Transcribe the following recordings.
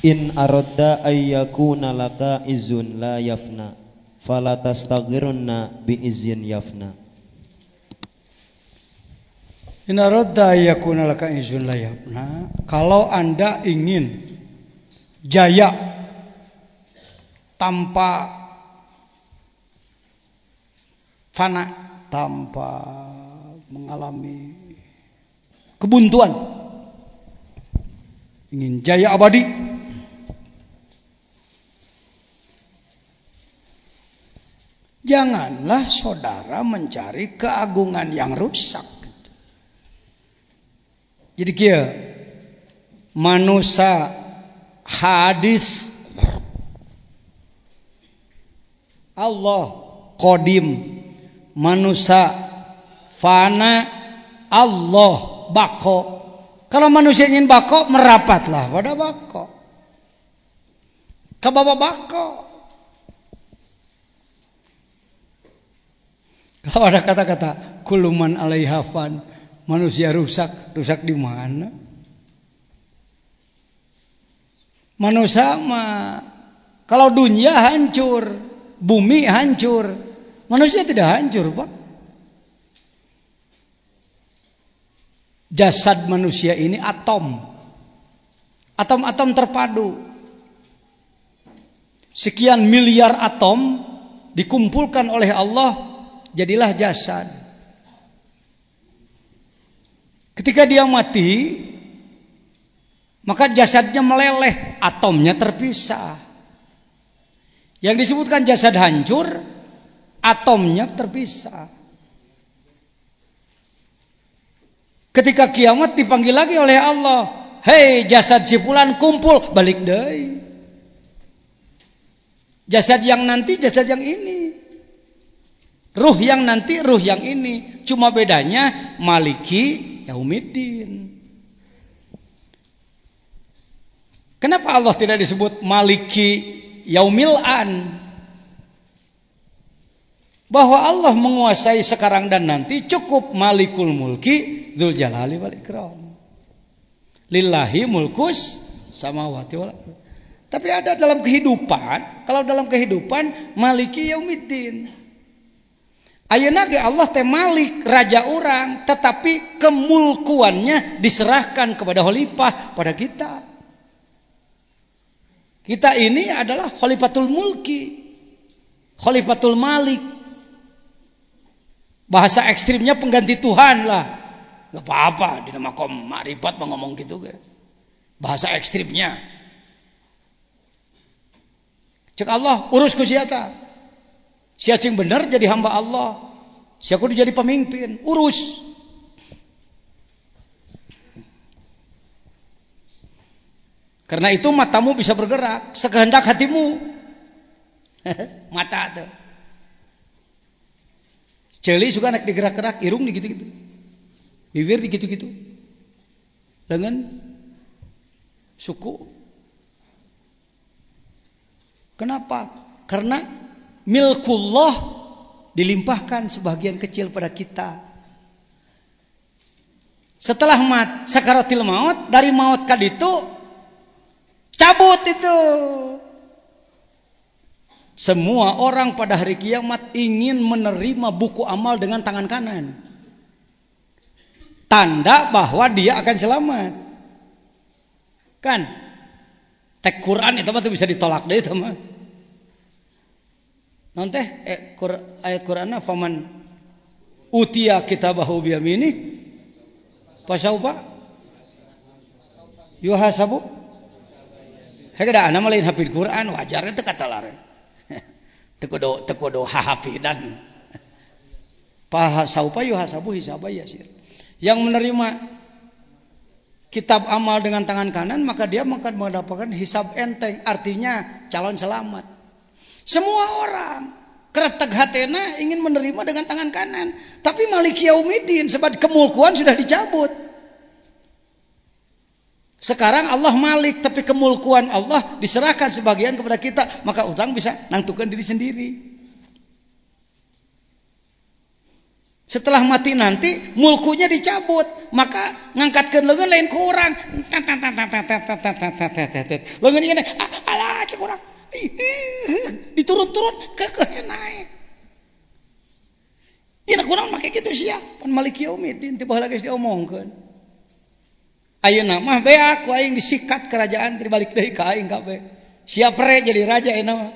In aradda ayyakuna laka izun la yafna fala tastaghirunna bi izin yafna. In aradda ayyakuna laka izun la yafna, kalau Anda ingin jaya tanpa fana, tanpa mengalami kebuntuan, ingin jaya abadi, janganlah saudara mencari keagungan yang rusak. Jadi kia manusia hadis Allah qadim, manusia fana Allah bako. Kalau manusia ingin bako, merapatlah pada bako, ke bawah bako. Kalau ada kata-kata kuluman alaiha fan, manusia rusak di mana? Manusia mah kalau dunia hancur, bumi hancur, manusia tidak hancur, Pak. Jasad manusia ini atom terpadu. Sekian miliar atom dikumpulkan oleh Allah, jadilah jasad. Ketika dia mati, maka jasadnya meleleh, atomnya terpisah. Yang disebutkan jasad hancur, atomnya terpisah. Ketika kiamat dipanggil lagi oleh Allah, hei jasad si fulan kumpul, balik deui. Jasad yang nanti, jasad yang ini. Ruh yang nanti, ruh yang ini. Cuma bedanya maliki yaumiddin. Kenapa Allah tidak disebut maliki yaumil an? Bahwa Allah menguasai sekarang dan nanti cukup malikul mulki dzul jalali wal ikram. Lillahi mulkus samawati wal ardh. Tapi ada dalam kehidupan, kalau dalam kehidupan maliki yaumiddin. Ayeuna ge Allah teh malik, raja orang, tetapi kemulkuannya diserahkan kepada khalifah, pada kita. Kita ini adalah khalifatul mulki, khalifatul malik. Bahasa ekstrimnya pengganti Tuhan lah. Gak apa-apa, di nama kaum ma'rifat ngomong gitu ge. Bahasa ekstrimnya. Cek Allah urus ku sia ta. Sia cing bener jadi hamba Allah. Sia kudu jadi pemimpin, urus. Karena itu matamu bisa bergerak sekehendak hatimu. Mata tuh. Ceuli suka naik digerak-gerak, irung digitu-gitu. Bibir digitu-gitu. Lengan, suku. Kenapa? Karena milkullah dilimpahkan sebagian kecil pada kita. Setelah sakaratil maut, dari maut kaditu cabut itu. Semua orang pada hari kiamat ingin menerima buku amal dengan tangan kanan. Tanda bahwa dia akan selamat. Kan? Tek Quran itu mah bisa ditolak deh itu mah. Nanti ayat Quranna faman utiya kitabahu biyamini fasaufa yuhasabu. Hekada ana mah lain hafid Quran, wajar itu kata lain. Teu kudu hahafidan. Fasaufa yuhasabu hisaba yasir. Yang menerima kitab amal dengan tangan kanan, maka dia akan mendapatkan hisab enteng, artinya calon selamat. Semua orang keretek hatena ingin menerima dengan tangan kanan, tapi maliki yaumiddin sebab kemulkuan sudah dicabut. Sekarang Allah malik, tapi kemulkuan Allah diserahkan sebagian kepada kita, maka utang bisa nangtukan diri sendiri. Setelah mati nanti mulkunya dicabut, maka ngangkatkeun leungeun lain ku urang. Leungeun ieu alah cek urang. Diturun-turun keukeuh naik. Ina kurang make kitu sia, pan Malik Yaumiddin teu baheula geus diomongkeun. Ayeuna mah beak ku aing disikat kerajaan teu balik deui ka aing kabeh. Siap re jadi raja ayeuna mah.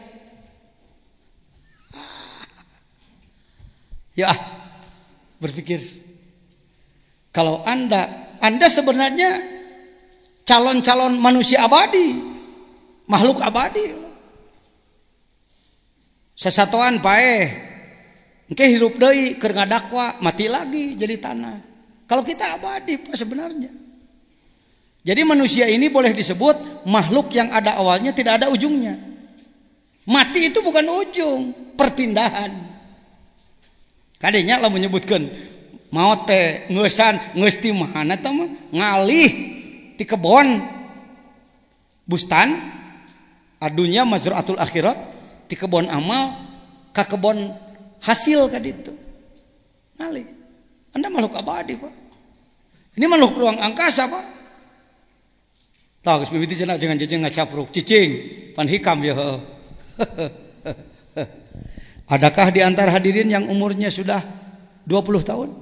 Ya, berpikir kalau Anda sebenarnya calon-calon manusia abadi, makhluk abadi. Sasatoan paeh engke hirup deui keur ngadakwa mati lagi jadi tanah. Kalau kita abadi Pak sebenarnya. Jadi manusia ini boleh disebut makhluk yang ada awalnya tidak ada ujungnya. Mati itu bukan ujung, perpindahan. Kadinya lamun menyebutkeun maot teh geus ti mana tah mah ngalih ti kebon bustan adunya mazraatul akhirat ti kebon amal ka kebon hasil ka ditu. Ngalih. Anda makhluk abadi, Pak. Ini makhluk ruang angkasa, Pak. Tah geus mimiti cenah jangan ngacapruk cicing pan hikam ya. Adakah di antara hadirin yang umurnya sudah 20 tahun?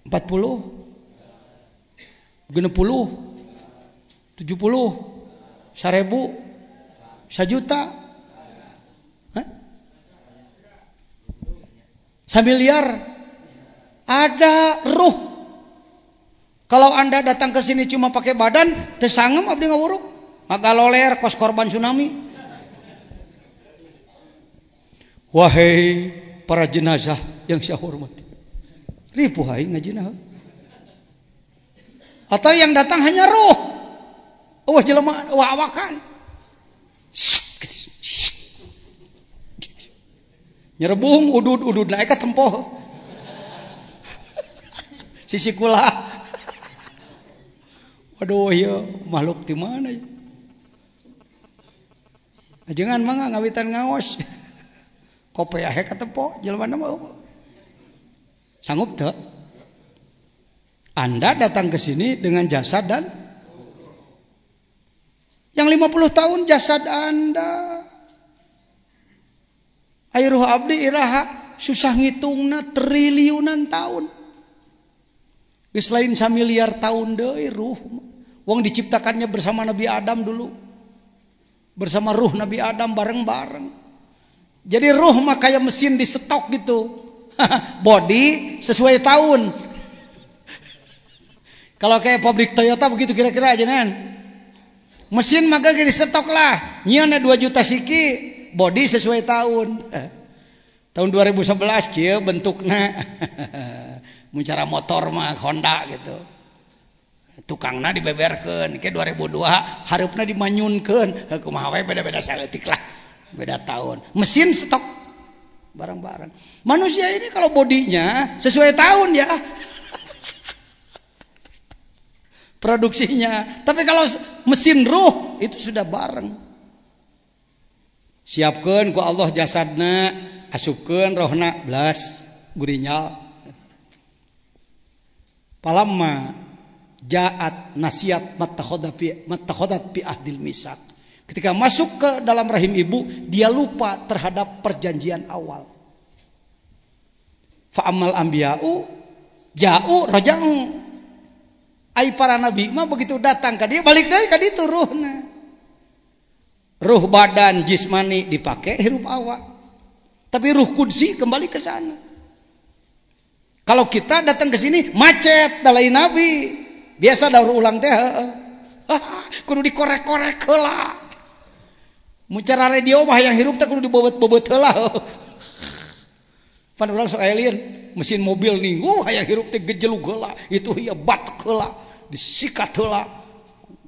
40? 60? 70? 1000? 1 juta? Hah? 1 miliar? Ada ruh. Kalau Anda datang ke sini cuma pakai badan, teu sangem abdi ngawuruk. Magaloler kos korban tsunami. Wahai para jenazah yang saya hormati. Ripuh aing ngajina. Atau yang datang hanya ruh. Wah jelema awakan. Nyerebung udud naik ke tempoh. Sisi kula. Waduh ya makhluk di mana ya? Jangan mangga ngawitan ngaos. Kope ahe ka tempo jelema mah. Sanggup teu? Anda datang ke sini dengan jasad dan yang 50 tahun jasad Anda. Airuh abdi iraha susah ngitungna triliunan tahun. Geus lain 1 miliar tahun deui ruh. Wong diciptakannya bersama Nabi Adam dulu. Bersama ruh Nabi Adam bareng-bareng. Jadi ruh mah kayak mesin di stok gitu. Body sesuai tahun. Kalau kayak pabrik Toyota begitu kira-kira aja kan. Mesin maka di stok lah. Nyieunna 2 juta siki, body sesuai tahun. Tahun 2011 kieu bentukna. Mun cara motor mah Honda gitu. Tukangna dibeberkeun, ke 2002 hareupna dimanyunkeun. Kumaha we beda-beda saeutik lah. Beda tahun. Mesin stok barang-barang. Manusia ini kalau bodinya sesuai tahun ya. Produksinya. Tapi kalau mesin ruh itu sudah bareng. Siapkeun ku Allah jasadna, asupkeun rohna blas gurinyal. Palamma ja'at nasiat matakhodat fi ahdil misak. Ketika masuk ke dalam rahim ibu, dia lupa terhadap perjanjian awal. Fa amal anbiya'u ja'u raja'u. Ai para nabi mah begitu datang ka dia balik deui ka ditu ruhna. Ruh badan jismani dipakai hirup awak. Tapi ruh kudsi kembali ke sana. Kalau kita datang ke sini macet dalai nabi. Biasa daur ulang teh kudu dikorek-korek heula. Mun cara radio mah yang hirup teh kudu dibobot-bobot heula. Pan urang sok alien mesin mobil nih, hayang hirup teh gejelug heula, itu ieu batek heula, disikat heula,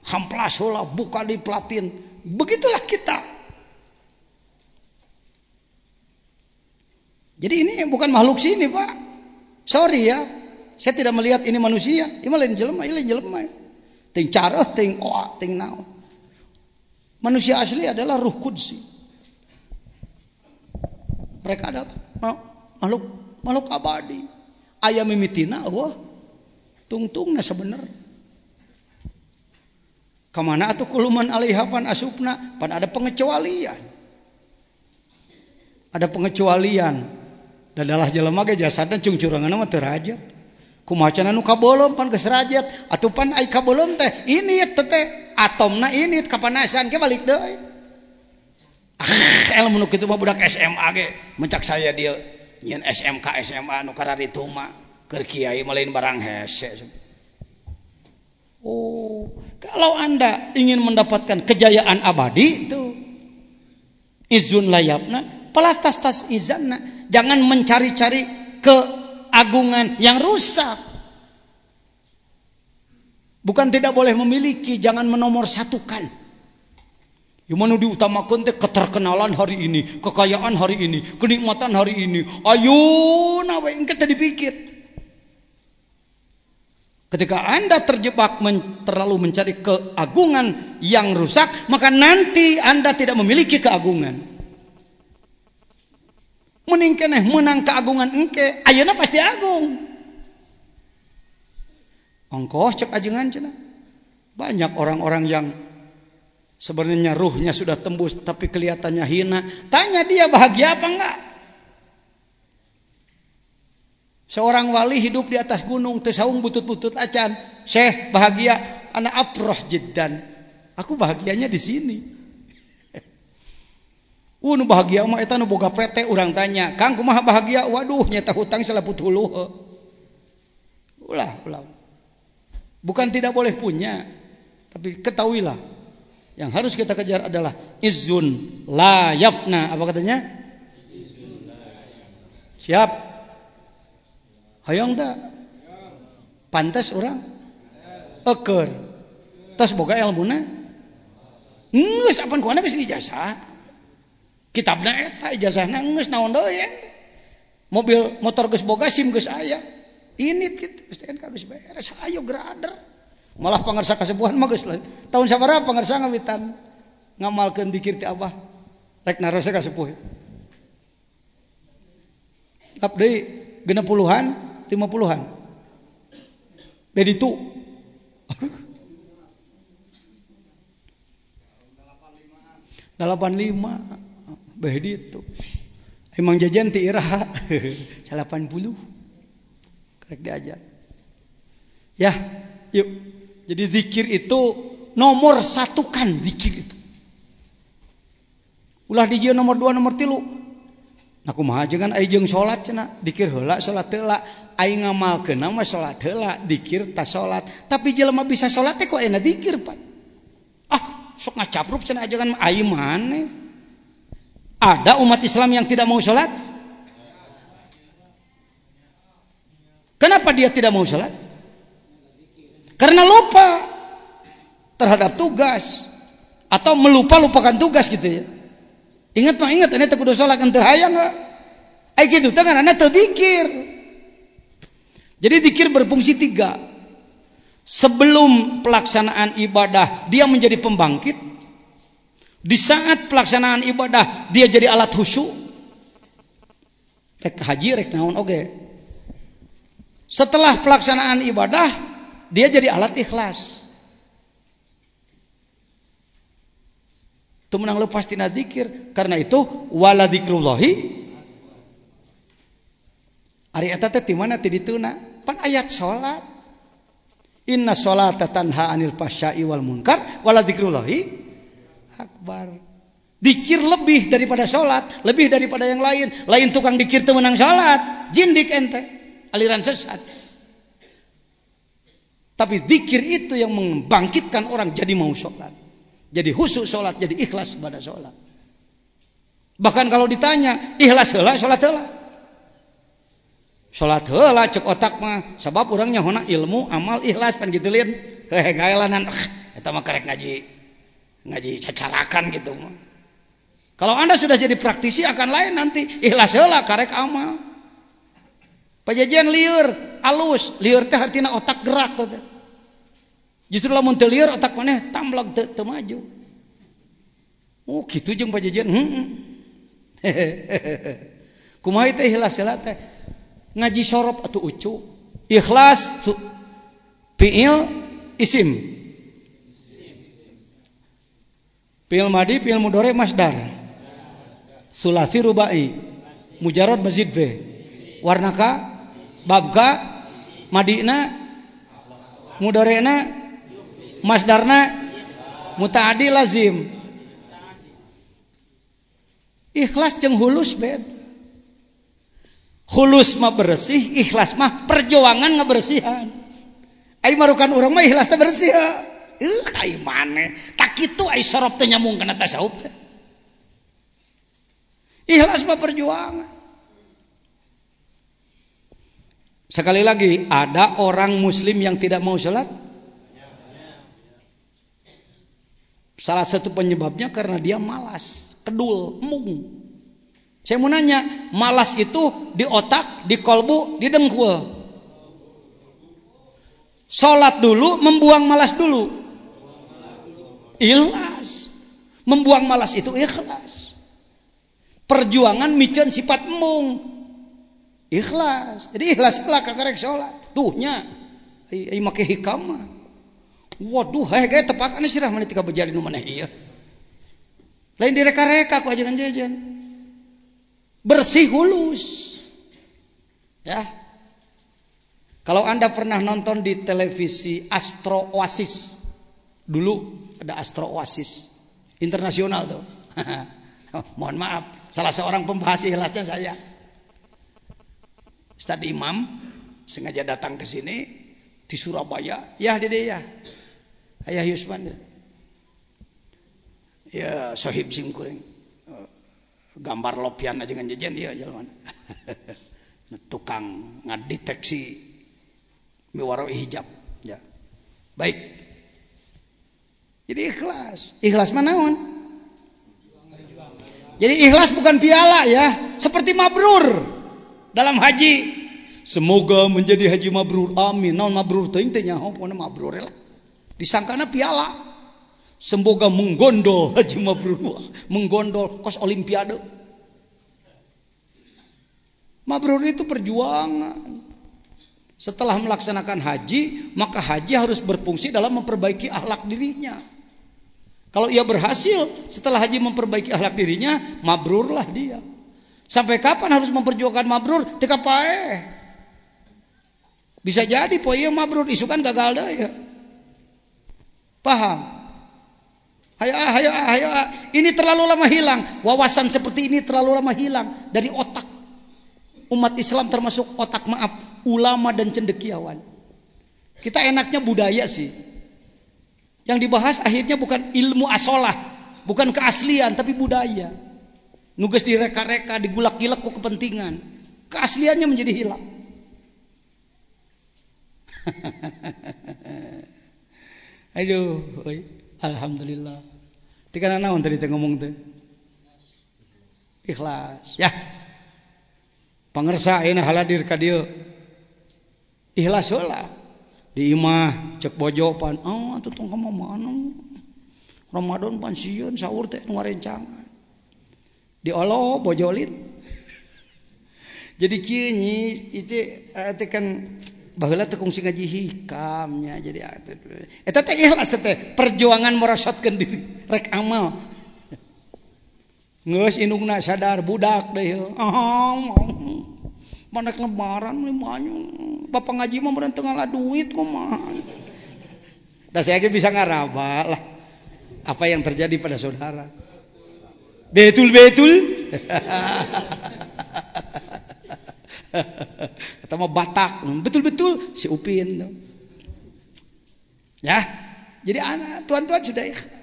hamplas heula, buka di platin. Begitulah kita. Jadi ini bukan makhluk sini, Pak. Sorry ya, saya tidak melihat ini manusia. Ini lain jelema, ting careuh, ting oa, ting naon. Manusia asli adalah ruh kudsi. Mereka adalah makhluk abadi. Aya mimitina Allah Tungtungna sebener. Kamana atuh kuluman alaihapan asupna, pan ada pengecualian. Ada pengecualian. Dadalah jelema ge jasadna cungcuranganna mah teu rajat. Kumaha cenah nu kabolom pan geus rajat, atuh pan ai kabolom teh ini teh atomna ini kapanasan ke balik deui. Ilmu nu kitu mah budak SMA ge mencak saya dia nyen SMK SMA nu kararitu mah keur kiai mah lain barang hese. Oh, kalau Anda ingin mendapatkan kejayaan abadi itu izun layapna, palastas izanna, jangan mencari-cari keagungan yang rusak. Bukan tidak boleh memiliki, jangan menomorsatukan. Yang mana diutamakan teh keterkenalan hari ini, kekayaan hari ini, kenikmatan hari ini. Ayo, nawe engke teh dipikir. Ketika Anda terjebak terlalu mencari keagungan yang rusak, maka nanti Anda tidak memiliki keagungan. Mending keneh menang keagungan engke, ayeuna pasti agung. Ongkoh cek ajengan cenah. Banyak orang-orang yang sebenarnya ruhnya sudah tembus tapi kelihatannya hina. Tanya dia bahagia apa enggak? Seorang wali hidup di atas gunung, tesaung butut-butut acan. Syekh bahagia, ana afroh jiddan. Aku bahagianya di sini. Nu bahagia mah eta nu boga PT urang tanya, "Kang kumaha bahagia?" Waduh, nyata hutang salaput huluh. Ulah. Bukan tidak boleh punya, tapi ketahuilah yang harus kita kejar adalah izzun la yafna. Apa katanya? Siap? Hayang tak? Pantas orang? Eker. Tas boga ilmuna? Ngeus apan kuana geus ijazah. Kitabna eta ijazahna ngeus naon deui. Mobil motor geus boga, SIM geus aya. Ini kitu STNK geus beres, ayo grader. Malah pangarsa kasepuhan mah geus tahun sabaraha pangarsa ngawitan ngamalkeun zikir ti Abah. Rek narose kasepuh. Lap deui 60-an 50-an. Jadi itu 85 beh ditu. Emang jajan ti iraha 80. Karek diajar. Ya, yuk. Jadi zikir itu nomor satukan zikir itu. Ulah dijieun nomor 2 nomor 3. Aku mah jangan ai jeung salat cenah, dikir heula salat heula, ai ngamalkeun mah salat heula, dikir tas salat. Tapi jelema bisa salat teh kok enak dikir, Pak. Sok ngacapruk cenah jangan ai maneh. Ada umat Islam yang tidak mau salat? Kenapa dia tidak mau salat? Karena lupa terhadap tugas atau melupakan tugas gitu ya. Ingat ini teu kudu salat teu hayang enggak? Ai kitu teh ngaranna teu zikir. Jadi zikir berfungsi 3. Sebelum pelaksanaan ibadah dia menjadi pembangkit. Di saat pelaksanaan ibadah dia jadi alat khusyuk. Rek haji rek naon oge. Setelah pelaksanaan ibadah dia jadi alat ikhlas. Itu menang lepas tina zikir. Karena itu wala dzikrullahi ari eta teh ti mana ti dituna? Pan ayat salat. Inna sholata tanha anil fahsya'i wal munkar wala dzikrullahi akbar. Zikir lebih daripada salat, lebih daripada yang lain. Lain tukang zikir teu menang salat, jindik ente, aliran sesat. Tapi zikir itu yang membangkitkan orang jadi mau salat. Jadi khusyuk sholat, jadi ikhlas pada sholat. Bahkan kalau ditanya, ikhlas heula, sholat heula. Sholat heula cek otak mah, sabab urangnya hona ilmu, amal, ikhlas pan gitu lian. Gaelanan, eta mah karek ngaji cacarakan gitu mah. Kalau Anda sudah jadi praktisi akan lain nanti, ikhlas heula karek amal. Pajajian lieur, alus, lieur teh artina otak gerak teh. Justru lamun teu lieur otak maneh tamblag teu maju. Oh kitu jeung pajajian. Kumaha teh ikhlas heula teh? Ngaji sorop atuh ucu. Ikhlas Fi'il isim. Fi'il madi, fi'il mudhari, masdar. Sulasi rubai. Mujarrad mazid be. Warnaka, babka, madina, mudhari'na, masdarna, mutaaddi lazim. Ikhlas jeung hulus beda. Hulus mah bersih, ikhlas mah perjuangan ngebersihan. Ai marukan urang mah ikhlas teh bersih. Ai maneh tak kitu ai sorop teh nyambung kana tasawuf teh. Ikhlas mah perjuangan. Sekali lagi, ada orang muslim yang tidak mau sholat? Salah satu penyebabnya karena dia malas, kedul, mung. Saya mau nanya, malas itu di otak, di kolbu, di dengkul. Sholat dulu, membuang malas dulu. Ikhlas. Membuang malas itu ikhlas. Perjuangan miceun sifat mung. Ikhlas. Jadi ikhlas lah kakarek sholat. Tuhnya. Ai make hikam mah. Waduh, hae tepakan sirah mani tika bejari nu maneh ieu. Lain direka-reka ku ajangan jajan. Bersih hulus. Ya. Kalau Anda pernah nonton di televisi Astro Oasis. Dulu ada Astro Oasis. Internasional tuh. Mohon maaf, salah seorang pembahas ikhlasnya saya. Ustaz Imam sengaja datang ke sini di Surabaya. Ya, Dede ya. Ayah Yusman. Ya, sohib simkuring. Gambar lopian aja ngan jajan dia jalan. Tukang ngadeteksi miwaro hijab. Ya. Baik. Jadi ikhlas. Ikhlas mana naon? Jadi ikhlas bukan piala ya. Seperti mabrur. Dalam haji, semoga menjadi haji mabrur, amin. Naon mabrur teuing teh nyaho pokona mabrur lah. Disangkana piala. Semoga menggondol haji mabrur, menggondol kos olimpiade. Mabrur itu perjuangan. Setelah melaksanakan haji, maka haji harus berfungsi dalam memperbaiki akhlak dirinya. Kalau ia berhasil setelah haji memperbaiki akhlak dirinya, mabrurlah dia. Sampai kapan harus memperjuangkan mabrur? Tika pae. Bisa jadi poe ieu mabrur isukan gagal deui. Paham? Hayo. Ini terlalu lama hilang. Wawasan seperti ini terlalu lama hilang dari otak umat Islam, termasuk otak ulama dan cendekiawan. Kita enaknya budaya sih. Yang dibahas akhirnya bukan ilmu asolah, bukan keaslian, tapi budaya. Nugas direka-reka, digulak-gilak ku kepentingan. Keasliannya menjadi hilang. Aduh, alhamdulillah. Tika naon tadi teh ngomong teh? Ikhlas. Ya. Pangersa ayeuna haladir ka dieu. Ikhlas heula. Di imah cek bojo pan, atuh tong ka mana? Ramadan pan sieun sahur teh nu ngarencangan. Di Allah bojolin. Jadi kieu nyi itu kan baheula teh kungsi ngaji hikamnya. Jadi eta teh ikhlas teh perjuangan merosotkeun diri rek amal. Geus indungna sadar budak deui. Manek lebaran limanya. Bapak ngaji mah meureun teu ngalah duit kumaha. Da saya ge bisa ngaraba lah apa yang terjadi pada saudara. Betul. Kata mah Batak. Betul si Upin. Ya. Jadi anak tuan-tuan sudah ikhlas.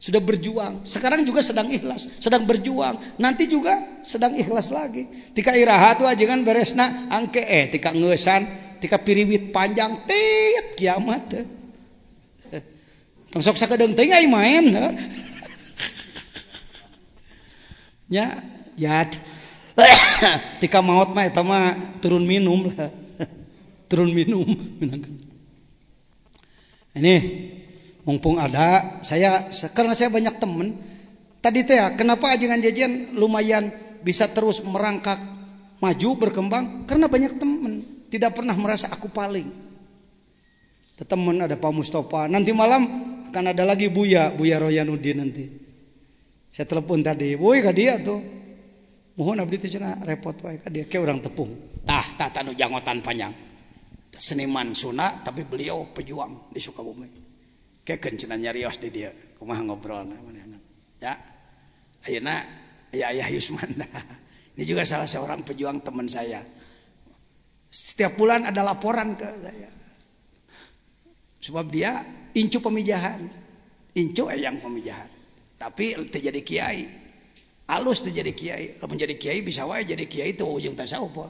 Sudah berjuang. Sekarang juga sedang ikhlas, sedang berjuang. Nanti juga sedang ikhlas lagi. Tika iraha tuh ajengan beresna angke tika ngeusan, tika piriwit panjang tit kiamat. Tong sok sakedeung teuing ai main. Ya, tika maot mah eta mah turun minum lah. Turun minum. Ini mumpung ada karena saya banyak teman. Tadi teh kenapa ajengan jajan lumayan bisa terus merangkak maju berkembang karena banyak teman, tidak pernah merasa aku paling. Ada teman, ada Pak Mustafa. Nanti malam akan ada lagi Buya Royanuddin nanti. Saya telepon tadi, "Boy ka dia tuh. Mohon abdi teh cenah repot wae ka dia ke urang tepung." Tah nu janggotan panjang. Seniman Sunda tapi beliau pejuang di Sukabumi. Kekeun cenah nyarios di dia. Kumaha ngobrolna manehna. Ya. Ayeuna Ayah Yusman. Ini juga salah seorang pejuang teman saya. Setiap bulan ada laporan ke saya. Sebab dia incu pemijahan. Incu yang pemijahan. Tapi terjadi kiai. Alus terjadi kiai. Kalau menjadi kiai bisa wae jadi kiai itu ujung tasawuf.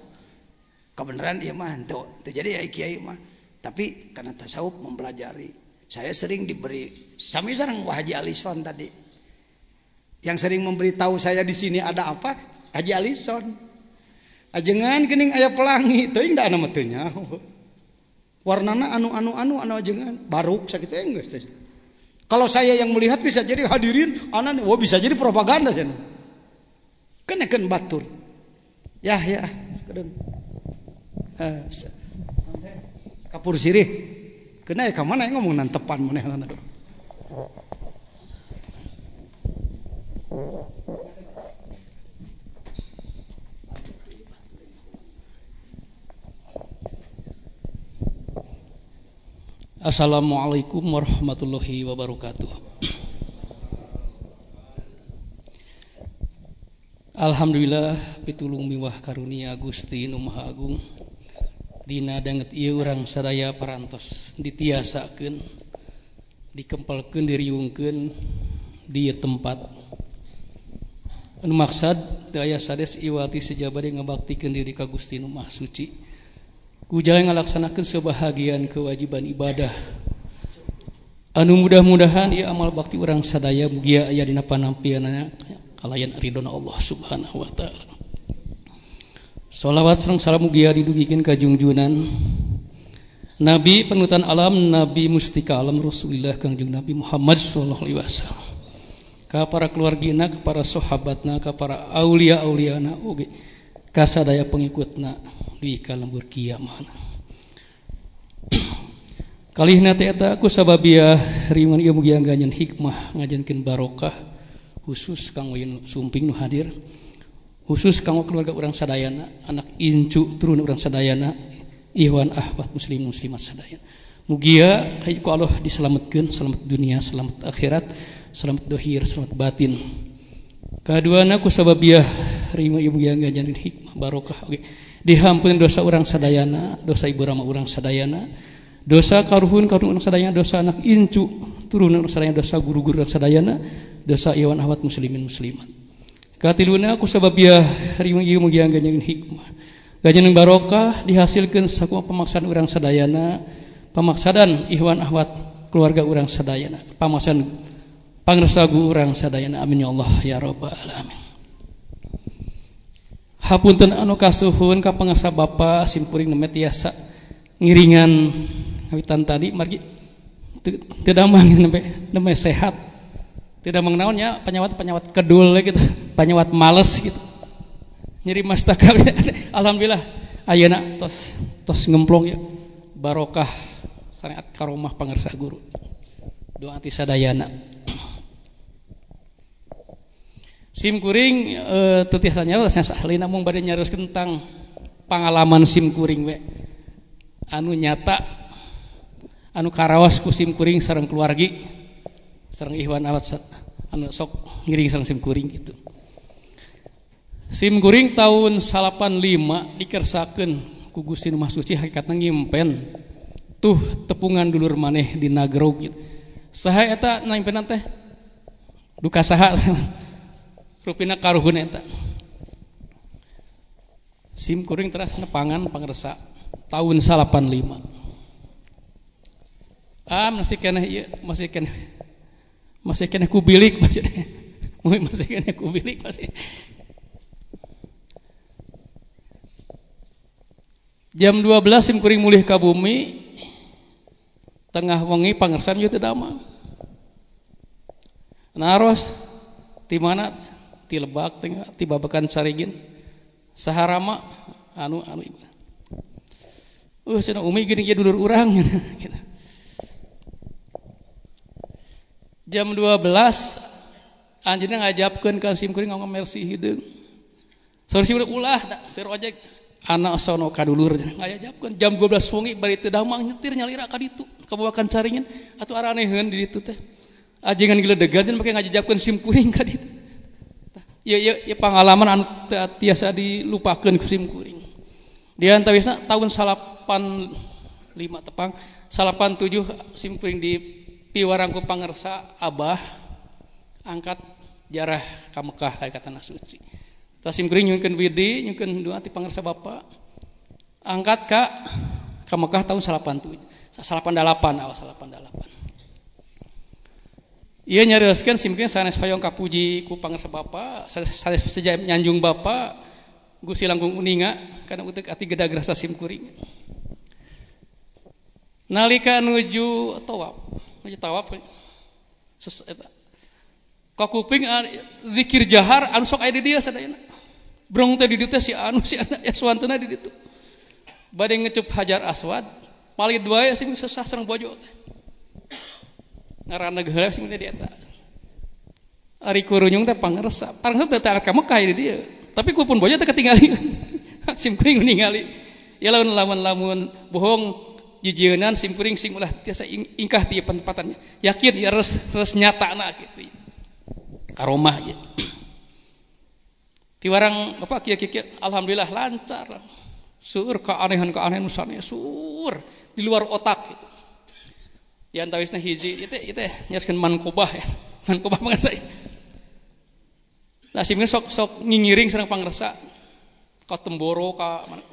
Kebenaran ieu mah henteu terjadi kiai mah. Tapi karena tasawuf mempelajari. Saya sering diberi sami sareng Haji Alison tadi. Yang sering memberitahu saya di sini ada apa? Haji Alison. Ajengan geuning aya pelangi, teuing da ana mah teu nyaho. Warnana anu ajengan, baruk sakitu geus teh. Kalau saya yang melihat bisa jadi hadirin, bisa jadi propaganda cenah. Kenekeun batur. Ya, kedeung. Kapur sirih. Kena ka mana ngomong nantepan manehna. Assalamualaikum warahmatullahi wabarakatuh. Alhamdulillah pitulung miwah karunia Gusti Nu Maha Agung. Dina danget ieu urang sadaya parantos ditiasakeun, dikempelkeun, diriungkeun di tempat anu maksad teu aya sades iwati sejabade ngabaktikeun diri ka Gusti Nu Maha Suci. Kujaya ngalaksanakeun sebahagian kewajiban ibadah. Anu mudah-mudahan ieu amal bakti urang sadaya mugia aya dina panampianna kalayan ridona Allah Subhanahu wa taala. Shalawat sareng salam mugia didugikeun ka junjunan Nabi panutan alam, Nabi mustika alam Rasulullah Kangjeng Nabi Muhammad sallallahu alaihi wasallam. Ka para keluargina, ka para sahabatna, ka para aulia-auliana oge ka sadaya pengikutna di kalembur kiamana. Kalihna teh eta ku sababiah riman ieu mugi angganjeun hikmah ngajenkeun barokah khusus kanggo sumping nu hadir, khusus kanggo keluarga urang sadayana, anak incu turun urang sadayana, ihwan ahwat muslim muslimat sadayana. Mugia ku Allah diselametkeun, selamat dunia, selamat akhirat, selamat dohir, selamat batin. Kaduana ku sababiah riman ieu mugi angganjeun hikmah barokah oge. Dihampun dosa urang sadayana, dosa ibu rama urang sadayana, dosa karuhun urang sadayana, dosa anak incu turunan urang sadayana, dosa guru-guru urang sadayana, dosa iwan ahwat muslimin muslimat. Katiluna ku sababiah riweuh ieu mugi angganjeun hikmah. Ganjeun barokah dihasilkeun sakumaha pamaksaan urang sadayana, pamaksadan ihwan ahwat keluarga urang sadayana, pamaksaan pangresagu urang sadayana. Amin ya Allah ya rabbal alamin. Hapunten anu kasuhun ka pangasa bapa simkuring nemeh tiasa ngiringan ngawitan tadi margi teu damang nemeh sehat. Teu damang naon nya panyawat kedul gitu, panyawat males gitu. Nyeri mastaka. Alhamdulillah ayeuna tos ngemplong ya barokah sareat karomah pangarsa guru. Doa ti sadayana. Sim kuring teu tiasa nyaros ahli namung bade nyaroskeun tentang pangalaman sim kuring we anu nyata anu karaos ku sim kuring sareng keluargi sareng ihwan awat anu sok ngiring sareng sim kuring gitu. Sim kuring tahun 85 dikersakeun ku Gusti Nu Maha Suci hakikatna ngimpen tuh tepungan dulur maneh di Nagrog gitu. Saha eta ngimpenan teh? Duka saha? Rupina karuhun eta. Sim kuring teras nepangan pangresa tahun 85. Masih keneh ieu, masih keneh kubilik masih keneh kubilik masih. Jam 12 sim kuring mulih ka bumi. Tengah wengi pangersan ieu teu damang. Naros ti mana? Ti Lebak tengah ti Babakan Carigin saharama anu ibu cenah umi geuning ieu dulur urang gitu. Jam 12 anjeunna ngajapkeun ka simkuring ngomong mersi hideung. Saur simkuring ulah da seur ojek anak sono kadulur ngajapkeun jam 12 wengi bari teu damang nyetir nyalira ka ditu kabawakan caringin atuh araneheun di ditu teh. Ajengan giledegan make ngajapkeun simkuring ka ditu. Ya pengalaman anu tiasa dilupakeun ku simkuring. Di antawisna tahun 85 tepang 87 simkuring di piwarangku pangersa Abah angkat jarah ka Mekah kali kata tanah suci. Tas simkuring nyunkeun widi nyunkeun doa ti pangersa Bapak angkat ka Mekah tahun 88 awal 88. Ia nyarioskeun simkuring sanes hoyong kapuji ku pangersa Bapa, sanes seja nyanjung Bapa, Gusti langkung uninga kana utek ati gedag rasa simkuring. Nalika nuju tawaf eta. Ka kuping zikir jahar anu sok aya di dieu sadayana. Brong teh di dieu teh si anu si anak yaswantena di ditu. Bade ngecep Hajar Aswad, palid wae sing sesah sareng bojo teh. Ngaranna geura sing teh di eta. Ari kurunyung teh pangersa teh angkat ka Mekah di dieu. Tapi ku pun bojo teh ketinggali. Simkuring ningali. Ya lamun bohong jijieunnan simkuring sing ulah tiasa ingkah ti tempatannya. Yakin ya res nyatana kitu. Karomah ya. Piwarang Bapak kieu alhamdulillah lancar. Seueur keanehan nusana seueur di luar otak gitu. Di antawisna hiji ieu teh nyariskeun mankobah ya. Mankobah mangsa. Lah simkuring sok ngingiring sareng pangresa ka Temboro ka mana.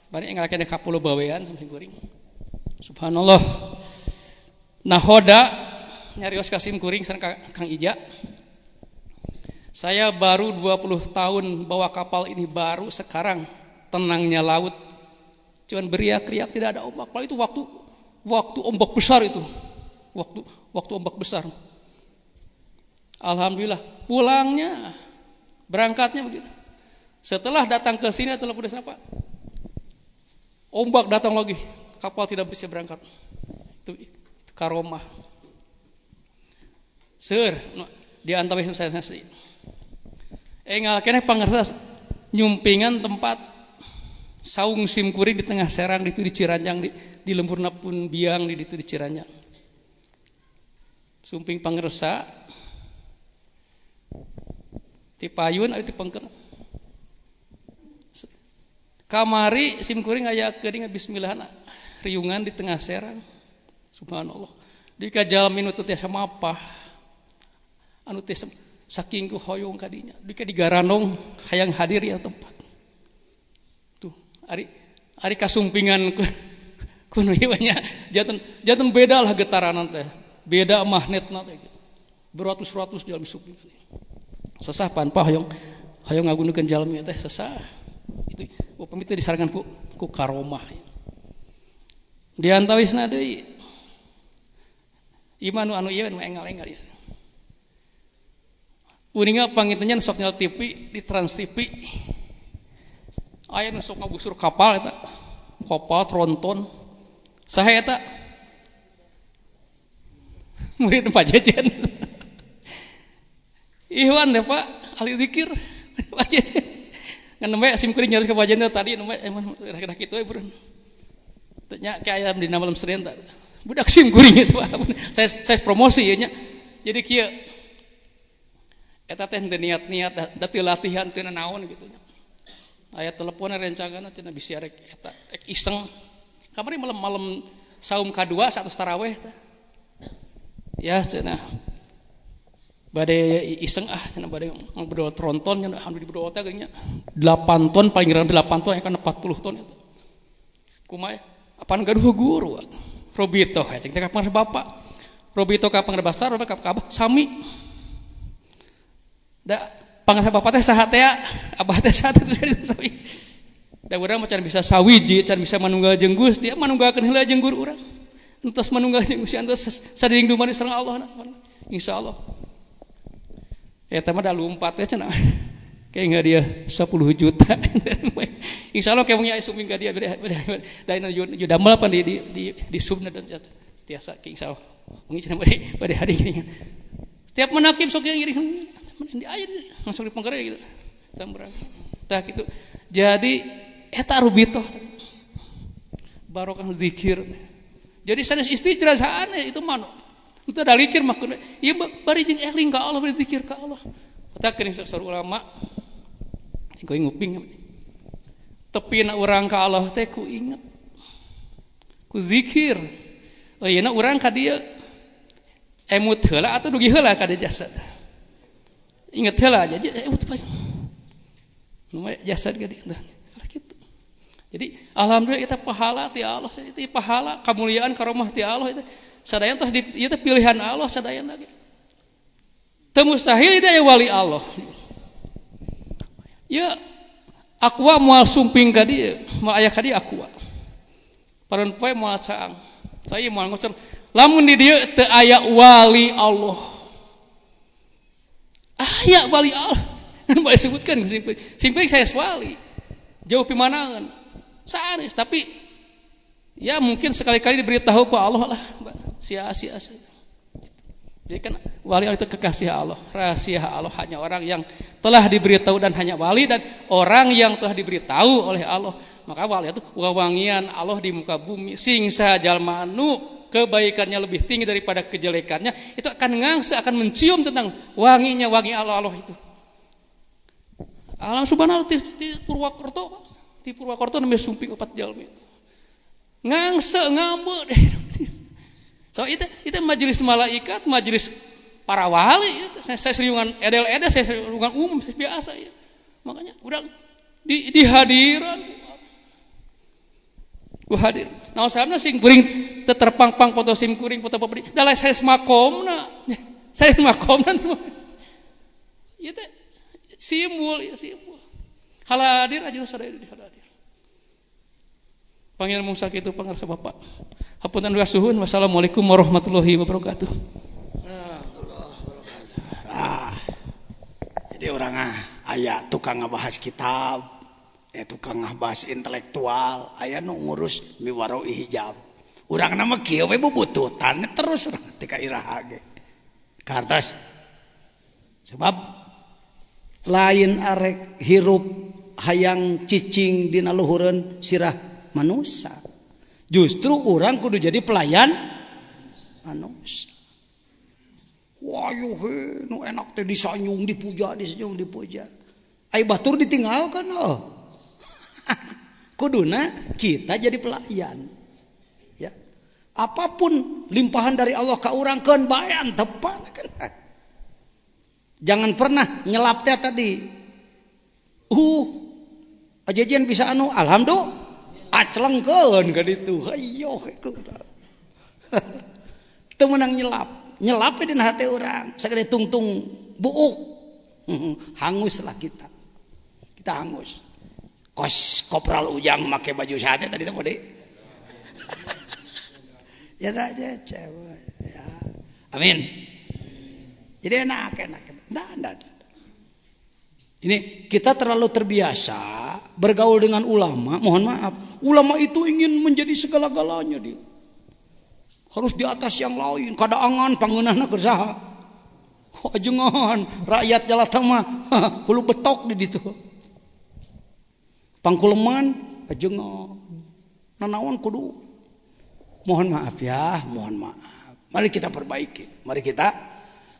Bari ngalakeun ka Pulau Bawean simkuring. Subhanallah. Nahoda nyarios ka simkuring sareng Kang Ija. Saya baru 20 tahun bawa kapal ini baru sekarang tenangnya laut. Cuman beriak-riak tidak ada ombak. Padahal itu waktu ombak besar itu. Waktu ombak besar. Alhamdulillah pulangnya berangkatnya begitu. Setelah datang ke sini telah pudas apa? Ombak datang lagi. Kapal tidak bisa berangkat. Itu karomah. Seur di antawis saya nasi. Ngalakene pangersa nyumpingan tempat saung simkuring di tengah serang itu di Ciranjang di lempurna pun biang di itu di Ciranjang. Sumping pangersa ti payun aya ti pengkeun. Kamari simkuring aya geuning bismillah riungan di tengah serang. Subhanallah. Di ka jalmi nu teh sama apa? Anu teh saking ku hoyong kadinya dika digaranong hayang hadir ya tempat tuh ari kasumpingan ku nu ieu nya janten beda lah getaran teh beda magnetna teh gitu beratus-ratus jalmi sumping sesah panpa hoyong ngagunukeun jalmi teh sesah itu upami teh disarangan ku karomah di antawisna deui iman anu ieu anu engal-engal ya. Uninga pangintenyan sok nyal TV di Trans TV. Aya nu sok ngagusur kapal eta. Kapal tronton. Saha eta? Murid Pak Jejen. Ihwan deh Pak, ahli zikir. Pak Jejen. Ngan nembe simkuring nyaris ka Pak Jejen tadi nembe emang dah kitu we bureun. Teu nya ke aya dina malam Senin teh. Budak simkuring itu Pak. Saya promosi ya nya. Jadi kieu eta teh teu niat-niat da teu latihan teu naon gitu nya. Aya teleponna rencanganna cenah bisi rek eta iseng. Kamari malam saum kadua satu tarawih teh. Ya cenah. Bade iseng cenah bade ngobrol tronton nya alhamdulillah berdoa teh geuning nya 8 ton paling rendah 8 ton kan 40 ton eta. Kumaha apaan gaduh guru. Robito cek teh ka bapak. Robito ka pangrabasar ka abah sami. Da pangarsa bapak teh saha teh abah teh saha teh sami. Da urang mah can bisa sawiji, can bisa manunggal jeung Gusti, manunggalkeun heula jeung guru urang. Entos manunggal jeung Gusti antos sadeuing dumani sareng Allah insyaallah. Eta mah da lumpat teh cenah. Kayak enggak dia 10 juta. Insyaallah kayak punya sumping ka dia beda daina judamel pan di subna dan tiasa ke insyaallah. Mungkin cenah bade hari gini. Tiap menakib sok yang iri di air masuk di pangkare gitu. Tambrang. Tah gitu. Jadi eta rubitoh barokah zikir. Jadi sanes istijra saane itu mah itu ada zikir mah ieu bari jeung eling ka Allah bari zikir ka Allah. Eta keuning saur ulama ku nguping tepina urang ka Allah teh ku inget ku zikir. Oh yeuna urang ka dieu emut heula atau dugi heula ka dieu jasad. Inget heula aja emut bae. Nu jasad ka dieu gitu. Jadi alhamdulillah kita pahala ti Allah, itu pahala kemuliaan karomah ti Allah itu. Sadayana tos ieu teh pilihan Allah sadayana ge. Teu mustahil ieu wali Allah. Ya aqua moal sumping ka dieu, moal aya ka dieu aqua. Pareun poe moal caang. Saya moal ngocor, lamun di dieu teu aya wali Allah. Aya wali Allah. Boleh sebutkan simping saya wali. Jauh pimanangan. Sanes tapi ya mungkin sekali-kali diberitahu ku Allah lah. Sia-sia saja. Jadi kan wali itu kekasih Allah, rahasia Allah hanya orang yang telah diberitahu dan hanya wali dan orang yang telah diberitahu oleh Allah. Maka wali itu wawangian Allah di muka bumi. Sing sajalma anu kebaikannya lebih tinggi daripada kejelekannya, itu akan ngangse, akan mencium tentang wanginya wangi Allah itu. Alam subhanallah di Purwakarta. Di Purwakarta namanya sumping 4 jalmi. Ngangse ngambe deh. So itu majelis malaikat, majelis para wali itu. Saya seringan edel-edel, saya seringan umum biasa ya. Makanya udah di hadiran ku hadir. Nah sahamna sing kuring teu terpang-pang foto sim kuring foto papri. Da lain saya makomna. Saya makomna. Ieu teh simbol ya simbol. Haladir aja sadaya di haladir. Panggil Musa kitu pangarsa Bapak. Hapunten suhun. Wassalamualaikum warahmatullahi wabarakatuh. Jadi orang aya tukang ngabahas kitab, tukang ngabahas intelektual, aya nu ngurus miwaroi hijab. Urang nama kieu we bubututan terus urang tika iraha ge. Kartas. Sebab lain arek hirup hayang cicing dina luhureun sirah manusia. Justru orang kudu jadi pelayan manusia. Wah yo he nu enak teh disanyung dipuja disanyung dipuja. Ai batur ditinggalkan Kuduna kita jadi pelayan. Ya. Apapun limpahan dari Allah ka urang keun bayan tepan kan. Jangan pernah nyelap teh tadi. Ajajian bisa anu alhamdulillah aclengkeun ka ditu. Hayo teu meunang nyelap dina hati urang sagede tungtung buuk. Hanguslah kita hangus. Kos Kopral Ujang make baju sate tadi teh Bode. Ya aja cewek ya. Amin. Jadi enak. Nah. Ini kita terlalu terbiasa bergaul dengan ulama. Mohon maaf, ulama itu ingin menjadi segala-galanya dia. Harus di atas yang lain. Kadaangan pangeunahna keur saha? Ajengan rakyat jalata mah hulu betok di ditu. Pangkuleman ajengan. Nanaon kudu. Mohon maaf ya, mohon maaf. Mari kita perbaiki. Mari kita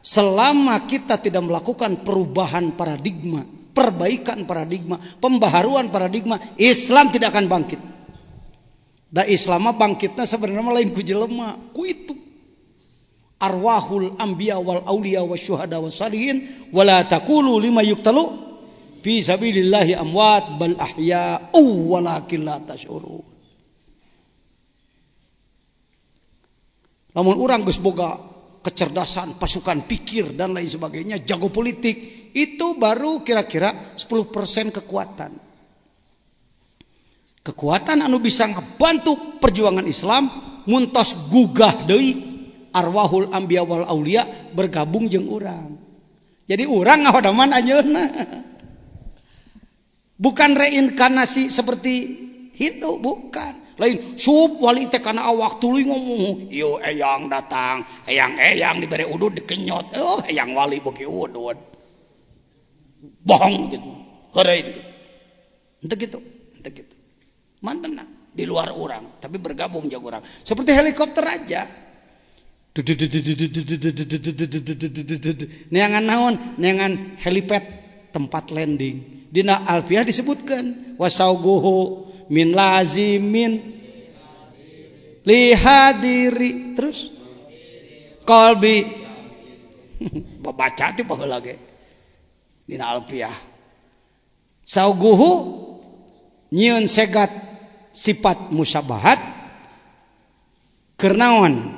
selama kita tidak melakukan perubahan paradigma, perbaikan paradigma, pembaharuan paradigma, Islam tidak akan bangkit. Da Islam bangkitnya sebenarnya lain ku jelema, ku itu. Arwahul anbiya wal auliya wasyuhada wassalihin wala taqulu lima yuqtalu fi sabilillahi amwat bal ahya'u walakin la tash'urun. Lamun urang geus boga kecerdasan, pasukan pikir dan lain sebagainya, jago politik, itu baru kira-kira 10% kekuatan. Kekuatan anu bisa ngebantu perjuangan Islam muntos gugah deui arwahul anbiya wal auliya bergabung jeung urang. Jadi urang ngahodaman ayeuna. Bukan reinkarnasi seperti Hindu, bukan. Lain sup wali teh kana awak tuluy ngomong, "Ieu eyang datang, eyang dibere udud dikenyot. Oh, eyang wali beuki udud." Bohong gitu. Heureun gitu. Henteu gitu. Mantenna di luar orang, tapi bergabung jeung urang. Seperti helikopter aja. Neangan naon? Neangan helipad tempat landing. Dina Alfiah disebutkan wasauguhu min lazimin lihadiri terus qalbi baca ti baheula ge dina Alfiah sauguhu nyieun segat sifat musyabahat keur naon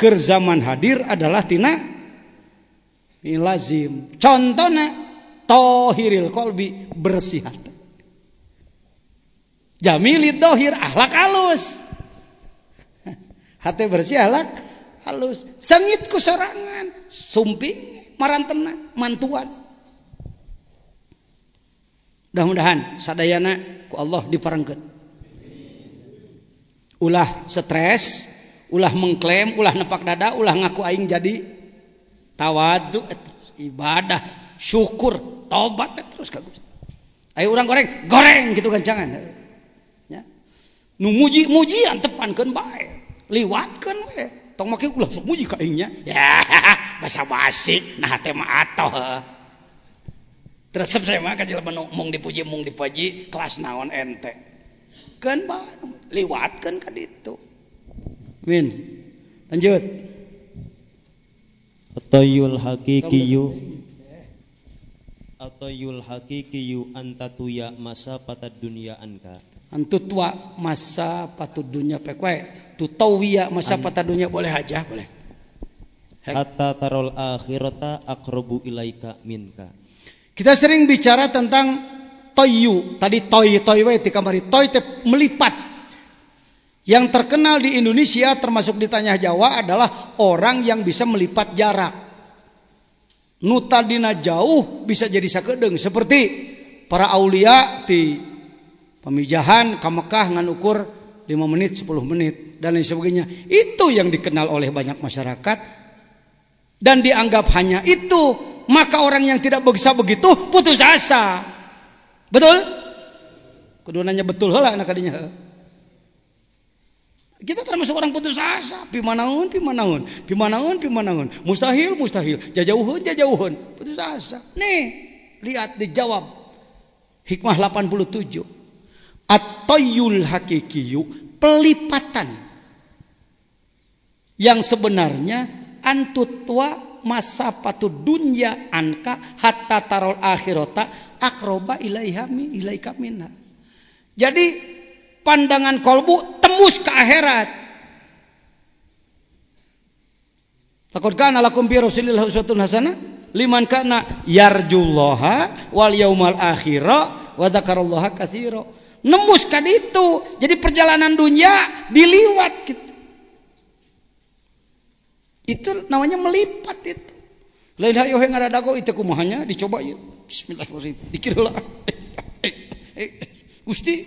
keur zaman hadir adalah tina lazim contona tohiril qalbi bersih hati jamilid dohir akhlak halus hati bersih akhlak halus sengit ku sorangan sumping marantena mantuan mudah-mudahan sadayana ku Allah diparengkeun ulah stres ulah mengklaim ulah nepak dada ulah ngaku aing jadi tawadu ibadah syukur tobat terus ka Gusti aya urang goreng gitu kan jangan ya nu muji-mujian tepankeun bae liwatkeun we tong make ulah sok muji ka aing nya ya basa-basi nah teh mah atoh resep saya mah ka jelema mung dipuji kelas naon ente keun bae liwatkeun ka ditu min lanjut Atayul hakikiyu antatuya masa patad dunia anka. Antutwa masa patud dunia pekwe. Tutawiya masa patad dunia boleh aja boleh. Hatta tarol akhirata aqrabu ilaika minka. Kita sering bicara tentang toyu. Tadi toy we ti kamari toy teh melipat. Yang terkenal di Indonesia termasuk di Tanah Jawa adalah orang yang bisa melipat jarak. Nu tadina jauh bisa jadi sakedeung seperti para aulia di pemijahan ka Mekah ngan ukur 5 menit 10 menit dan lain sebagainya. Itu yang dikenal oleh banyak masyarakat dan dianggap hanya itu. Maka orang yang tidak bisa begitu putus asa. Betul? Kudu nanya betul heula anak kadinya. Kita termasuk orang putus asa, pimanaun, mustahil, jajauhun, putus asa. Nih, lihat dijawab. Hikmah 87. At-tayyul hakikiyu, pelipatan. Yang sebenarnya antutwa masa patud dunya anka hatta tarol akhirata akroba ilaika minha. Jadi pandangan kolbu tembus ke akhirat. Laqad kana lakum fi Rasulillahi uswatun hasanah liman kana yarjullaha wal yaumal akhirah wa dzakarallaha katsira. Nembus ka ditu. Jadi perjalanan dunia diliwat gitu. Itu namanya melipat itu. Lain hayo he ngaradago itu kumahanya dicoba ieu. Bismillahirrahmanirrahim. Dikir heula. Gusti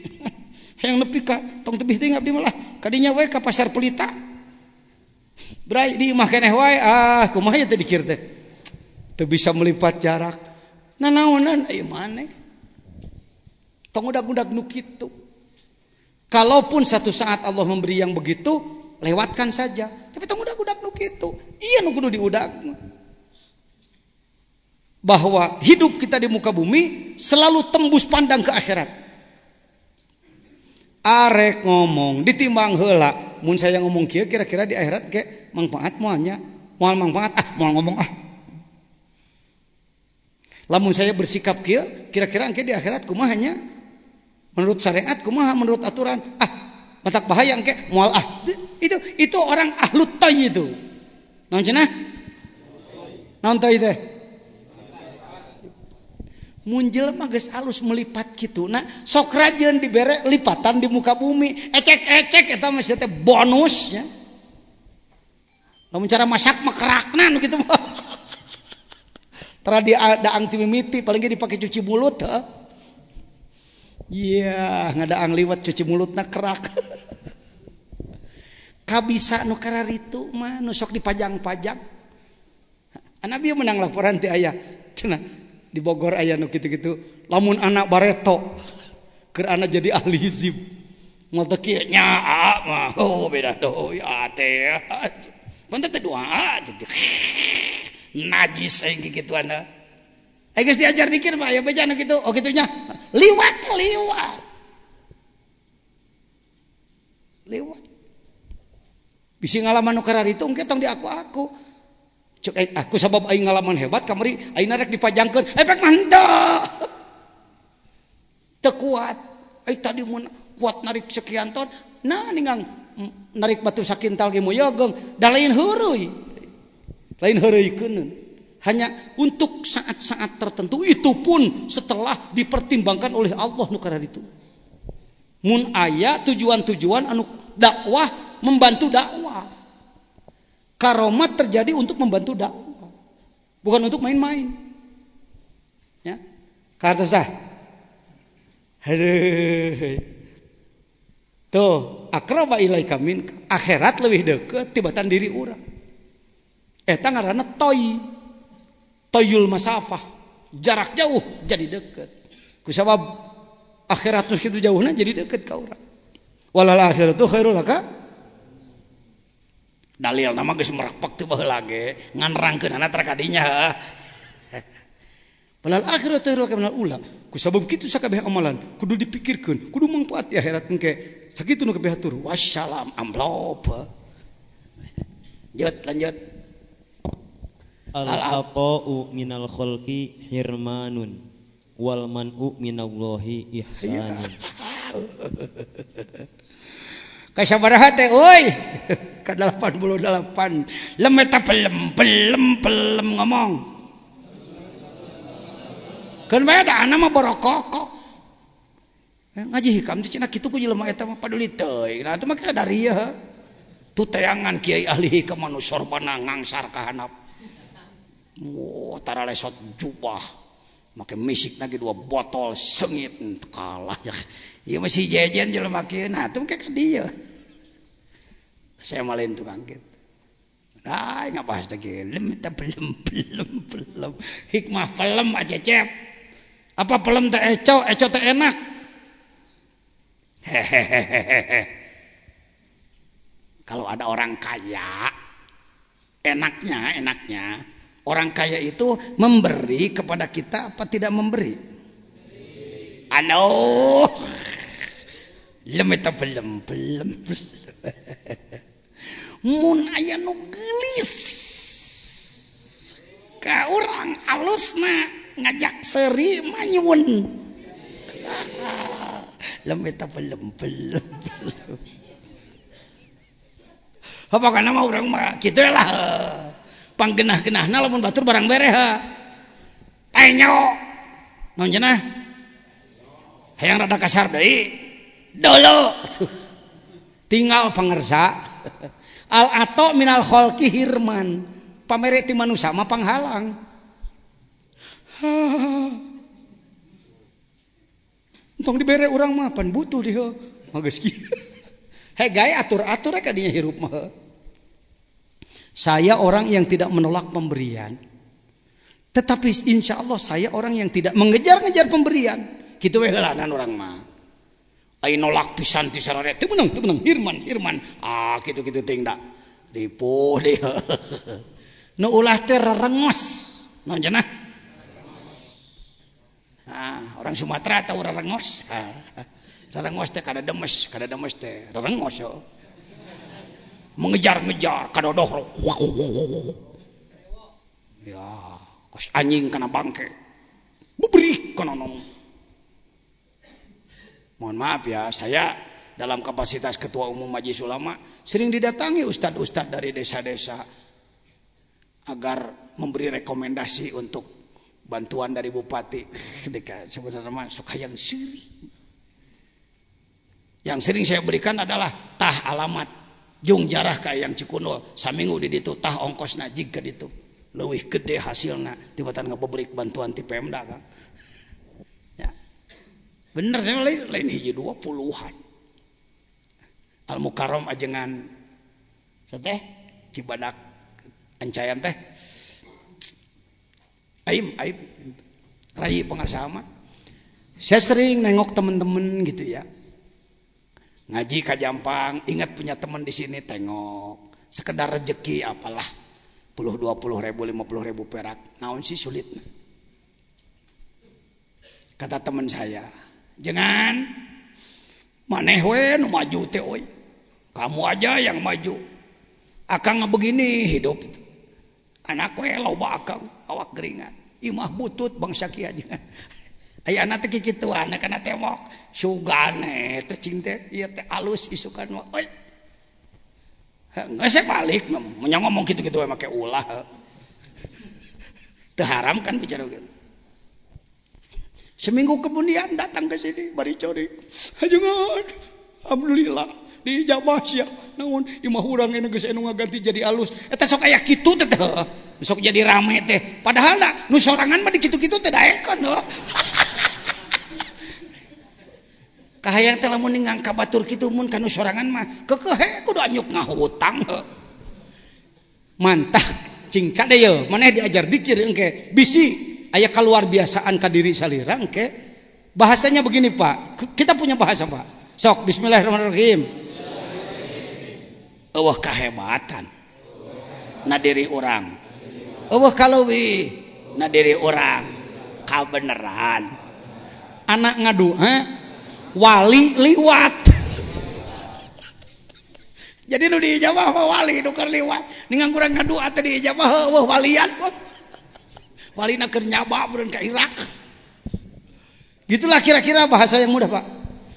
yang nepi ka tong tebih teh abdi malah kadinya we ka pasar Pelita. Brai di imah keneh wae kumaha teh dikir teh. Teu bisa melipat jarak. Nanaonan aya maneh. Tong udag-udag nu kitu. Kalaupun satu saat Allah memberi yang begitu, lewatkan saja. Tapi tong udag-udag nu kitu. Iya nu kudu diudag. Bahwa hidup kita di muka bumi selalu tembus pandang ke akhirat. Arek ngomong ditimbang heula mun saya ngomong kieu kira-kira di akhirat ge manfaat moalnya moal manfaat moal ngomong lamun saya bersikap kieu kira-kira engke di akhirat kumahanya menurut syariat kumaha menurut aturan matak bahaya engke moal itu orang ahlut toy itu naon cenah naon toy teh mun jelema geus alus melipat kitu nah sok rajeun dibere lipatan di muka bumi ecek-ecek eta mah teh bonus nya lamun cara masak mah kerakna nu kitu mah tara daang ti mimiti paling ge dipake cuci mulut Iya, ngadaang liwat cuci mulutna kerak. Kabisa nu kararitu mah nu sok dipajang-pajang. Nabi menang laporan ti aya. Cenah di Bogor aya nu kitu-kitu. Lamun anak bareto keur anak jadi ahli hizib. Moal teu kieu nya mah oh beda deui teh. Punten teh doa najis aing kikituanna. Geus diajar dikir mah aya beja nu kitu. Oh kitunya liwat. Bisi ngalaman nu kararitu engke tong di aku. Cek aku sabab aing ngalaman hebat kamari ayeuna rek dipajangkeun efek mah henteu. Teu kuat. Ai tadi mun kuat narik sekian ton, nah ningang narik batu sakintal ge moyogong, da lain heureui. Lain heureuikeun. Hanya untuk saat-saat tertentu, itu pun setelah dipertimbangkan oleh Allah nu kararitu. Mun aya tujuan-tujuan anu dakwah membantu dakwah. Karomat terjadi untuk membantu dakwah, bukan untuk main-main. Ya, kartosa. Tuh, akraba ilaika min, akhirat lebih dekat tibatan diri urang. Eta ngaranna toyul masafah, jarak jauh jadi dekat. Kusabab akhirat geus kitu jauhna jadi dekat ka urang. Walal akhiratu khairul laka. Dalil nama geus merakpak teu baheula ge ngan rangkeunana tara kadinya. Walal akhiratu khairul laka minal ula. Kusabab kitu sakabeh amalan kudu dipikirkeun, kudu mangpaat di akhirat engke. Sakitu nu kabeh atur. Wassalam amplop. Lanjut. Al-ata'u minal khalqi hirmanun wal man'u minallahi ihsanun. Kasabaraha teh euy. Ka 88. Lem eta pelem ngomong. Keun bae da ana mah borokokok. Ngaji hikam teh cenah kitu ku jelema eta mah paduli teuing. Nah atuh mah kadarieu. Tu tayangan kiai ahli hikam anu sorbana ngangsar ka handap. Tara lesot jubah make misik lagi 2 botol sengit kalah ya. Ieu masih jejen jelema kieu nah atuh ka dieu. Saya malin tukang kitu. Nah, ngabahas lagi lem ta belum. Hikmah pelem aja cep. Apa pelem teh eco teh enak. Hehehe. Kalau ada orang kaya enaknya orang kaya itu memberi kepada kita apa tidak memberi? Aduh, lemeta belum. Mun aya nu geulis ka urang alusna ngajak seuri mah nyuwun. Lemeta belum. Apa kana mah urang mah kitu lah. Panggenah-genahna lamun batur barang bereh Tanyo naon cenah hayang rada kasar deui dolo tinggal pangersa al-ato minal khalqi hirman pamere ti manusia mah panghalang entong dibere urang mah pan butuh dieu mah geus kieu he gawe atur-atur ka dinya hirup mah. Saya orang yang tidak menolak pemberian. Tetapi insya Allah saya orang yang tidak mengejar-ngejar pemberian. Gitu we heulanan orang mah. Ai nolak pisan ti sarare. Teu menang hirman. Kitu-kitu teuing da. Dipuh deh. Nu ulah teh rerengos. Naon cenah? Orang Sumatera tahu rerengos. Rerengos teh kada demes teh. Rerengos yo. Mengejar-ngejar kadodoh ya kos anjing kana bangke bubrik kana nom. Mohon maaf ya, saya dalam kapasitas ketua umum Majelis Ulama sering didatangi ustadz-ustadz dari desa-desa agar memberi rekomendasi untuk bantuan dari bupati. Sebenarnya mah suka yang siri. Yang sering saya berikan adalah tah alamat jung jarah ka yang Cikunul saminggu di ditu tah ongkosna jig ka ditu leuwih gede hasilna tibatan ngabebrik bantuan ti Pemda kan ya Bener saya lain hiji 20-an. Al Mukarram ajengan teh Cibadak Ancayan teh. Aim Rai pengarsama. Saya sering nengok teman-teman gitu ya. Ngaji ka Jampang, ingat punya teman di sini tengok. Sekedar rezeki apalah. 10, 20 ribu, 50 ribu perak. Naon sih sulit. Kata teman saya, jangan maneh we nu maju teh oi. Kamu aja yang maju. Akang begini hidup itu. Anak we loba akang awak geringan. Imah butut bangsa kieu jangan. Aya anak teh kitu anak kana temok sugane teh cing teh ieu teh alus isukan mah. Oi. Geus balik nya ngomong kitu-kitu we make ulah. Teu haram kan bicara gitu. Seminggu kemudian datang ke sini bari cori. Ajengan. Alhamdulillah dijabah sia. Naon imah urang ini geus anu ngaganti jadi alus. Eta sok aya kitu teh. Sok jadi rame teh. Padahal da nu sorangan mah di kitu-kitu teh daekeun heuh. Kahayang teh lamun ngangka batur kitu mun ka nu sorangan mah keukeuh kudu anyuk ngahutang heuh. Mantap cing kadeu maneh diajar dikir engke bisi aya keluar biasaan ka diri salira engke. Bahasanya begini Pak. Kita punya bahasa Pak. Sok bismillahirrahmanirrahim. Eueuh kahebatan na diri urang. Eueuh kaleuwih na diri urang. Kabeneran. Anak ngadua wali liwat. Jadi nu diijabah wali nu keur liwat. Ningan kurang ngadua teh diijabah eueuh walian. Walina keur nyaba beurang ka Irak. Gitulah kira-kira bahasa yang mudah Pak.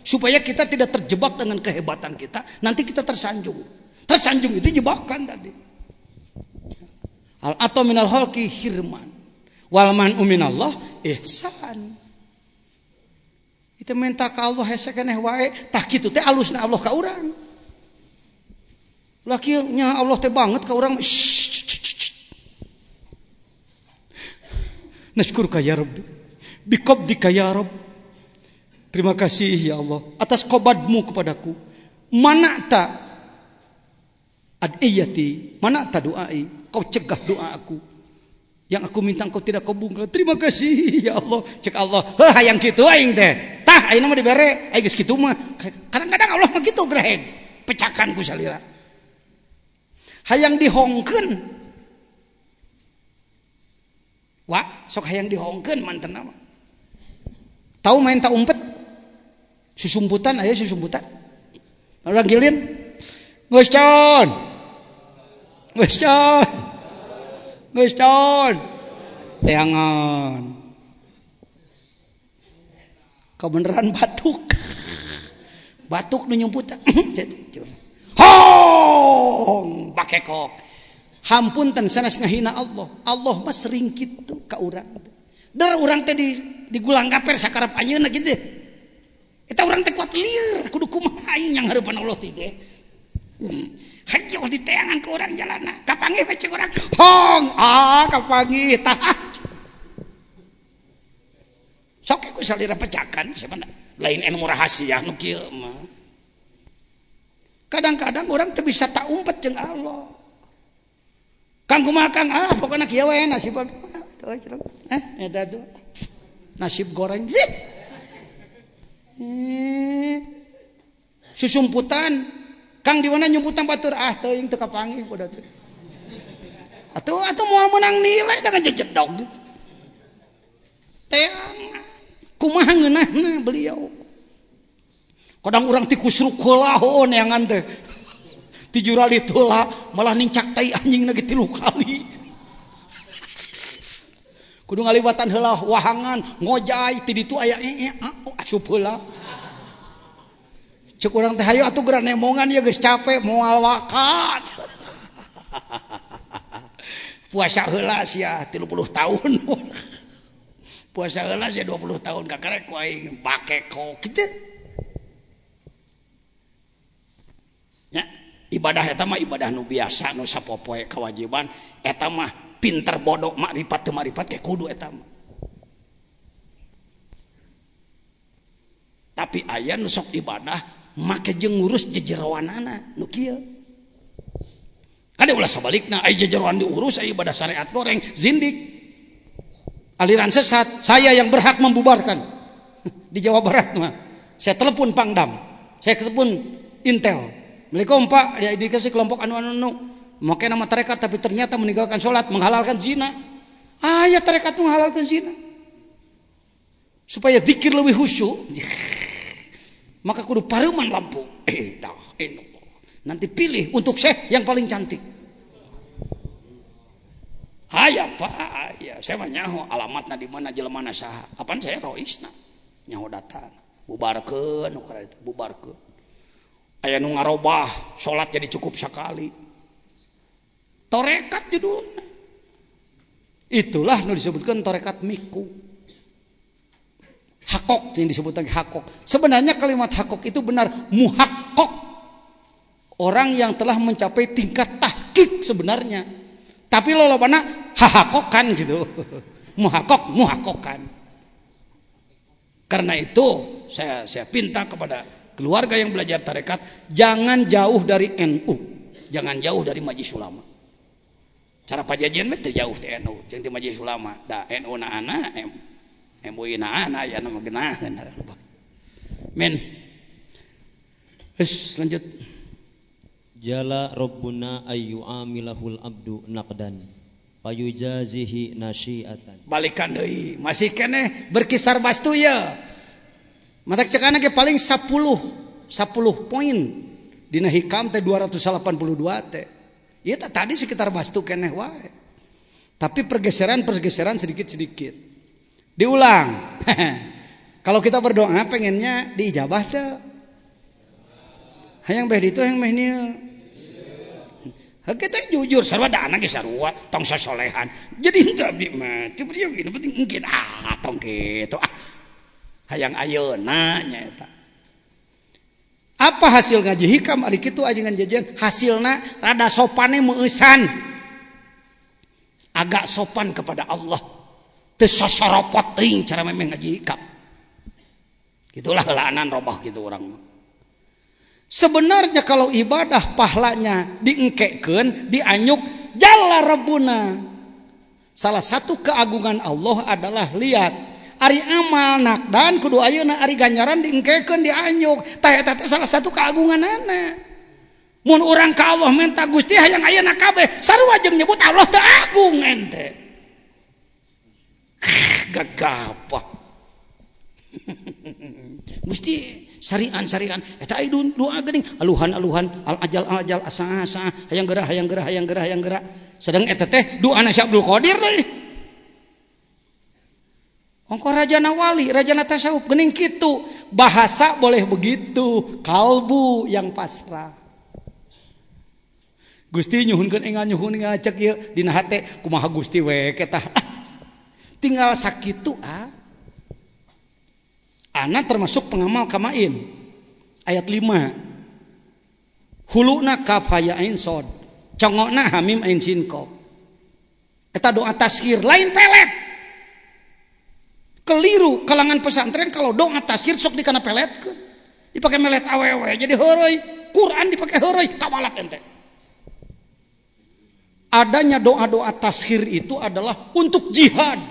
Supaya kita tidak terjebak dengan kehebatan kita, nanti kita tersanjung. Tersanjung itu jebakan tadi. Al atau minal khalqi hirman. Wal man minallah ihsan. Itu minta ka Allah hese keneh wae, tah kitu teh alusna Allah ka urang. Laki nya Allah teh banget ka urang. Nashkuruka ya Rabbi biqabdika ya Rabb. Terima kasih ya Allah atas qobadmu kepadaku. Mana'ta adiyati, mana'ta doai, kau cegah doa aku. Yang aku minta kau tidak kau bungkal. Terima kasih ya Allah. Cek Allah, heuh hayang kitu aing teh. Tah ayeuna mah dibere, aya geus kitu mah. Kadang-kadang Allah mah kitu greheg. Pecakan ku salira. Hayang dihongkeun. Wah, sok hayang dihongkeun manten nama. Tahu main tak umpet? Susumputan aya susumputan. Urang gilin. Geus con. Geus con. Geus con. Teangan. Kebeneran batuk. Batuk nu nyumputan. Hong, bakekok. Hampunten sanes ngahina Allah. Allah mah sering kitu ka urang. Dar urang teh di gulang gaper sakarep anjeunna kitu. Eta urang teh kuat lieur kudu kumaha aing yang hareupan Allah teh ge. Hajo di teangan ke urang jalanna. Kapanggih we cek urang. Hong, kapanggih tah. Sok ku salira pecakan sebenarnya. Lain ilmu rahasia nu kieu mah. Kadang-kadang urang teh bisa tak umpet jeung Allah. Kang kumaha Kang pokona kieu we nasib eta tuh nasib goreng susumputan Kang di mana nyumputan batur teuing teu kapanggih kudu teh atuh moal menang nilai dengan jejedog teangan kumaha ngeunahna beliau kadang urang ti kusruk heula neangan teh ti jurali tula malah nincak tai anjing na 3 kali. Kudu ngaliwatan heula wahangan ngojay ti ditu aya asup heula. Ceuk urang teh hayu atuh geura nemongan ieu geus capek moal wakat. Puasa heula sia 30 tahun. Puasa heula sia 20 tahun kakarek ku aing bakeko kitu. Nya ibadah eta mah ibadah nu biasa nu sapopoe kewajiban eta mah pinter bodoh makrifat teu makrifat teh kudu eta mah Tapi aya nu sok ibadah make jeung ngurus jejerowanana nu kieu. Kada ulah sabalikna aya jejerowan diurus aya ibadah syariat goreng zindik. Aliran sesat, saya yang berhak membubarkan. Di Jawa Barat mah. Saya telepon Pangdam. Saya telepon Intel. Assalamualaikum Pak, dia dikasih kelompok anu make nama tarekat tapi ternyata meninggalkan sholat, menghalalkan zina. Ya tarekat itu menghalalkan zina. Supaya zikir lebih khusyuk. Maka kudu pareuman lampu. Nanti pilih untuk syekh yang paling cantik. Ya Pak, ya saya mah nyaho alamatna di mana jelemana saha. Apaan saya roisna. Nyaho datang. Bubarkeun ukara itu, bubarkeun. Aya nu ngarobah salat jadi cukup sekali. Torekat judulna. Itulah nu disebutkan torekat miku. Hakok yang disebut lagi hakok. Sebenarnya kalimat hakok itu benar muhakkok. Orang yang telah mencapai tingkat tahqiq sebenarnya. Tapi lolobana hahakokan gitu. Muhakokan. Karena itu saya pinta kepada keluarga yang belajar tarekat, jangan jauh dari NU, jangan jauh dari Majelis Ulama. Cara pajajian teh jauh ti NU, jeung ti Majelis Ulama. Da NU na ana, MUI na ana aya nama geunaheun. Men. Lanjut. Jala Rabbuna ayyu amilahul abdu naqdan fayujazihi nasyiatan. Balikan deui, masih keneh berkisar bastu ya. Mata cekana ge paling 10 poin dina hikam teh 282 teh. Ieu tadi sekitar bastu keneh wae. Tapi pergeseran sedikit-sedikit. Diulang. Kalau kita berdoa pengennya diijabah teh. Hayang beh ditu hayang meh nieu. Kita jujur sarua dana ge sarua tong sasolehan. Jadi henteu abdi mah teu gini penting mungkin tong kitu hayang ayeuna nya eta. Apa hasil ngaji hikam ari kitu ajengan jajan hasilna rada sopane meueusan. Agak sopan kepada Allah. Teu sasaropot teuing cara memeh ngaji hikam. Gitulah heulaanan robah gitu urang mah. Sebenarnya kalau ibadah pahlanya diengkekeun, dianyuk jalla rabbuna. Salah satu keagungan Allah adalah lihat ari amal nakdan kudu ayeuna ari ganjaran diengkekeun dianyuk. Tah eta teh salah satu keagunganana. Mun urang ka Allah minta Gusti hayang ayeuna kabeh sarua jeung nyebut Allah teu agung ente. Gagapah. Gusti syarian eta aya doa geuning aluhan al ajal asa hayang geurah sedang eta teh doana Syekh Abdul Qadir deui ongko rajana wali rajana tasawuf geuning kitu bahasa boleh begitu kalbu yang pasrah Gusti nyuhunkeun enggal cek ieu dina hate kumaha Gusti we ketah tinggal sakitu Ana termasuk pengamal kamain ayat 5 huluna kaf haya ain sod congokna hamim ain sin qaf eta doa tashir lain pelet keliru kalangan pesantren kalau doa tashir sok dikana peletkeun dipake melet awewe jadi heureui Quran dipake heureui kawalat ente adanya doa-doa tashir itu adalah untuk jihad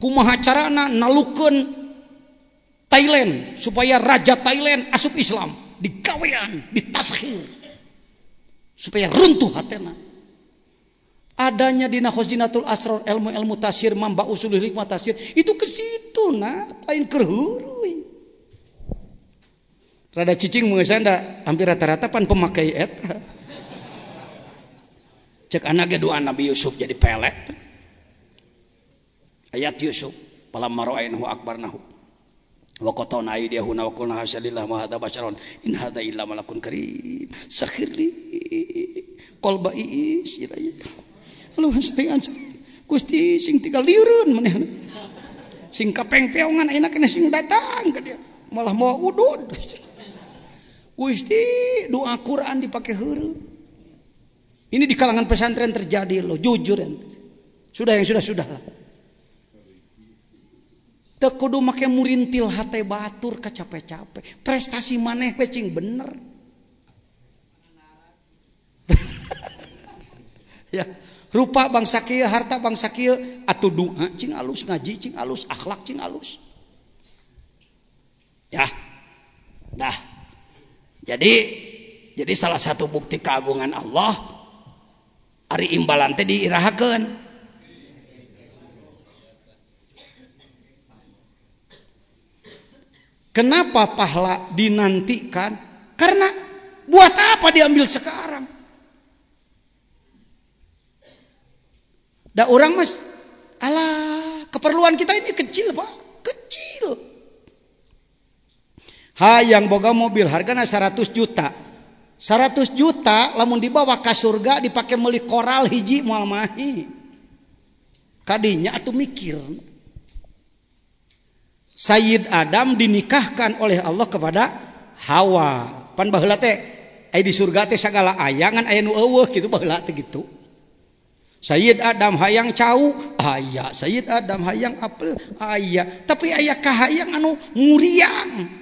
kumaha carana nalukeun Thailand supaya raja Thailand asup Islam digawean ditashir supaya runtuh hatena adanya dina khazinatul asrar ilmu tashir mamba usulul hikmah tashir itu ke situ lain keur heureui rada cicing meusan da hampir rata-rata pan pemakai eta cek anak ge doa Nabi Yusuf jadi pelet ayat Yusuf palamma ra'ainahu akbarnahu wa qatana aydiyahuna wa qulna hasyalillah ma hadza basyaron in hadza illa malakun karim sakhirli qalba is ilaya lu hasbian Gusti sing tinggal lieureun manehna sing kapengpeongan ayeuna keneh sing datang ka dia malah mau udud Gusti doa Quran dipake heureuh ini di kalangan pesantren terjadi loh jujur ente sudah yang sudah teu kudu make murintil hate batur kacape-cape. Prestasi maneh we cing bener. Ya, rupa bangsa kieu, harta bangsa kieu, atuh doa cing alus, ngaji cing alus, akhlak cing alus. Ya. Dah. Jadi salah satu bukti keagungan Allah ari imbalan teh diirahakeun. Kenapa pahala dinantikan? Karena buat apa diambil sekarang? Da orang mas, alah keperluan kita ini kecil pak, kecil. Hayang boga mobil hargana 100 juta. 100 juta lamun dibawa ke surga dipakai meuli koral hiji moal mahi. Kadinya atuh mikir. Sayyid Adam dinikahkan oleh Allah kepada Hawa. Pan baheula teh aya di surga teh sagala aya ngan aya nu eueuh kitu baheula teh gitu. Sayyid Adam hayang cau aya, Sayyid Adam hayang apel aya, tapi aya kahayang anu muriang.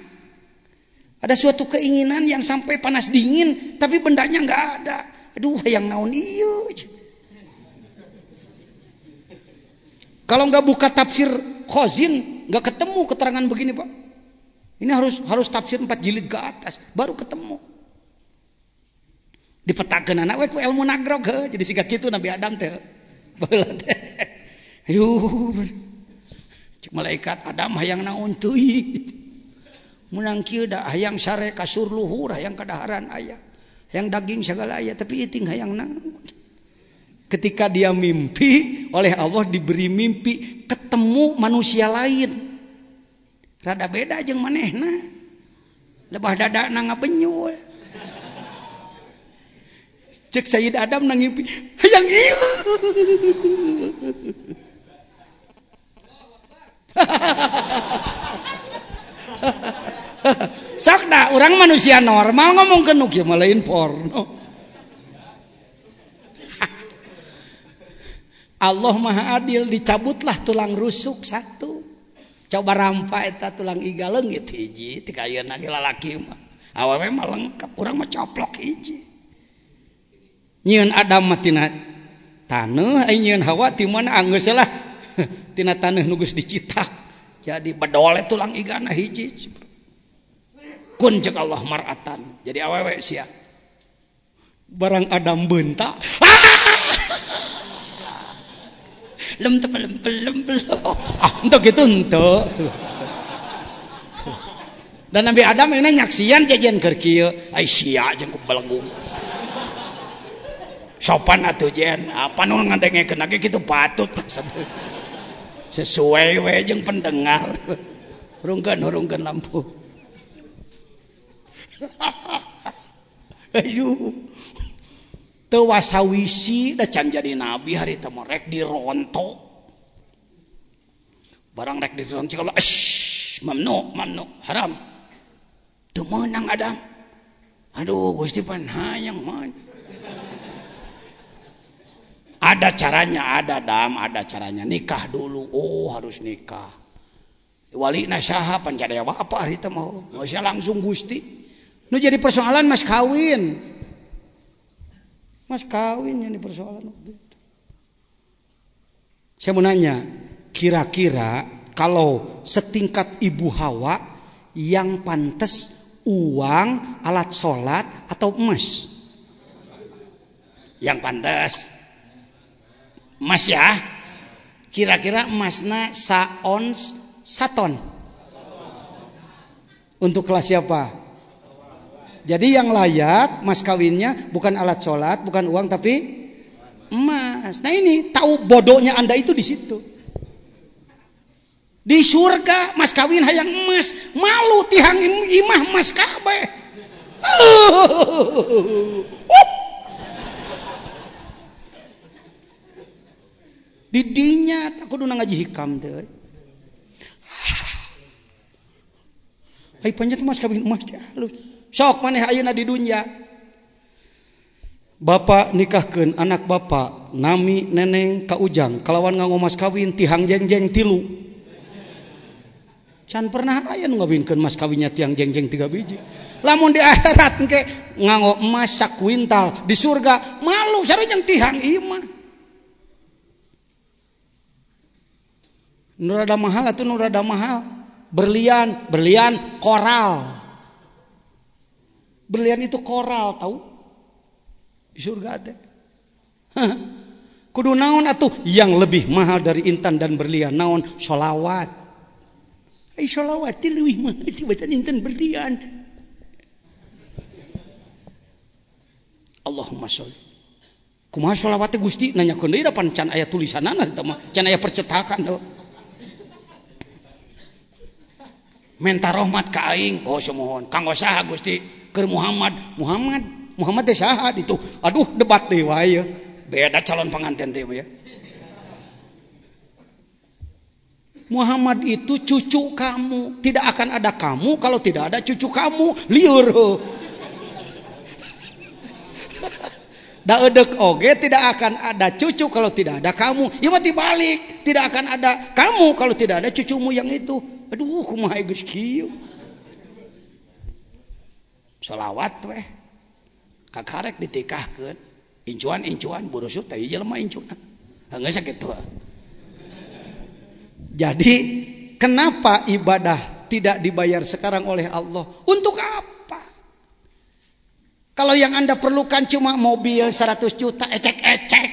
Ada suatu keinginan yang sampai panas dingin tapi bendanya enggak ada. Aduh hayang naon ieu. Kalau enggak buka tafsir Khazin nggak ketemu keterangan begini pak. Ini harus tafsir 4 jilid ke atas baru ketemu. Dipetakeun anak we ku ilmu nagrog he. Jadi siga kitu Nabi Adam teh. Baheula teh. Aduh. Cek malaikat Adam hayang naon teuing. Munang kieu da hayang sare kasur luhur hayang kadaharan aya. Hayang daging sagala aya tapi iting hayang naon. Ketika dia mimpi oleh Allah diberi mimpi ketemu manusia lain rada beda jeung manehna lebah dadana ngabenyu cek Sayyid Adam nang ngimpi hayang ieu sakda urang manusia normal ngomongkeun nu kieu mah lain porno. Allah Maha Adil, dicabutlah tulang rusuk satu. Coba rampa eta tulang iga leungit hiji, ti kayeuna ge lalaki mah. Awewe mah lengkap, urang mah coplok hiji. Nyieun Adam mah tina taneuh, ai nyieun Hawa ti mana anggeus lah. Tina taneuh nu geus dicitak. Jadi bedole tulang igana hiji. Kun cek Allah mar'atan. Jadi awewe sia. Barang Adam beuntak. Lem untuk gitu untuk dan Nabi Adam ini nyaksian jajan keur kieu ai sia jeung belenggu sopan atuh jen apa nu ngadengekeun ge kitu patut sesuai we jeung pendengar hurungkeun lampu ayo teu wasawisi da can jadi nabi hari teh mah rek dirontok barang rek dirontok kalau mamnu haram teu meunang Adam aduh Gusti pan hayang man ada caranya ada caranya nikah dulu harus nikah wali nasaha pan cadaya apa hari teh mah geus langsung Gusti nu jadi persoalan mas kawin yang dipersoalan waktu itu. Saya mau nanya, kira-kira kalau setingkat Ibu Hawa yang pantas uang, alat sholat atau emas? Yang pantas emas ya. Kira-kira emasnya saton. Untuk kelas siapa? Jadi yang layak mas kawinnya bukan alat sholat, bukan uang tapi emas. Nah ini tahu bodohnya Anda itu di situ. Di surga mas kawin hayang emas, malu tihang imah emas kabeh. Didinya tak kudu ngaji hikam teh. Ai panjat mas kawin emas teh halus. Sok maneh ayeuna di dunya. Bapak nikahkeun anak bapak, nami neneng ka ujang, kalawan nganggo mas kawin tihang jengjeng 3. Can pernah aya nu ngawinkeun emas kawinnya tiang jengjeng 3 biji. Lamun di akhirat engke nganggo emas sak kuintal, di surga malu sareng tihang ieu mah. Nu rada mahal atuh nu rada mahal. Berlian koral. Berlian itu koral tahu? Di surga teh. Kudu naon atuh yang lebih mahal dari intan dan berlian naon? Sholawat. Ai sholawat teh leuwih mahal dibanding intan berlian. Allahumma sholli. Kumaha sholawat teh Gusti nanyakeun deui da pan can aya tulisanana eta mah, can aya percetakan do. Minta rahmat ka aing, oh semohon. Kanggo saha Gusti? Keur Muhammad teh saha ditu? Aduh debat deui wae. Beda calon pengantin teh ya. Muhammad itu cucu kamu. Tidak akan ada kamu kalau tidak ada cucu kamu. Liur. Da eudek oge tidak akan ada cucu kalau tidak ada kamu. Ieu mah dibalik, tidak akan ada kamu kalau tidak ada cucumu yang itu. Aduh kumaha geus kieu. Sholawat weh. Kakarek ditikahkeun. Incuan burusut teh jelema incuna. Geus sakitu. Jadi kenapa ibadah tidak dibayar sekarang oleh Allah? Untuk apa? Kalau yang Anda perlukan cuma mobil 100 juta ecek-ecek.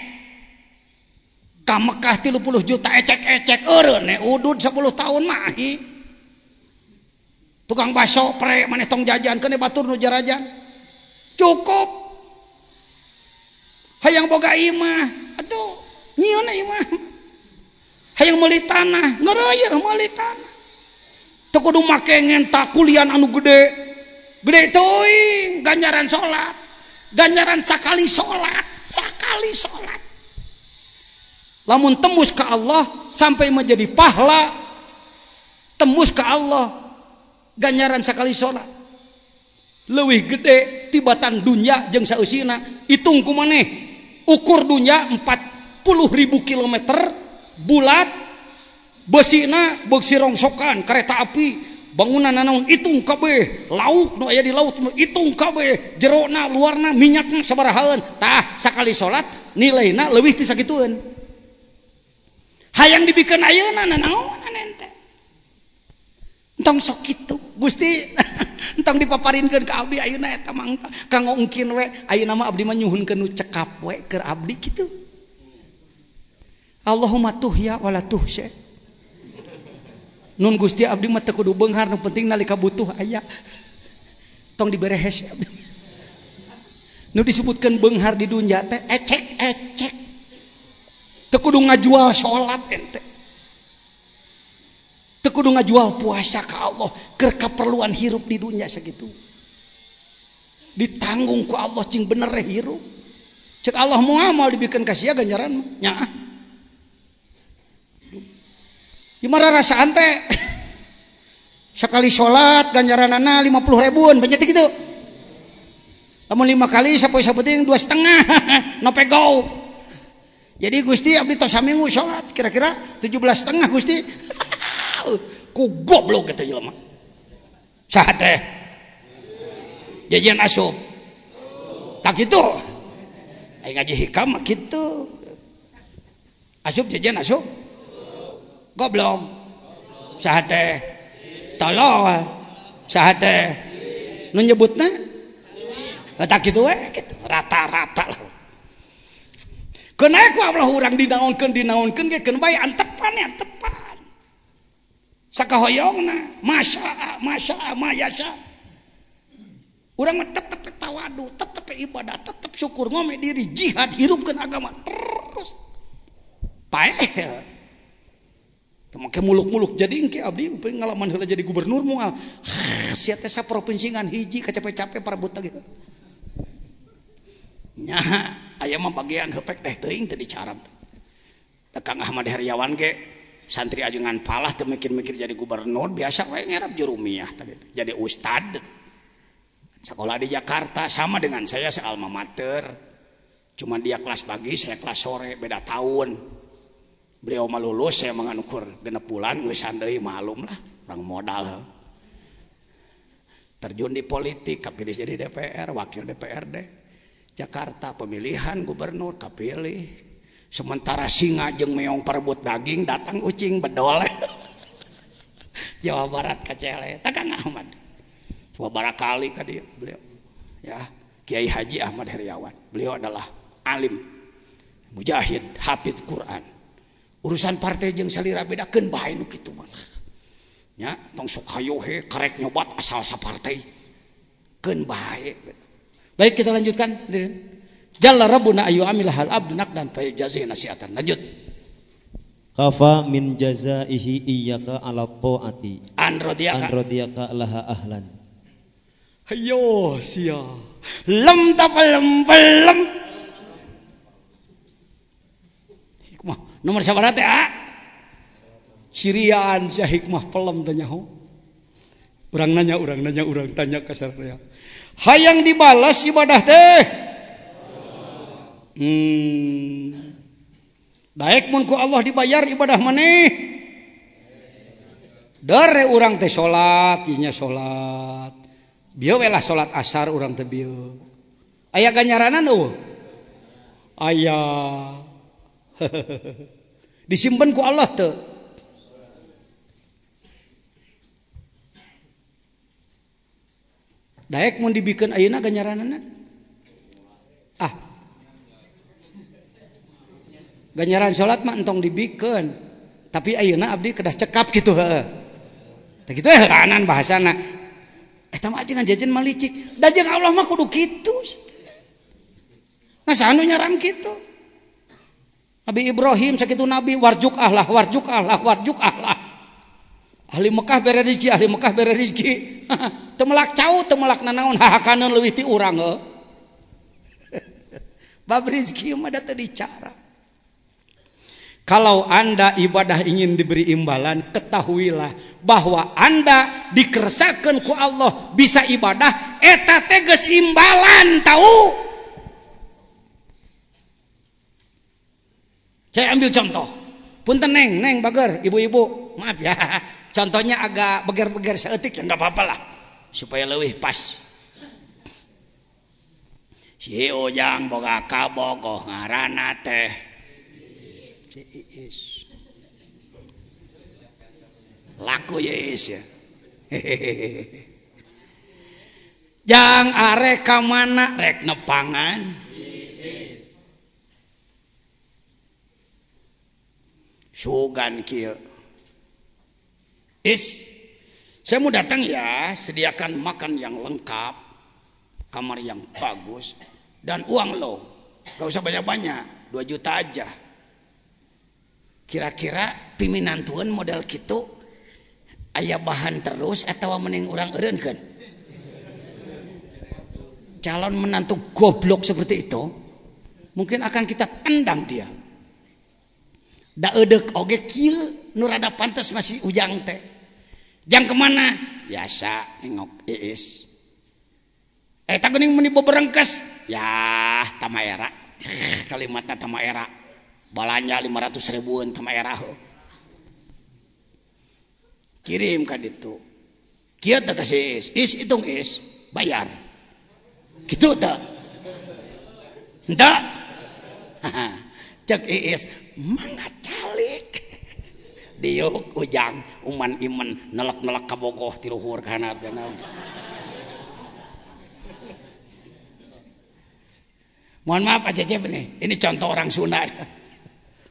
Ka Mekah 30 juta ecek-ecek eureun udud 10 tahun mahi. Tukang baso pre maneh tong jajankeun di batur nu jarajan. Cukup. Hayang boga imah atuh nyieun imah. Hayang meuli tanah, ngeureuyeuh meuli tanah. Teu kudu make ngenta kulian anu gede. Gede teuing ganjaran salat. Ganjaran sakali salat. Lamun tembus ke Allah sampai menjadi pahala, tembus ke Allah ganjaran sakali salat leuwih gede tibatan dunya jeung saeusina. Hitung kumaneh ukur dunya 40.000 kilometer bulat, besina beuk rongsokan kereta api, bangunan naon hitung kabeh, lauk nu aya di laut hitung kabeh, jerona luarna minyakna sabarahaeun. Tah sakali salat nilaina leuwih ti sakitueun. Hayang dibikeun ayeuna naon ente. Entong sok kitu. Gusti entong dipaparinkeun ka abdi ayeuna eta mangta. Kanggo engkin we ayeuna mah abdi mah nyuhunkeun nu cekap we keur abdi kitu. Allahumma tuhya wala tuhsya. Nun Gusti abdi mah teu kudu beunghar, nu penting nalika butuh aya. Tong dibere hese abdi. Nu disebutkeun beunghar di dunya teh ecek-ecek. Teu kudu ngajual salat ente. Teu kudu ngajual puasa ka Allah keur kaperluan hirup di dunia sakitu. Ditanggung ku Allah cing bener hirup. Cek Allah moal dibikeun ka sia ganjaran mah nyaah. Gimana rasaan teh? Sakali salat ganjaranana 50.000 banyak kitu. Lamun 5 kali sapoe-sapoting 2,5 nope go. Jadi Gusti abdi tos saminggu salat kira-kira 17,5 Gusti. Ku goblok eta jelema. Saha teh? Jajan asup. Tak kitu. Ai ngaji hikam mah kitu. Asup jajan asup. Goblok. Saha teh? Tolol. Saha teh? Nu nyebutna? Tak kitu we kitu. Rata-rata lah. Kenapa Allah urang dinaonkeun ge keun bae antepan. Sakahoyongna masya mayasa. Urang mah tetep tawadu, tetep ibadah, tetep syukur ngome diri jihad hirupkeun agama terus. Paeh. Make muluk-muluk jadi engke abdi upin ngalaman heula jadi gubernur moal. Sia teh saprovinsingan hiji kacape-cape para buta gitu. Nya aya mah bagian hepek teh teuing teu dicarab. Kang Ahmad Heriawan ge santri ajengan palah teu mikir-mikir jadi gubernur, biasa wae ngarap jurumiyah tadi. Jadi ustad. Sekolah di Jakarta sama dengan saya alma mater. Cuma dia kelas pagi, saya kelas sore, beda tahun. Beliau mah lulus saya mengukur 6 bulan geus deui malum lah, orang modal. Terjun di politik, kapilih jadi DPR, wakil DPRD. Jakarta pemilihan gubernur kapilih. Sementara singa jeung meong perebut daging datang ucing bedol. Jawa Barat kacele, Kang Ahmad. Coba barakali ka dia beliau. Ya, Kiai Haji Ahmad Heriawan. Beliau adalah alim, mujahid, hafid Quran. Urusan partai jeung salira bedakeun bae nu kitu mah. Ya, tong sok hayo he karek nyobat asal sapartai. Keun bae. Baik, kita lanjutkan. Jalla rabbuna ayu amilahal abdu naqdan fa yajzi nasiatan. Lanjut. Kafa min jazaihi iyyaka ala taati An radiyaka laha ahlan. Hayo sia. Lem tapalem pelem. Hikmah nomor sabaraha teh Sirian sia hikmah pelem tanya ho. Urang nanya, urang tanya ka sareng. Hayang dibalas ibadah teh. Daek mun ku Allah dibayar ibadah maneh. Dare urang teh salat, nya salat. Bieu we lah salat asar urang teh bieu. Aya ganjaranan eueuh? Aya. Disimpen ku Allah teu? Daek mun dibikeun ayeuna ganjaranana? Ganjaran salat mah entong dibikeun. Tapi ayeuna abdi kedah cekap kitu heueuh. Tah kitu heueunan bahasana. Eta mah ajengan jajan mah licik. Da jeung Allah mah kudu kitu. Ngasa anu nyarang kitu. Nabi Ibrahim sakitu nabi warjuk ahlah. Ahli Mekah bere rezeki, Teu melak cau, teu melak nanaon hahakaneun leuwih ti urang heuh. Bab rezeki mah da teu dicara. Kalau Anda ibadah ingin diberi imbalan, ketahuilah bahwa Anda dikeresakeun ku Allah bisa ibadah, eta teh geus imbalan tahu. Saya ambil contoh. Punten neng bager, ibu-ibu, maaf ya. Contohnya agak beger-beger saeutik ya enggak apa-apa lah. Supaya leuwih pas. Si Ujang boga kabogoh ngaranna teh Iis. Laku ya Iis ya. Jang arek ka mana rek nepangan. Sugan kieu. Is, saya mau datang ya, sediakan makan yang lengkap, kamar yang bagus, dan uang lo, gak usah banyak-banyak, 2 juta aja. Kira-kira piminantuan model gitu, aya bahan terus atau mending urang eureun kan? Calon menantu goblok seperti itu, mungkin akan kita tendang dia. Da eudek oge kieu nu rada pantes masih Ujang teh. Jang kemana? Biasa nengok Iis. Eta geuning meni beberengkes. Ya, tamaera. Kalimatna tamaera. Balanja 500.000-an tamaera. Kirim ka ditu. Kieu teh ka si Iis. Iis hitung Iis, bayar. Kitu teh. Henteu. Cek Iis, mangga calik. Diuk Ujang uman iman nelak-nelak kabogoh ti luhur ka handap kana. Mohon maaf Pak Cecep nih, ini contoh orang Sunda.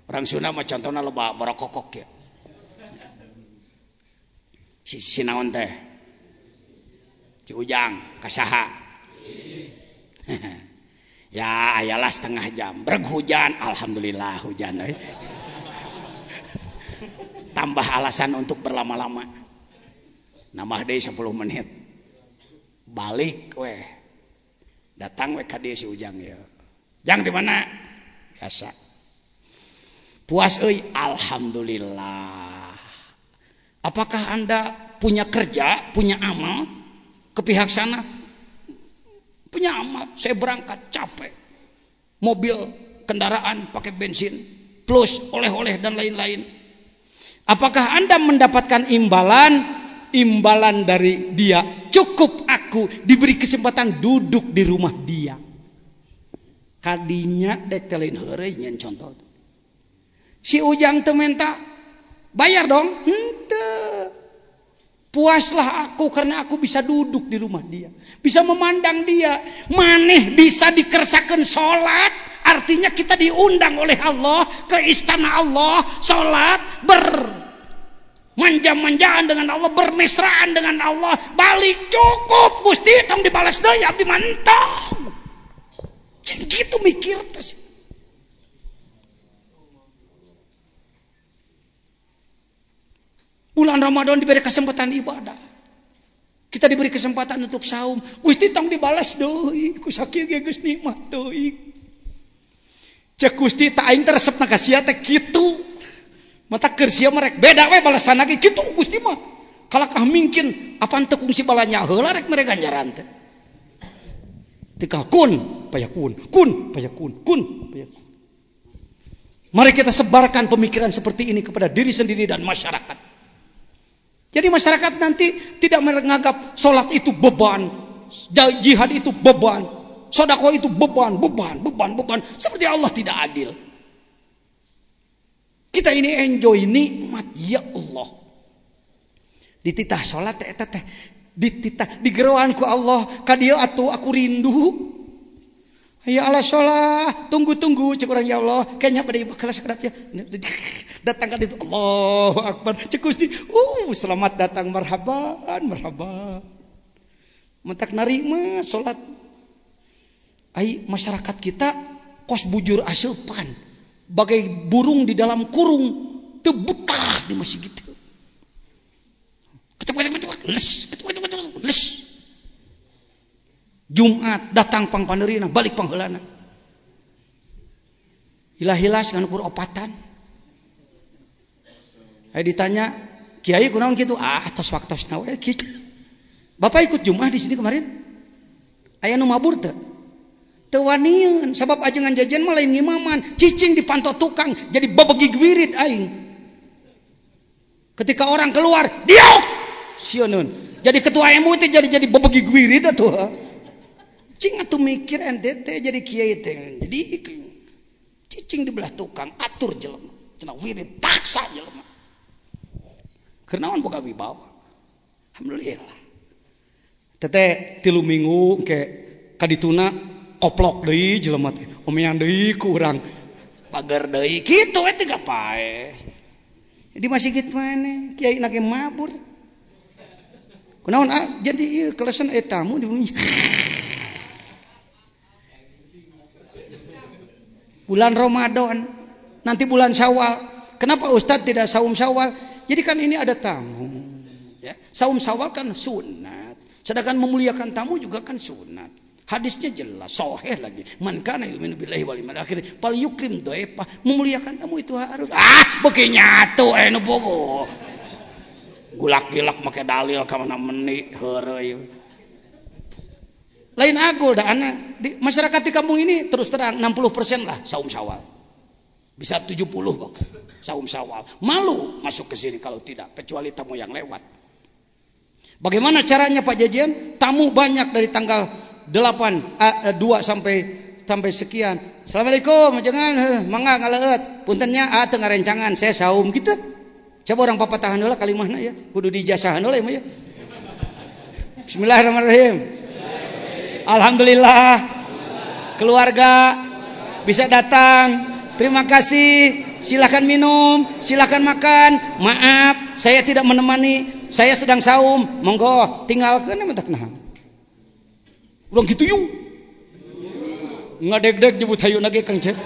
Orang Sunda mah contohna loba barokokok ya. Si naon teh? Si Ujang kasaha? Ya ayalah setengah jam. Breg hujan, alhamdulillah hujan. Tambah alasan untuk berlama-lama. Nambah deui 10 menit. Balik weh. Datang weh ka dieu si Ujang ya. Jang di mana? Biasa. Puas euy, alhamdulillah. Apakah Anda punya kerja, punya amal ke pihak sana? Punya amal. Saya berangkat capek. Mobil, kendaraan pakai bensin. plus oleh-oleh dan lain-lain. Apakah Anda mendapatkan imbalan dari dia? Cukup aku diberi kesempatan duduk di rumah dia. Kadinya detelin heureuy nyen contoh. Si Ujang teu menta bayar dong. Henteu. Puaslah aku karena aku bisa duduk di rumah dia, bisa memandang dia. Maneh bisa dikersakeun salat, artinya kita diundang oleh Allah ke istana Allah, salat, bermanja-manjaan dengan Allah, bermesraan dengan Allah, balik cukup Gusti tong dibalas deui abdi mantap. Cing gitu mikir teh. Bulan Ramadan diberi kesempatan ibadah. Kita diberi kesempatan untuk saum. Gusti tong dibalas deui, ku sakieu ge geus nikmat deui. Cek Gusti tak aing teh resepna ka sia teh kitu. Mata keur sia merek beda we balasanna ge kitu Gusti mah. Kalakah mungkin apaan teu kungsi balanya heula rek mere ganjaran teh. Tika kun payakun. Mari kita sebarkan pemikiran seperti ini kepada diri sendiri dan masyarakat. Jadi masyarakat nanti tidak menganggap sholat itu beban, jihad itu beban, sedekah itu beban. Seperti Allah tidak adil. Kita ini enjoy nikmat ya Allah. Dititah sholat teh dititah digeroan ku Allah ka dieu atuh aku rindu. Ya Allah sholat, tunggu cek orang ya Allah, kayaknya pada ibu kelas kedap ya. Datang ke itu Allahu Akbar, cek Gusti, selamat datang, marhaban. Mentak narima sholat. Ai masyarakat kita kos bujur asupan, bagai burung di dalam kurung, teu betah di masjid gitu. Les. Jumat datang pang paneurina balik pang heulana. Hilas nganu kur opatan. Aya ditanya, "Kiai kunaon kitu?" Tos waktosna we kitu. Bapak ikut Jumat di sini kemarin? Aya nu mabur teu? Teu waniun, sabab ajengan jajan mah lain ngimaman, cicing dipantau tukang jadi babegi wirid aing. Ketika orang keluar, diok. Sioneun. Jadi ketua MUI teh jadi babegi wirid atuh. Cing atuh mikir ente teh jadi kiai teh. Jadi cicing di belah tukang atur jelema. Cenah wirid paksa jelema. Kenaon boga wibawa. Alhamdulillah. Teteh 3 minggu ke kadituna koplok deui jelema teh. Omean deui ku urang. Pagar deui kitu we teh gapae. Di masjid mana kiai nake mabur. Kunaon jadi ieu kelasan tamu di bumi. Bulan Ramadan, nanti bulan Syawal. Kenapa Ustadz tidak saum Syawal? Jadi kan ini ada tamu. Ya. Saum Syawal kan sunat. Sedangkan memuliakan tamu juga kan sunat. Hadisnya jelas, sahih lagi. Man kana yu'minu billahi wal yawmil akhir fal yukrim dhaifah. Memuliakan tamu itu harus. Beuki nyatu nu bogo. Gulak-gilak make dalil ka mana meni heureuy. Lain agul dah anak di masyarakat di kampung ini terus terang 60% lah saum Syawal. Bisa 70 kok saum Syawal. Malu masuk ke sini kalau tidak, kecuali tamu yang lewat. Bagaimana caranya Pak Jajian? Tamu banyak dari tanggal 2 sampai sekian. Assalamualaikum, jangan mangga ngaleut. Puntennya teu ngarencangan saya saum gitu. Coba orang papatahan heula kalimahna ya, kudu dijasahan heula ya. Bismillahirrahmanirrahim. Alhamdulillah keluarga bisa datang. Terima kasih. Silakan minum, silakan makan. Maaf, saya tidak menemani. Saya sedang saum. Monggo, tinggalkan ya mentak nah. Urang kitu yuk. Ngadeg-deg nyebut hayu nage Kang Cep.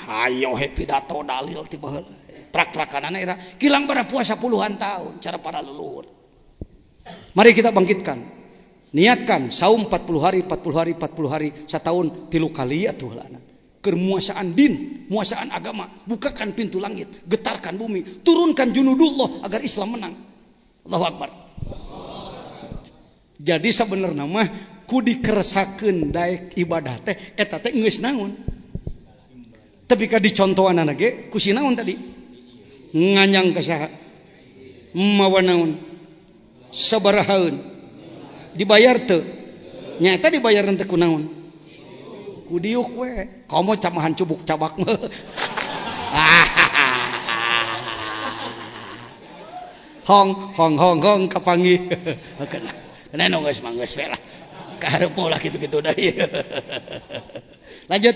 Hayo pidato dalil tiba heula. Prak-prakanana era kilang bara puasa puluhan tahun cara para leluhur. Mari kita bangkitkan. Niatkan saum 40 hari setahun 3 kali atuh heulana. Keur muasaan din, muasaan agama, bukakan pintu langit, getarkan bumi, turunkan junudullah agar Islam menang. Allahu Akbar. Jadi sebenarnya mah ku dikeresakeun daek ibadah teh eta teh geus naon? Tapi ka dicontohan ge ku sinaon tadi nganyang ka saha mawa naon sabarahaeun dibayar teu nyata dibayar teu kunaon ku diuk we komo camahan cubuk cabak mah hong kapanggih kena nu geus manggeus we lah kaharep mah lah kitu-kitu deui lanjut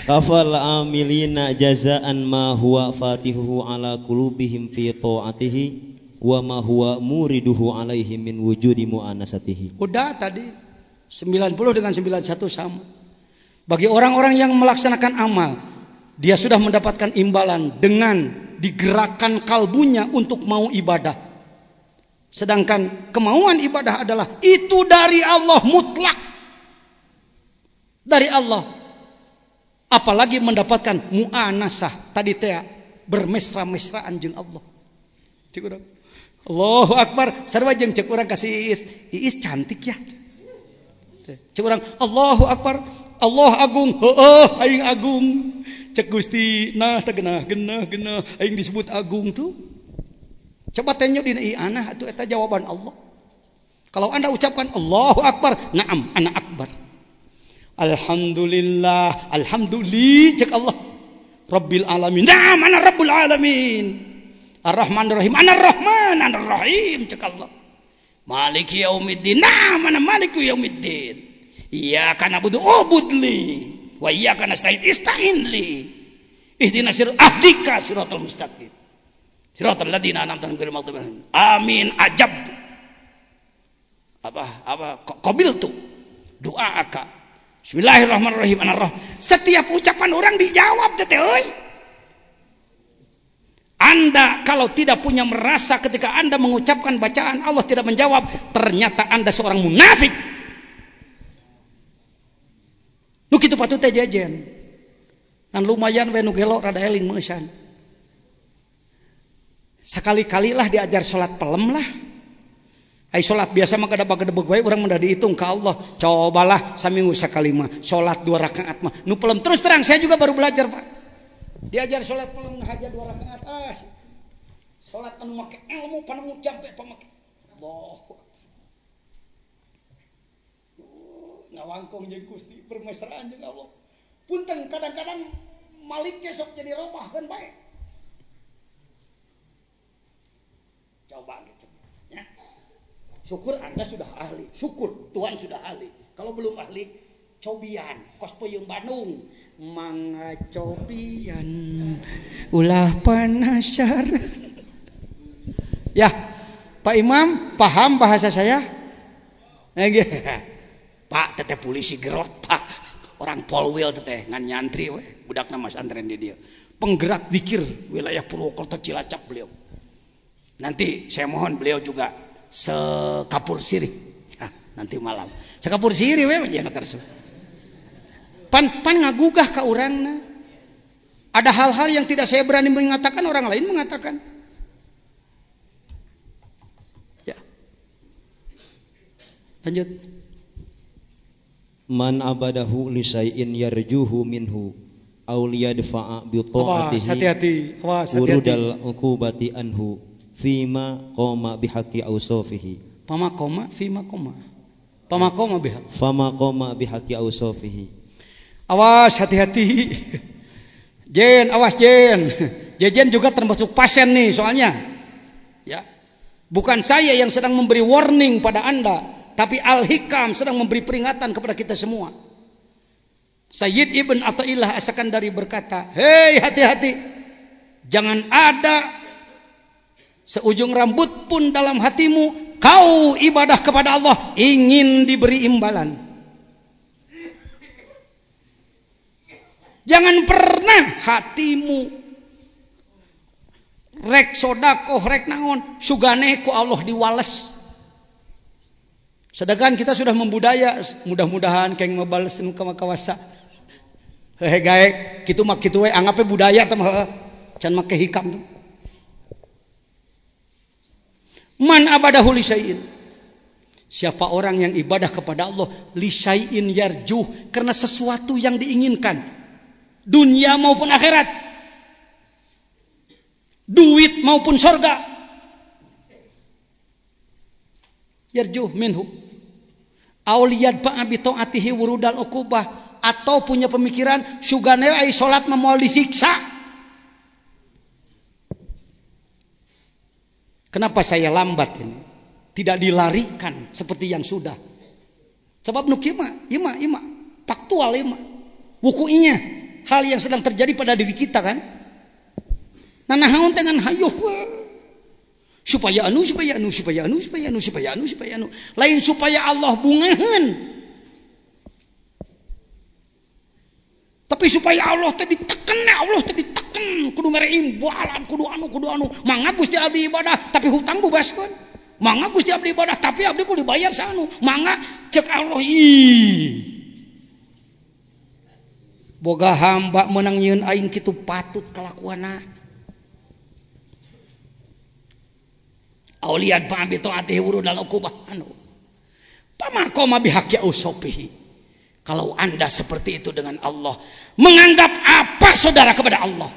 kafal amilina jazaan ma huwa fatihuhu ala qulubihim fi ta'atihi wa ma huwa muriduhu alaihi min wujudi mu'anasatihi. Udah tadi 90 dengan 91 sama. Bagi orang-orang yang melaksanakan amal, dia sudah mendapatkan imbalan dengan digerakkan kalbunya untuk mau ibadah. Sedangkan kemauan ibadah adalah itu dari Allah mutlak. Dari Allah. Apalagi mendapatkan mu'anasah tadi teh bermesra-mesraan jeung Allah. Cik urang. Allahu Akbar sarua jeung cek urang kasih Iis cantik ya. Cek urang Allahu Akbar Allah agung heueuh aing agung. Cek Gusti nah teh genah aing disebut agung tuh. Coba tanya dina ieu anah atuh eta jawaban Allah. Kalau Anda ucapkan Allahu Akbar, na'am ana akbar. Alhamdulillah, cek Allah. Rabbil alamin. Nah, mana Rabbul alamin. Ar-Rahmanir Rahim. Ana Rahman, ana Rahim cek Allah. Maliki yaumiddin. Nah, mana Maliku yaumiddin. Iyyaka na'budu ubudli wa iyyaka nasta'in ista'in li. Ihdinas siratal mustaqim. Siratal ladzina an'amta 'alaihim ghairil maghdubi 'alaihim. Amin ajab. Apa qabiltu doaaka. Bismillahirrahmanirrahim. Setiap ucapan orang dijawab teh euy. Anda kalau tidak punya merasa ketika Anda mengucapkan bacaan Allah tidak menjawab, ternyata Anda seorang munafik. Nu kitu patut teh jajan. Kan lumayan we nu gelo rada eling meusan. Sekali-kali lah diajar salat pelem lah. Ai salat biasa mah kadang-kadang wae urang mah dihitung ka Allah. Cobalah saminggu sakali mah salat 2 rakaat mah. Nu pelem terus terang saya juga baru belajar, Pak. Diajar salat pelem haja 2 rakaat salat anu make ilmu panu jampe pamake. Allah. Ngawangkong jeung Gusti bermesraan jeung Allah. Punten kadang-kadang maliknya sok jadi robahkeun bae. Coba gitu. Ya. Syukur Anda sudah ahli. Syukur Tuhan sudah ahli. Kalau belum ahli, cobian kos peuyeum Bandung. Mangga cobian ulah penasaran. Ya, Pak Imam paham bahasa saya? Pak teteh polisi gerot, Pak. Orang polwil teteh ngan nyantri we, budakna Mas antren di dia. Penggerak zikir wilayah Purwokerto Cilacap beliau. Nanti saya mohon beliau juga sekapur sirih. Nanti malam. Sekapur sirih we jangan karsu. Pan ngagugah ka urangna. Ada hal-hal yang tidak saya berani mengatakan, orang lain mengatakan. Ya. Lanjut. Man abadahu li syai'in yarjuhu minhu aw liyadfa'a bi ta'atihi. Hati-hati. Urudal uqubati anhu fima qoma bihaqqi awsafihi. Fama qoma biha. Fama qoma bihaqqi awsafihi. Awas, hati-hati. Jen, awas Jen. Jejen juga termasuk pasien nih soalnya. Ya. Bukan saya yang sedang memberi warning pada Anda, tapi Al-Hikam sedang memberi peringatan kepada kita semua. Sayyid Ibn Athaillah As-Sakandari berkata, "Hei, hati-hati. Jangan ada seujung rambut pun dalam hatimu kau ibadah kepada Allah ingin diberi imbalan. Jangan pernah hatimu rek sodakoh rek naon sugane ku Allah diwales. Sedangkan kita sudah membudaya, mudah-mudahan keng mabales nu kawasa. Hehe gae kitu mah kitu we anggape budaya teh mah can make hikam tuh. Man abadahu li syai'in. Siapa orang yang ibadah kepada Allah li syai'in yarjuh, karena sesuatu yang diinginkan, dunia maupun akhirat, duit maupun surga. Yarjuh minhu auliyad ba'a bi taatihi wurudal uqubah, atau punya pemikiran sugane ai salat mah moal disiksa. Kenapa saya lambat ini? Tidak dilarikan seperti yang sudah. Sebab nu kieu mah faktual ieu mah. Wukuinya hal yang sedang terjadi pada diri kita kan. Nah naon teh ngan hayuh supaya anu. Lain supaya Allah bungaheun. Tapi supaya Allah teh diteken, kudu mere imbalan, kudu anu. Mangga Gusti abdi ibadah tapi hutang bebaskeun. Mangga Gusti abdi ibadah tapi abdi kudu dibayar saanu. Mangga cek Allah boga hamba meunang nyieun aing kitu patut kalakuanna. Auliyad ba'bi ta'atihi urudal uqubah anu. Pamakoma bihaqi usopihi. Kalau Anda seperti itu dengan Allah, menganggap apa saudara kepada Allah?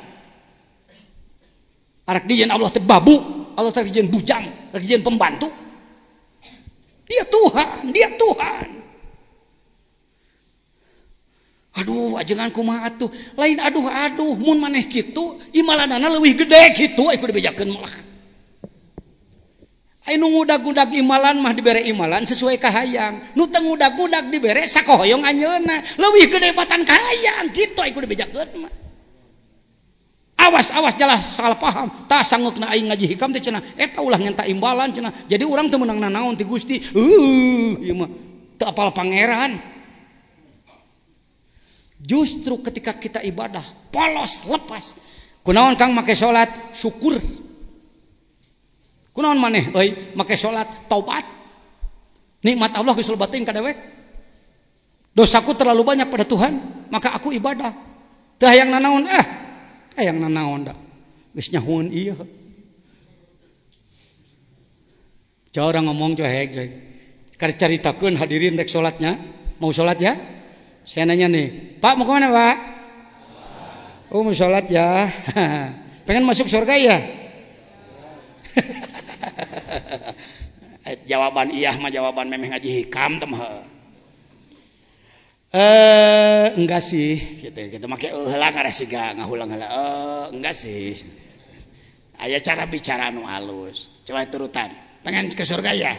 Arak dijen Allah teh babu, Allah teh dijen bujang, dijen pembantu. Dia Tuhan. Aduh, ajengan kumaha atuh. Lain aduh, mun maneh kitu, imalanana leuwih gede kitu aya kudu dibejakeun malah. Anu ngudag-ngudag imalan mah dibere imalan sesuai kahayang. Nu teu ngudag-ngudag dibere sakohoyong anjeunna. Leuwih gede batan kahayang kitu aya kudu dibejakeun mah. Awas jelas salah paham. Tah sangeukna aing ngaji hikam teh cenah eta ulah ngenta imbalan cenah. Jadi urang teu meunang nanaon ti Gusti. Ieu mah teu apal pangeran. Justru ketika kita ibadah polos lepas. Kunaon Kang make salat syukur. Kunaon maneh euy make salat taubat. Nikmat Allah geus lebatin ka dewek. Dosaku terlalu banyak pada Tuhan, maka aku ibadah. Teu hayang nanaon hayang nanaon da. Geus nyahoeun ieu. Coba orang ngomong coba heg. Keur caritakeun hadirin rek salatnya. Mau salat ya? Saya nanya nih, Pak mau kemana Pak? Oh mau salat ya. Pengen masuk surga ya? Jawaban iya mah jawaban memeh ngaji hikam teh mah. Enggak sih, gitu make heula ngarasiga ngahulang heula. Enggak sih. Aya cara bicara anu alus. Coba turutan. Pengen ke surga ya?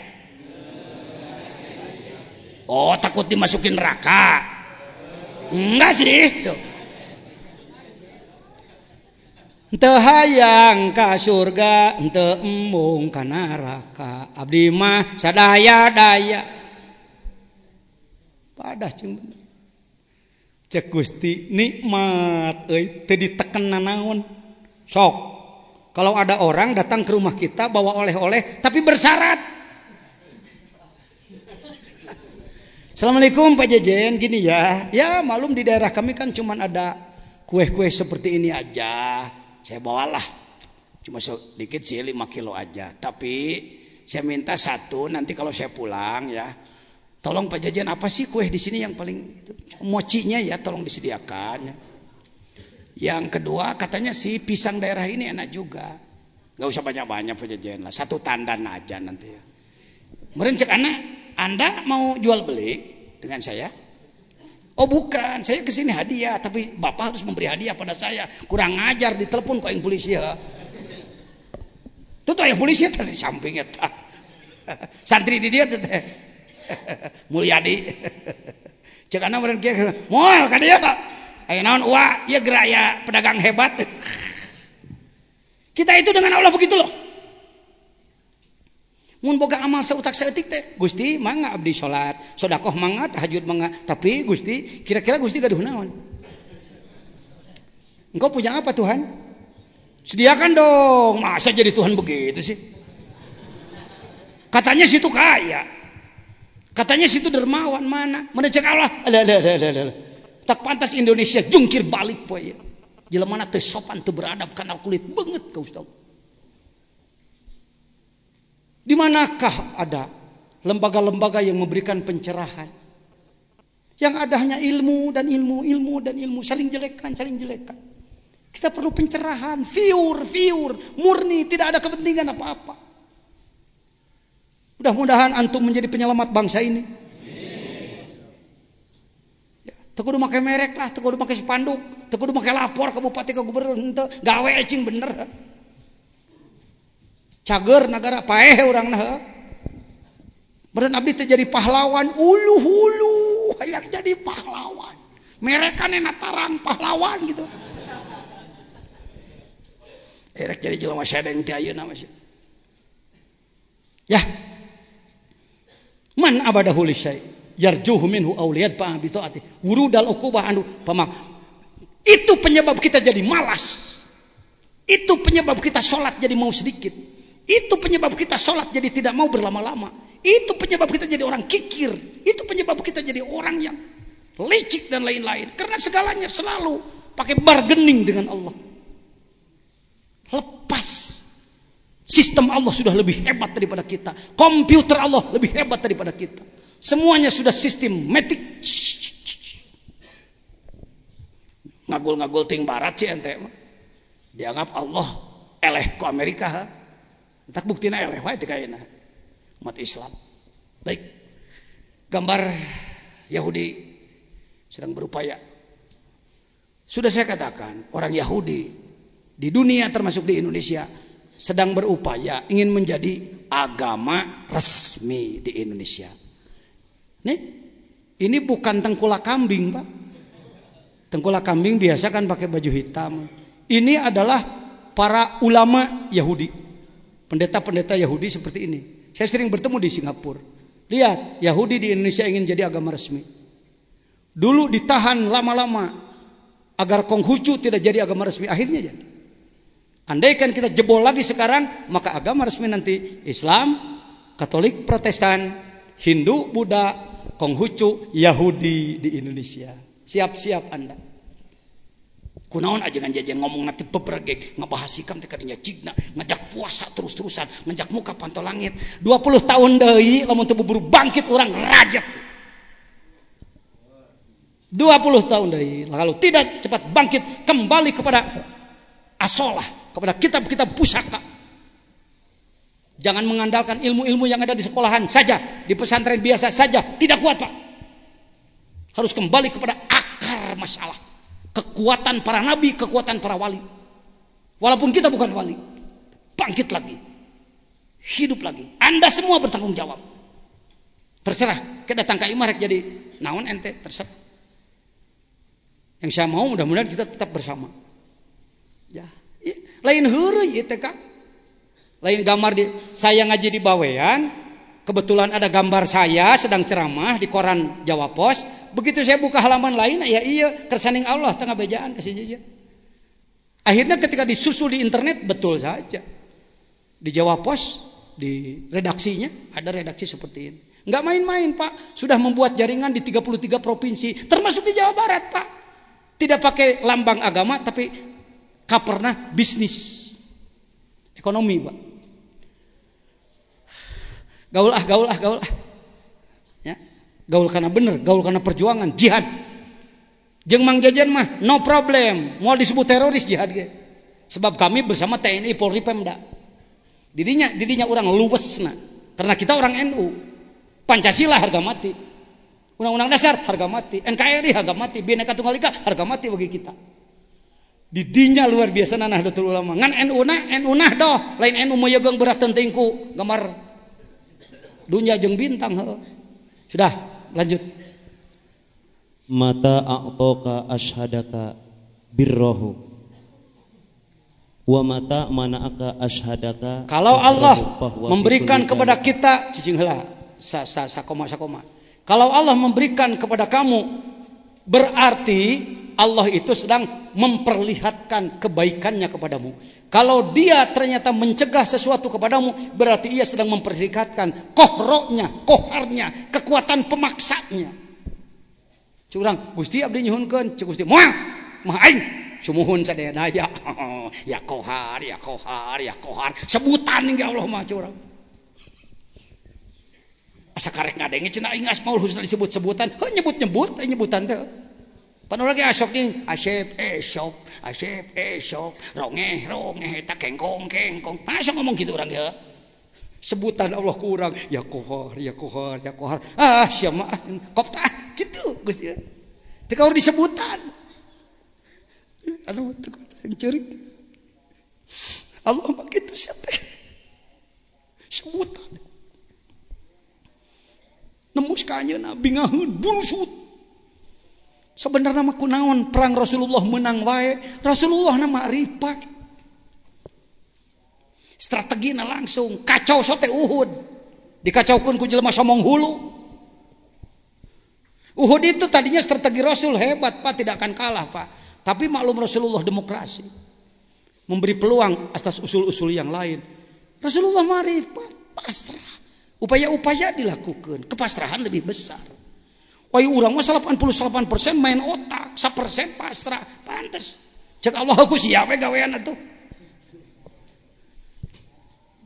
Oh, takut dimasukin neraka. Enggak sih, tuh. Henteu hayang ka surga, henteu embung ka neraka. Abdi mah sadaya-daya. Padah jeung bener. Cek Gusti nikmat euy teu diteken nanaon. Sok. Kalau ada orang datang ke rumah kita bawa oleh-oleh tapi bersyarat. Assalamualaikum Pak Jejen, gini ya. Ya malum di daerah kami kan cuma ada kue-kue seperti ini aja. Saya bawalah. Cuma sedikit sih 5 kilo aja. Tapi saya minta satu nanti kalau saya pulang ya. Tolong Pak Jejen apa sih kue di sini yang paling mochinya ya tolong disediakan. Yang kedua katanya sih pisang daerah ini enak juga. Gak usah banyak-banyak Pak Jejen lah. Satu tandan aja nanti ya. Merencek anak. Anda mau jual beli dengan saya? Oh bukan, saya kesini hadiah, tapi Bapak harus memberi hadiah pada saya. Kurang ngajar di telepon kok yang polisi ya. Tuh yang polisi tadi sampingnya. Santri di dia tuh teh. Mulyadi. Cek anak meureun kieu. Moal ka dieu. Aya naon uwa, ieu gerak ya pedagang hebat. Kita itu dengan Allah begitu loh. Mun boga amal sautak saeutik teh Gusti mangga abdi salat sedekah mangga tahajud mangga tapi Gusti kira-kira Gusti gaduh naon? Engkau punya apa Tuhan? Sediakan dong. Masa jadi Tuhan begitu sih? Katanya situ kaya, katanya situ dermawan, mana cek Allah tak pantas Indonesia jungkir balik poe jelema teu sopan teu beradab kana kulit beungeut ka Ustaz. Di manakah ada lembaga-lembaga yang memberikan pencerahan. Yang ada hanya ilmu dan ilmu, saling jelekan. Kita perlu pencerahan, fiur, murni, tidak ada kepentingan apa-apa. Mudah-mudahan antum menjadi penyelamat bangsa ini. Ya, teu kudu make merek lah, teu kudu make spanduk, teu kudu make lapor ke bupati ke gubernur, henteu gawe ecing bener. Cager nagara paeh urangna. Beren abdi teh jadi pahlawan ulu-hulu, hayang jadi pahlawan. Merekanena tarang pahlawan gitu. Erek jadi jelema sedeng teh ayeuna mah. Ya. Man abadahu li syai' yarjuhu minhu awliyad fa bi taati wurudal uqubah anu pamak. Itu penyebab kita jadi malas. Itu penyebab kita sholat jadi mau sedikit. Itu penyebab kita sholat jadi tidak mau berlama-lama. Itu penyebab kita jadi orang kikir. Itu penyebab kita jadi orang yang licik dan lain-lain. Karena segalanya selalu pakai bargaining dengan Allah. Lepas. Sistem Allah sudah lebih hebat daripada kita. Komputer Allah lebih hebat daripada kita. Semuanya sudah sistematik. Ngagul-ngagul ting barat sih ente. Dianggap Allah eleh ke Amerika. Tak buktinya eleh wae teh kayana. Umat Islam. Baik. Gambar Yahudi sedang berupaya. Sudah saya katakan, orang Yahudi di dunia termasuk di Indonesia sedang berupaya ingin menjadi agama resmi di Indonesia. Nih, ini bukan tengkulak kambing, Pak. Tengkulak kambing biasa kan pakai baju hitam. Ini adalah para ulama Yahudi. Pendeta-pendeta Yahudi seperti ini. Saya sering bertemu di Singapura. Lihat, Yahudi di Indonesia ingin jadi agama resmi. Dulu ditahan lama-lama agar Konghucu tidak jadi agama resmi, akhirnya jadi. Andaikan kita jebol lagi sekarang, maka agama resmi nanti Islam, Katolik, Protestan, Hindu, Buddha, Konghucu, Yahudi di Indonesia. Siap-siap Anda. Kunaon aja jajan ngomong nanti beberge ngabahas sikam teh kadinya cigna ngajak puasa terus-terusan ngajak muka pantau langit 20 tahun deui lamun teu buru bangkit urang rajat 20 tahun deui lalu tidak cepat bangkit kembali kepada asolah kepada kitab-kitab pusaka. Jangan mengandalkan ilmu-ilmu yang ada di sekolahan saja, di pesantren biasa saja, tidak kuat, Pak. Harus kembali kepada akar masalah. Kekuatan para nabi, kekuatan para wali. Walaupun kita bukan wali, bangkit lagi. Hidup lagi. Anda semua bertanggung jawab. Terserah, kita datang ke imah jadi naon ente, terserah. Yang saya mau mudah-mudahan kita tetap bersama. Ya, lain heureuy ieu teh Kang. Lain gambar di saya ngaji di Bawean, kebetulan ada gambar saya sedang ceramah di koran Jawa Pos. Begitu saya buka halaman lain, ya iya kersaning Allah tengah bejaan kasih saja. Akhirnya ketika disusul di internet betul saja. Di Jawa Pos, di redaksinya ada redaksi seperti ini. Enggak main-main, Pak. Sudah membuat jaringan di 33 provinsi, termasuk di Jawa Barat, Pak. Tidak pakai lambang agama tapi kaperna bisnis. Ekonomi, Pak. Gaul ah. Ya. Gaul karena bener, gaul karena perjuangan, jihad. Jeung Mang Jajan mah no problem, mau disebut teroris jihad ge. Sebab kami bersama TNI Polri Pemda. Didinya orang luwesna. Karena kita orang NU. Pancasila harga mati. Undang-undang dasar harga mati, NKRI harga mati, Bhinneka Tunggal Ika harga mati bagi kita. Didinya luar biasa Nahdlatul Ulama. Ngan NU nah doh, lain NU moyegeung berat tentingku gambar dunya jeung bintang. Sudah, lanjut. Mata a'toka ashadaka birrohu wa mata mana'aka ashadaka. Kalau Allah memberikan kepada kita cicing heula sakoma. Kalau Allah memberikan kepada kamu berarti Allah itu sedang memperlihatkan kebaikannya kepadamu. Kalau dia ternyata mencegah sesuatu kepadamu, berarti ia sedang memperlihatkan koharnya, kekuatan pemaksanya. Curang, Gusti abdi nyuhunkeun, cek Gusti, moal, mah aing sumuhun sadayana ya. Ya kohar. Sebutan ge Allah mah curang. asa karek ngadenge cenah aing Asmaul Husna disebut-sebutan nyebutan teh panu lagi asok nih esok rongeh eta kengkong masa ngomong gitu orang ya sebutan Allah kurang ya kohar sia mah koptah gitu Gusti teu kaur disebutan anu teu yang ceurik Allah mah kitu sia teh sebutan nembus ka anjeunna bingaheun bulusut sebenarnya mah kunaon perang Rasulullah menang wae Rasulullah na ma'rifat strategina langsung kacau sote Uhud dikacaukeun ku jelema somong hulu Uhud itu tadinya strategi Rasul hebat Pak tidak akan kalah Pak tapi maklum Rasulullah demokrasi memberi peluang atas usul-usul yang lain Rasulullah ma'rifat pasrah upaya-upaya dilakukan kepasrahan lebih besar wah urang mah 88% main otak 1% pasrah pantes cek Allah aku siap gawean atuh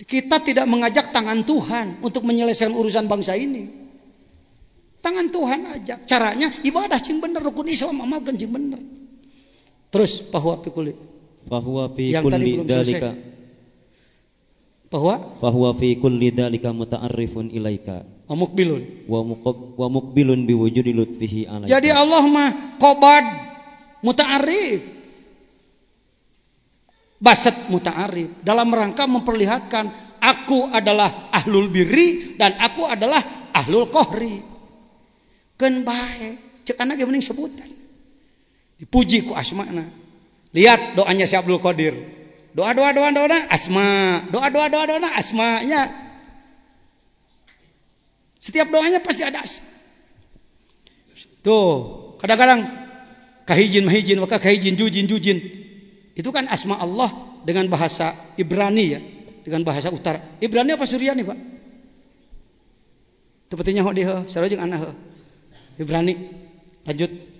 kita tidak mengajak tangan Tuhan untuk menyelesaikan urusan bangsa ini tangan Tuhan ajak caranya ibadah cing bener rukun Islam amalkan cing bener terus bahwa fi kulli dalika bahwa fi kulli dalika muta'arrifun ilaika wa muqbilun biwujudi lutfihi alaika jadi Allah mah qobad muta'arrif basat muta'arrif dalam rangka memperlihatkan aku adalah ahlul birri dan aku adalah ahlul qahri keun bae ceuk ana ge mending sebutan dipuji ku asmana lihat doanya si Abdul Qadir doa asma doa asmanya setiap doanya pasti ada asma tuh kadang-kadang kahijin mahijin waka kahijin jujin itu kan asma Allah dengan bahasa Ibrani ya dengan bahasa utara Ibrani apa Suryani Pak tepetinya hok di sarojeng anah Ibrani lanjut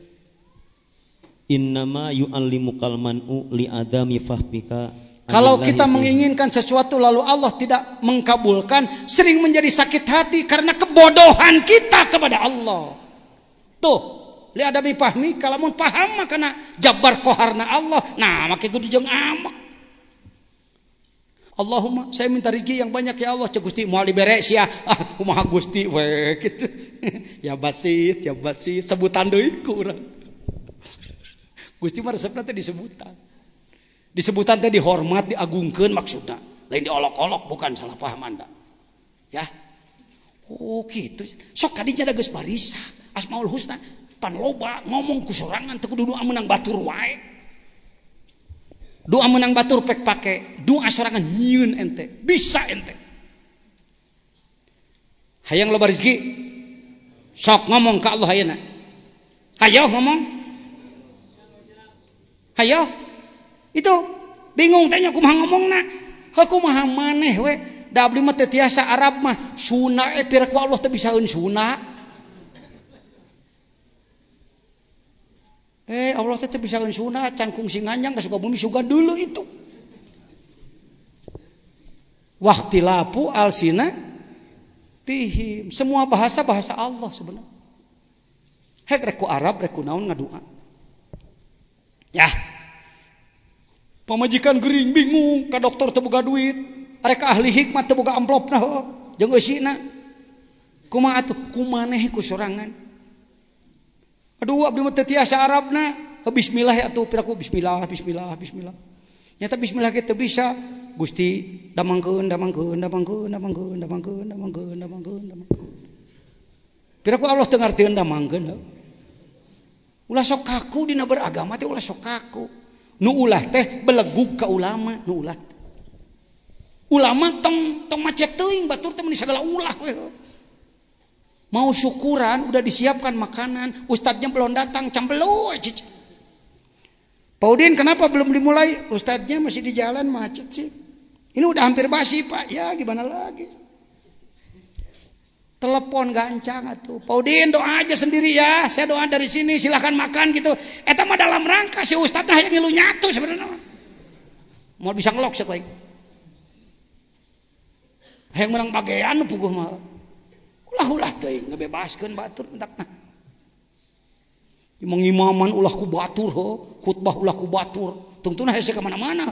innama yu'allimukal man'u li adami fahmika kalau kita menginginkan sesuatu lalu Allah tidak mengkabulkan sering menjadi sakit hati karena kebodohan kita kepada Allah tuh li adami fahmika lamun paham mah kana jabar qaharna Allah nah make kudu jeung amak Allahumma saya minta rezeki yang banyak ya Allah cek Gusti moal dibere sia kumaha Gusti we kitu ya basit sebutan deui ku urang Gusti mah resepna teh disebutan teh dihormat diagungkeun maksudna lain diolok-olok bukan salah paham Anda ya oh gitu sok kadinya da geus barisa Asmaul Husna pan loba ngomong ku sorangan teu kudu doa menang batur wae doa menang batur pek pake doa sorangan nyieun ente bisa ente hayang loba rezeki sok ngomong ka Allah ayeuna hayo ngomong hayo itu bingung tanya kumaha ngomongna kumaha maneh we da abdi mah teh tiasa Arab mah suna pira ku Allah teh bisaeun suna Allah teh bisaeun suna can kungsi nganyang ka Sukabumi sugan dulu itu waqtilapu alsina tihim semua bahasa Allah sebenarnya rek ku Arab rek ku naon ngadua ya pamajikan gering bingung ka dokter teu boga duit arek ahli hikmat teu boga amplopna jeung eusina kumaha atuh kumaneh ku sorangan aduh abdi mah teu tiasa Arabna bismillah ya atuh piraku bismillah nyata bismillah ge teu bisa Gusti damangkeun piraku Allah teu ngartieun damangkeun ulah sok kaku dina beragama teh ulah sok kaku nu ulah teh belegug ka ulama nu ulama tong macet teuing batur teh meni sagala ulah we mau syukuran udah disiapkan makanan ustadznya belum datang cambelu Paudin kenapa belum dimulai ustadznya masih di jalan macet sih ini udah hampir basi Pak ya gimana lagi telepon gancang atuh. Paudin doa aja sendiri ya. Saya doa dari sini silahkan makan gitu. Eta mah dalam rangka si ustaz teh hayang ngilu nyatu sebenarnya. Mau bisa ngelok sakoing. Hayang menang bagean puguh mah. Ulah teuing ngebebaskeun batur entakna. Mengimaman ulah ku batur khutbah ulah ku batur. Tungtuna hese ka mana-mana.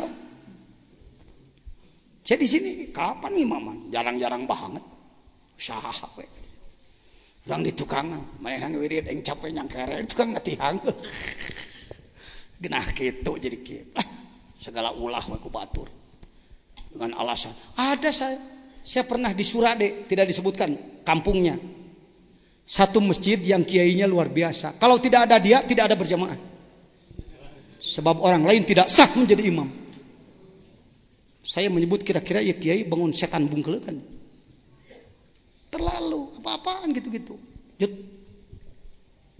Saya di sini kapan imaman? Jarang-jarang banget. Saha we. Urang di tukang manehna wirid aing capek nyangkere tukang ngatihang. Genah kitu jadi kieu. Segala ulah we ku batur. Dengan alasan ada saya pernah di Surade, tidak disebutkan kampungnya. Satu masjid yang kiainya luar biasa. Kalau tidak ada dia, tidak ada berjamaah. Sebab orang lain tidak sah menjadi imam. Saya menyebut kira-kira ya kiai bangun setan bungkelekan. Terlalu apa-apaan gitu-gitu.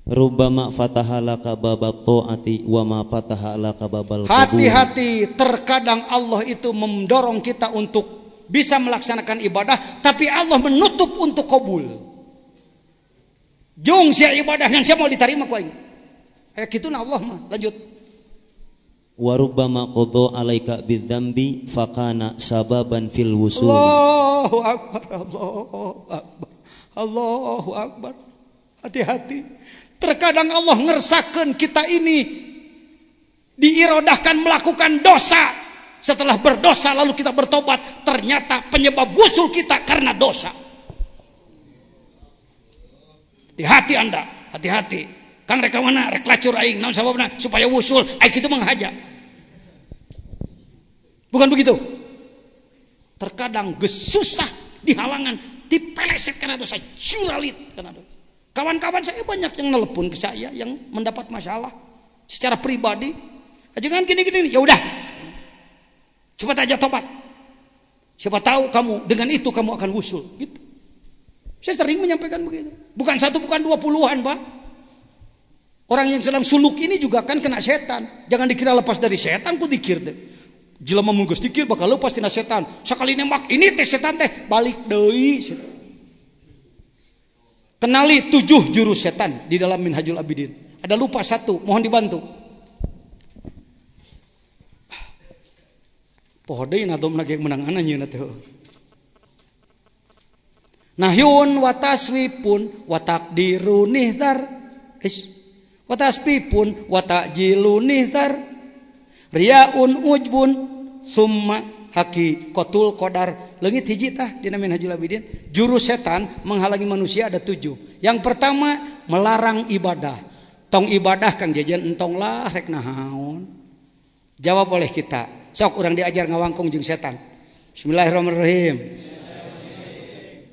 Rubbama fataha laka babal ta'ati wa ma fataha laka babal qabul. Hati-hati, terkadang Allah itu mendorong kita untuk bisa melaksanakan ibadah, tapi Allah menutup untuk kabul. Jung sia ibadah yang saya mau diterima ku aing. Kayak kituna Allah mah. Lanjut. Wa rubbama qada alaika bidzambi fakana sababan fil wusul. Allahu akbar, Allahu akbar. Allahu akbar. Hati-hati. Terkadang Allah ngersakeun kita ini diirodahkan melakukan dosa. Setelah berdosa lalu kita bertobat, ternyata penyebab wusul kita karena dosa. Hati-hati Anda, hati-hati. Kang rek mana rek lacur aing naon sababna supaya wusul aing kitu menghaja. Bukan begitu. Terkadang gesusah dihalangan, dipeleset karena dosa, juralit karena dosa. Kawan-kawan saya banyak yang nelpon ke saya yang mendapat masalah secara pribadi. Jangan gini-gini, ya udah. Cepat aja tobat. Siapa tahu kamu dengan itu kamu akan wusul. Gitu. Saya sering menyampaikan begitu. Bukan satu, bukan 20-an, Pak. Orang yang sedang suluk ini juga kan kena setan. Jangan dikira lepas dari setan, ku dikir deh. Jelema mun geus dikir bakal lepas tina setan. Sakali nembak ini teh setan teh balik deui. Kenali 7 jurus setan di dalam Minhajul Abidin. Ada lupa 1, mohon dibantu. Poho deui na domna ge menang ananya teh. Nahyun wa taswipun wa takdirun nihdar. Wa tasbipun wa ta'jilun nihdar. Riyaun ujbun summa haqiqatul qadar. Leungit hiji tah dina Minhajul Abidin. Jurus setan menghalangi manusia ada 7. Yang pertama melarang ibadah. Tong ibadah Kang Jejen entong lah rek nahaun. Jawab oleh kita. Sok urang diajar ngawangkung jeung setan. Bismillahirrahmanirrahim.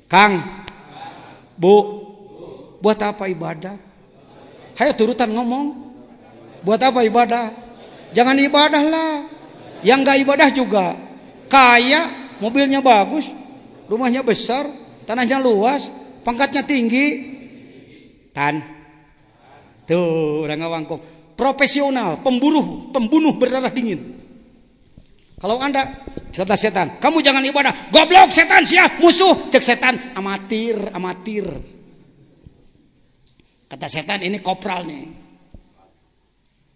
Kang, Bu, buat apa ibadah? Hayo turutan ngomong. Buat apa ibadah? Jangan ibadah lah. Yang gak ibadah juga kaya, mobilnya bagus, rumahnya besar, tanahnya luas, pangkatnya tinggi. Tuh orang ngawangkung. Profesional, pembunuh berdarah dingin. Kalau Anda kata setan, kamu jangan ibadah. Goblok setan siap musuh. Cek setan amatir. Kata setan ini kopral nih.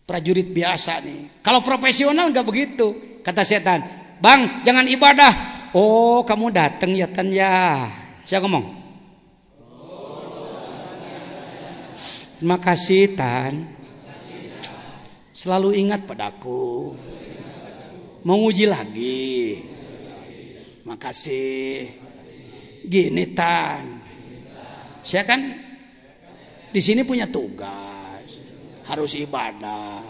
Prajurit biasa nih. Kalau profesional enggak begitu. Kata setan, "Bang, jangan ibadah." "Oh, kamu datang ya Tan ya." Saya ngomong. "Terima kasih Tan. Selalu ingat padaku. Mau uji lagi. Makasih. Gini Tan, saya kan di sini punya tugas, harus ibadah.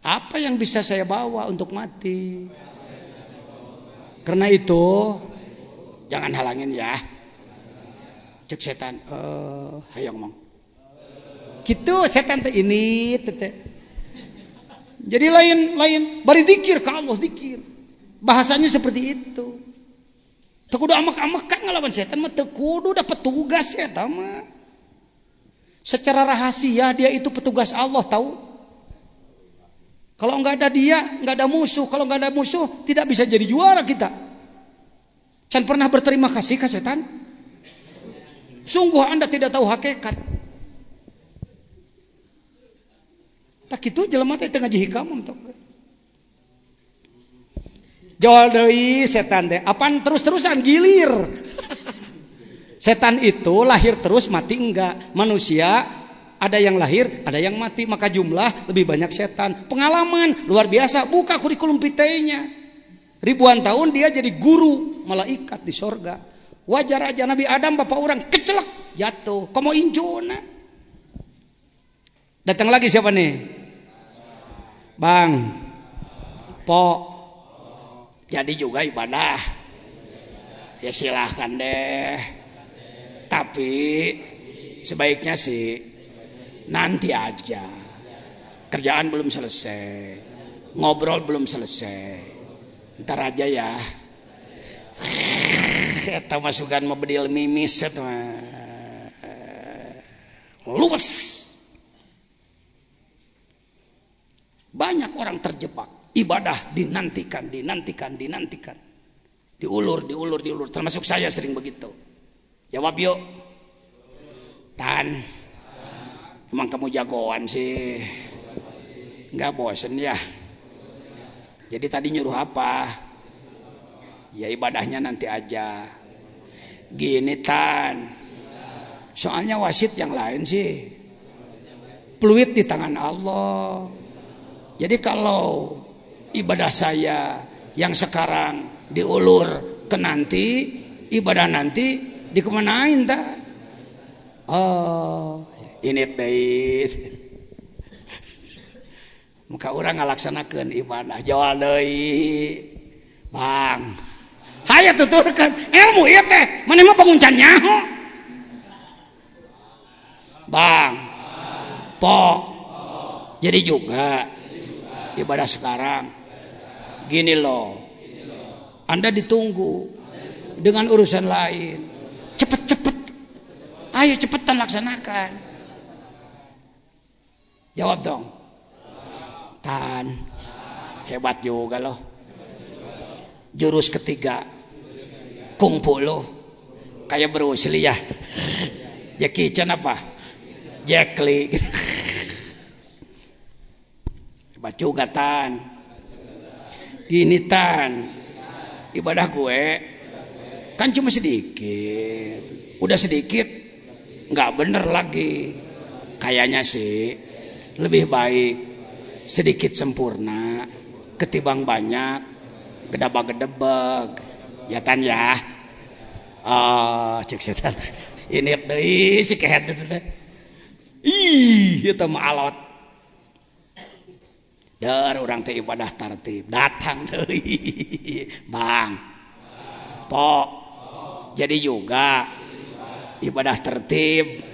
Apa yang bisa saya bawa untuk mati? Karena itu jangan halangin ya." Cek setan, ayo ngomong. Gitu setan teh ini teh. Jadi lain bari dikir ka Allah dikir. Bahasanya seperti itu. Teu kudu amek-amekan ngalawan setan mah teu kudu da petugas ya mah. Secara rahasia dia itu petugas Allah tahu. Kalau enggak ada dia, enggak ada musuh. Kalau enggak ada musuh, tidak bisa jadi juara kita. Can pernah berterima kasih ke setan? Sungguh Anda tidak tahu hakikat. Tak kitu jelema teh teu ngaji hikam teh. Joal deui setan teh. Apaan terus-terusan gilir. Setan itu lahir terus mati enggak. Manusia ada yang lahir, ada yang mati, maka jumlah lebih banyak setan. Pengalaman luar biasa, buka kurikulum vitae-nya. Ribuan tahun dia jadi guru malaikat di sorga. Wajar aja Nabi Adam bapak orang kecelak jatuh. Komo injuna. Datang lagi siapa nih? Bang. Po. Jadi juga ibadah. Ya silahkan deh. Tapi sebaiknya sih nanti aja. Kerjaan belum selesai. Ngobrol belum selesai. Ntar aja ya. Eta masukan mau bedil mimis eta luwes. Banyak orang terjebak. Ibadah dinantikan. Diulur. Termasuk saya sering begitu. Jawab yuk. Tan. Emang kamu jagoan sih. Enggak bosen ya. Jadi tadi nyuruh apa? Ya ibadahnya nanti aja. Gini Tan. Soalnya wasit yang lain sih. Peluit di tangan Allah. Jadi kalau ibadah saya yang sekarang diulur ke nanti, ibadah nanti dikemanain Tan? Oh, ini teh. Muka orang ngalaksanakeun ibadah jawab deui. Bang. Hayu tuturkeun ilmu ieu teh. Mane mah banguncan nyaho. Bang. Po. Jadi juga ibadah sekarang gini loh. Anda ditunggu dengan urusan lain. Cepet-cepet. Ayo cepetan laksanakan. Jawab dong. Tan, hebat juga loh. Jurus ketiga, kungfu loh. Kayak Bruce Lee ya. Jackie Chan apa? Jet Li. Hebat juga Tan. Gini Tan, ibadah gue kan cuma sedikit. Udah sedikit, nggak bener lagi. Kayaknya sih lebih baik sedikit sempurna ketimbang banyak gedebag-gedebag ya Tan ya. Oh cek setan ini deui si kehet itu teh. Ih eta mah alot. Dar urang teh ibadah tartib datang deui. Bang. Po. Jadi juga ibadah tertib.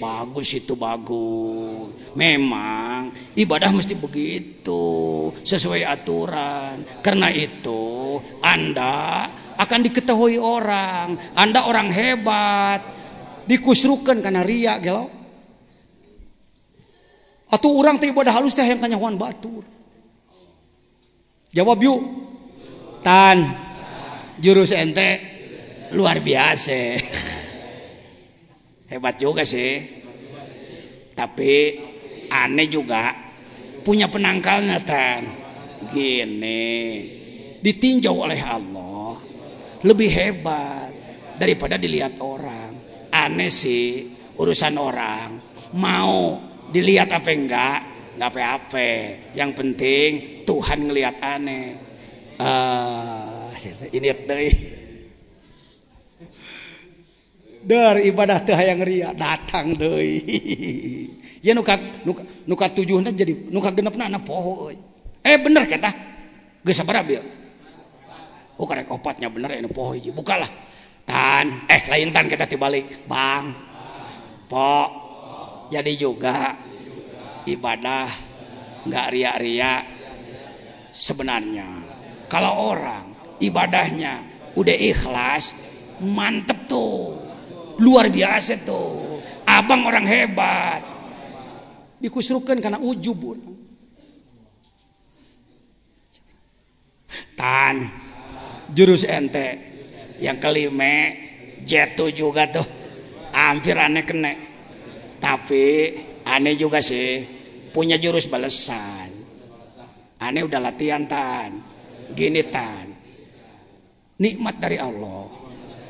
Bagus itu bagus. Memang ibadah mesti begitu sesuai aturan. Karena itu Anda akan diketahui orang. Anda orang hebat. Dikusrukan karena riya gelo. Atau orang teh ibadah halus teh yang kanyawan batur. Jawab yuk. Tan. Jurus ente luar biasa. Hebat juga sih. Tapi aneh juga punya penangkalnya Tan. Gini. Ditinjau oleh Allah lebih hebat daripada dilihat orang. Aneh sih urusan orang. Mau dilihat apa enggak apa-apa. Yang penting Tuhan ngelihat aneh. Ini deui. Dar ibadah teh hayang ria datang deui. Ya nuka 7 jadi nuka 6 na poho euy. Bener kata. Geus sabaraha bieu? Oh karek 4-nya bener anu poho hiji. Bukalah. Tan, lain Tan kita tibalik. Bang. Po. Jadi juga ibadah enggak ria-ria sebenarnya. Kalau orang ibadahnya udah ikhlas, mantep tuh. Luar biasa tuh. Abang orang hebat. Dikusrukan karena ujub. Tan. Jurus ente. Yang kelima. Jatuh juga tuh. Hampir aneh kena. Tapi aneh juga sih. Punya jurus balesan. Aneh udah latihan Tan. Gini Tan. Nikmat dari Allah.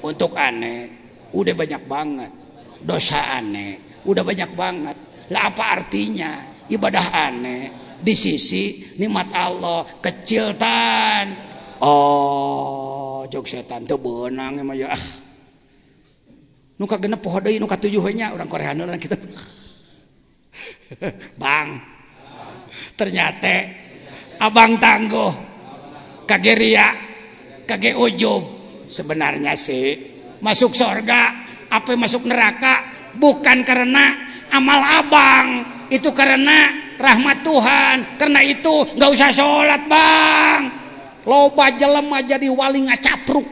Untuk aneh. udah banyak banget. Dosa aneh udah banyak banget. Lah apa artinya ibadah aneh di sisi nikmat Allah kecil tan? Oh, jok setan teu beunang mah ya. Nu kagenep poho deui nu katujuh we nya urang Koreana urang kitu. Bang. Ternyata abang tangguh kage ria kage ujub. Sebenarnya sih masuk surga apa masuk neraka bukan karena amal abang, itu karena rahmat Tuhan. Karena itu nggak usah sholat bang. Loba jelema jadi wali ngacapruk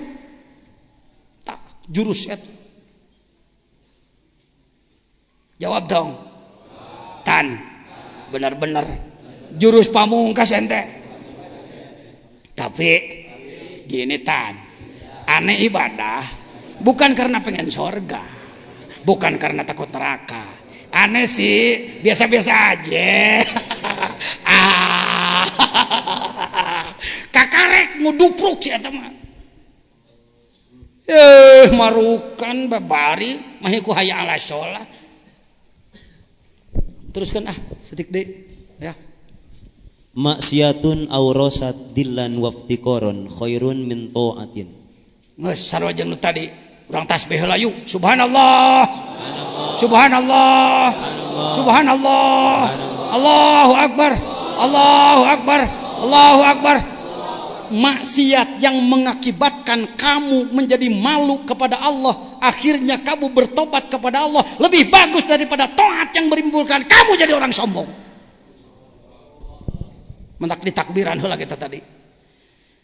tak jurus itu. Jawab dong tan, benar-benar jurus pamungkas ente. Tapi gini tan, aneh ibadah bukan karena pengen surga, bukan karena takut neraka. Aneh sih biasa-biasa aja. Kakarek ngudupruk sih eta mah. Marukan babari mahiku haya ala sholat. Teruskan setik deh ya. Maksiatun aurosat dillan waftiqoron khairun min ta'atin. Geus sarojeng nu tadi urang tasbih heula yuk. Subhanallah. Subhanallah. Subhanallah. Allahu akbar. Allahu akbar. Allahu akbar. Maksiat yang mengakibatkan kamu menjadi malu kepada Allah, akhirnya kamu bertobat kepada Allah, lebih bagus daripada taat yang menimbulkan kamu jadi orang sombong. Mentak ditakbiran heula kita tadi.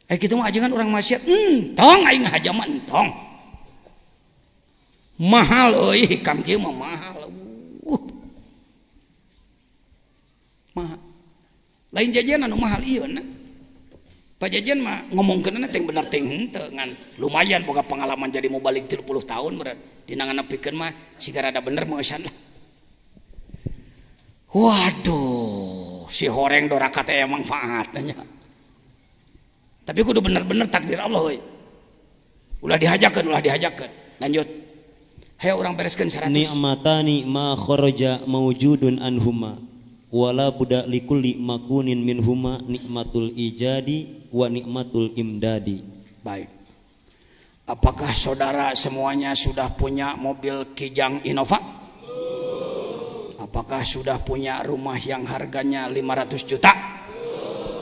Kitu mah ajengan urang maksiat, tong aing haja mah entong. Mahal euy hikam kieu mah mahal. Mahal. Lain jajan anu mahal ieu na. Pajajan mah ngomongkeunna teh bener teh henteu ngan lumayan boga pengalaman jadi mau balik 30 tahun berat. Dina nganepikeun mah siga rada bener meusan lah. Waduh, si horeng doraka teh manfaat nya. Tapi kudu bener-bener takdir Allah euy. Ulah dihajakeun. Lanjut. Hayo urang bereskeun 100. Ni'matani ma kharaja mawjudun anhuma wala buda likulli makunin minhuma nikmatul ijadi wa nikmatul imdadi. Baik. Apakah saudara semuanya sudah punya mobil Kijang Innova? Apakah sudah punya rumah yang harganya 500 juta?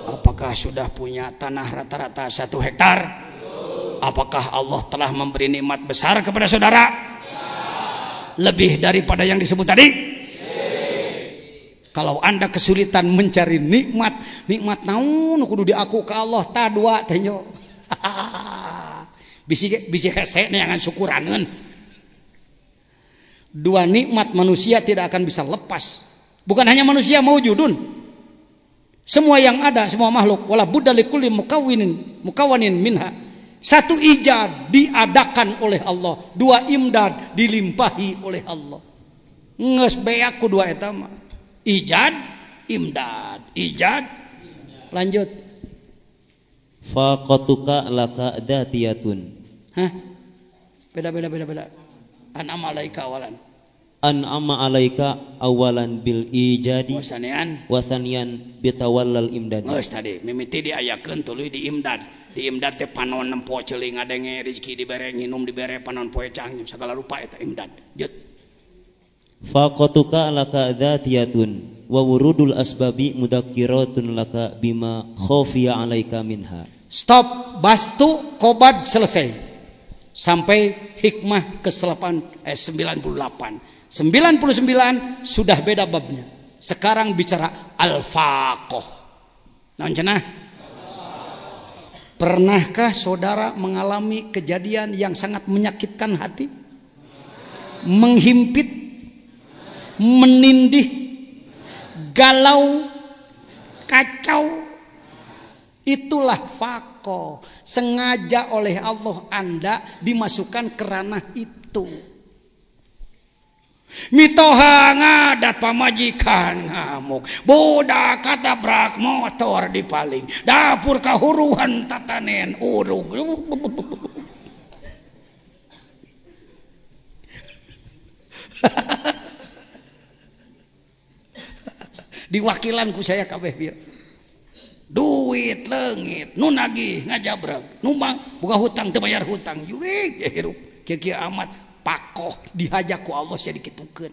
Apakah sudah punya tanah rata-rata 1 hektar? Apakah Allah telah memberi nikmat besar kepada saudara? Lebih daripada yang disebut tadi? Kalau Anda kesulitan mencari nikmat naon kudu diaku ke Allah ta dua teh nya. Bisi hese neangan syukuraneun. Dua nikmat manusia tidak akan bisa lepas. Bukan hanya manusia maujudun. Semua yang ada, semua makhluk wala budda likulli mukawanin minha. 1 ijad diadakan oleh Allah, 2 imdad dilimpahi oleh Allah. Geus beak ku 2 eta mah. Ijad, imdad, ijad. Lanjut. Faqatuka laka datiyatun. Beda. An'ama alaika awalan. An'ama alaika awalan bil ijadi wa saniyan bitawallal imdad. Geus tadi mimiti diayakeun tuluy di imdad. Di imdad teh panon nempo ceuling ngadenge rezeki dibere nginum dibere panon poe cang segala rupa eta imdad. Jut. Faqatuka laka dzatiyatun wa wurudul asbabi mudakkiratun laka bima khafiya alaika minha. Stop, bastu, qobad selesai. Sampai hikmah ke-98. 99 sudah beda babnya. Sekarang bicara al-faqah. Naon cenah? Pernahkah saudara mengalami kejadian yang sangat menyakitkan hati? Menghimpit, menindih, galau, kacau. Itulah faqah. Sengaja oleh Allah Anda dimasukkan ke ranah itu. Mitoha ngadat pamajikan ngamuk, budak katabrak motor dipaling, dapur kahuruhan tatanen urung. Diwakilan ku saya kabeh bieu. Duit leungit, nu nagih ngajabrag, nu boga hutang teu bayar hutang, jurig ya hirup. Kieu amat pakoh dihaja ku Allah sia dikitukeun.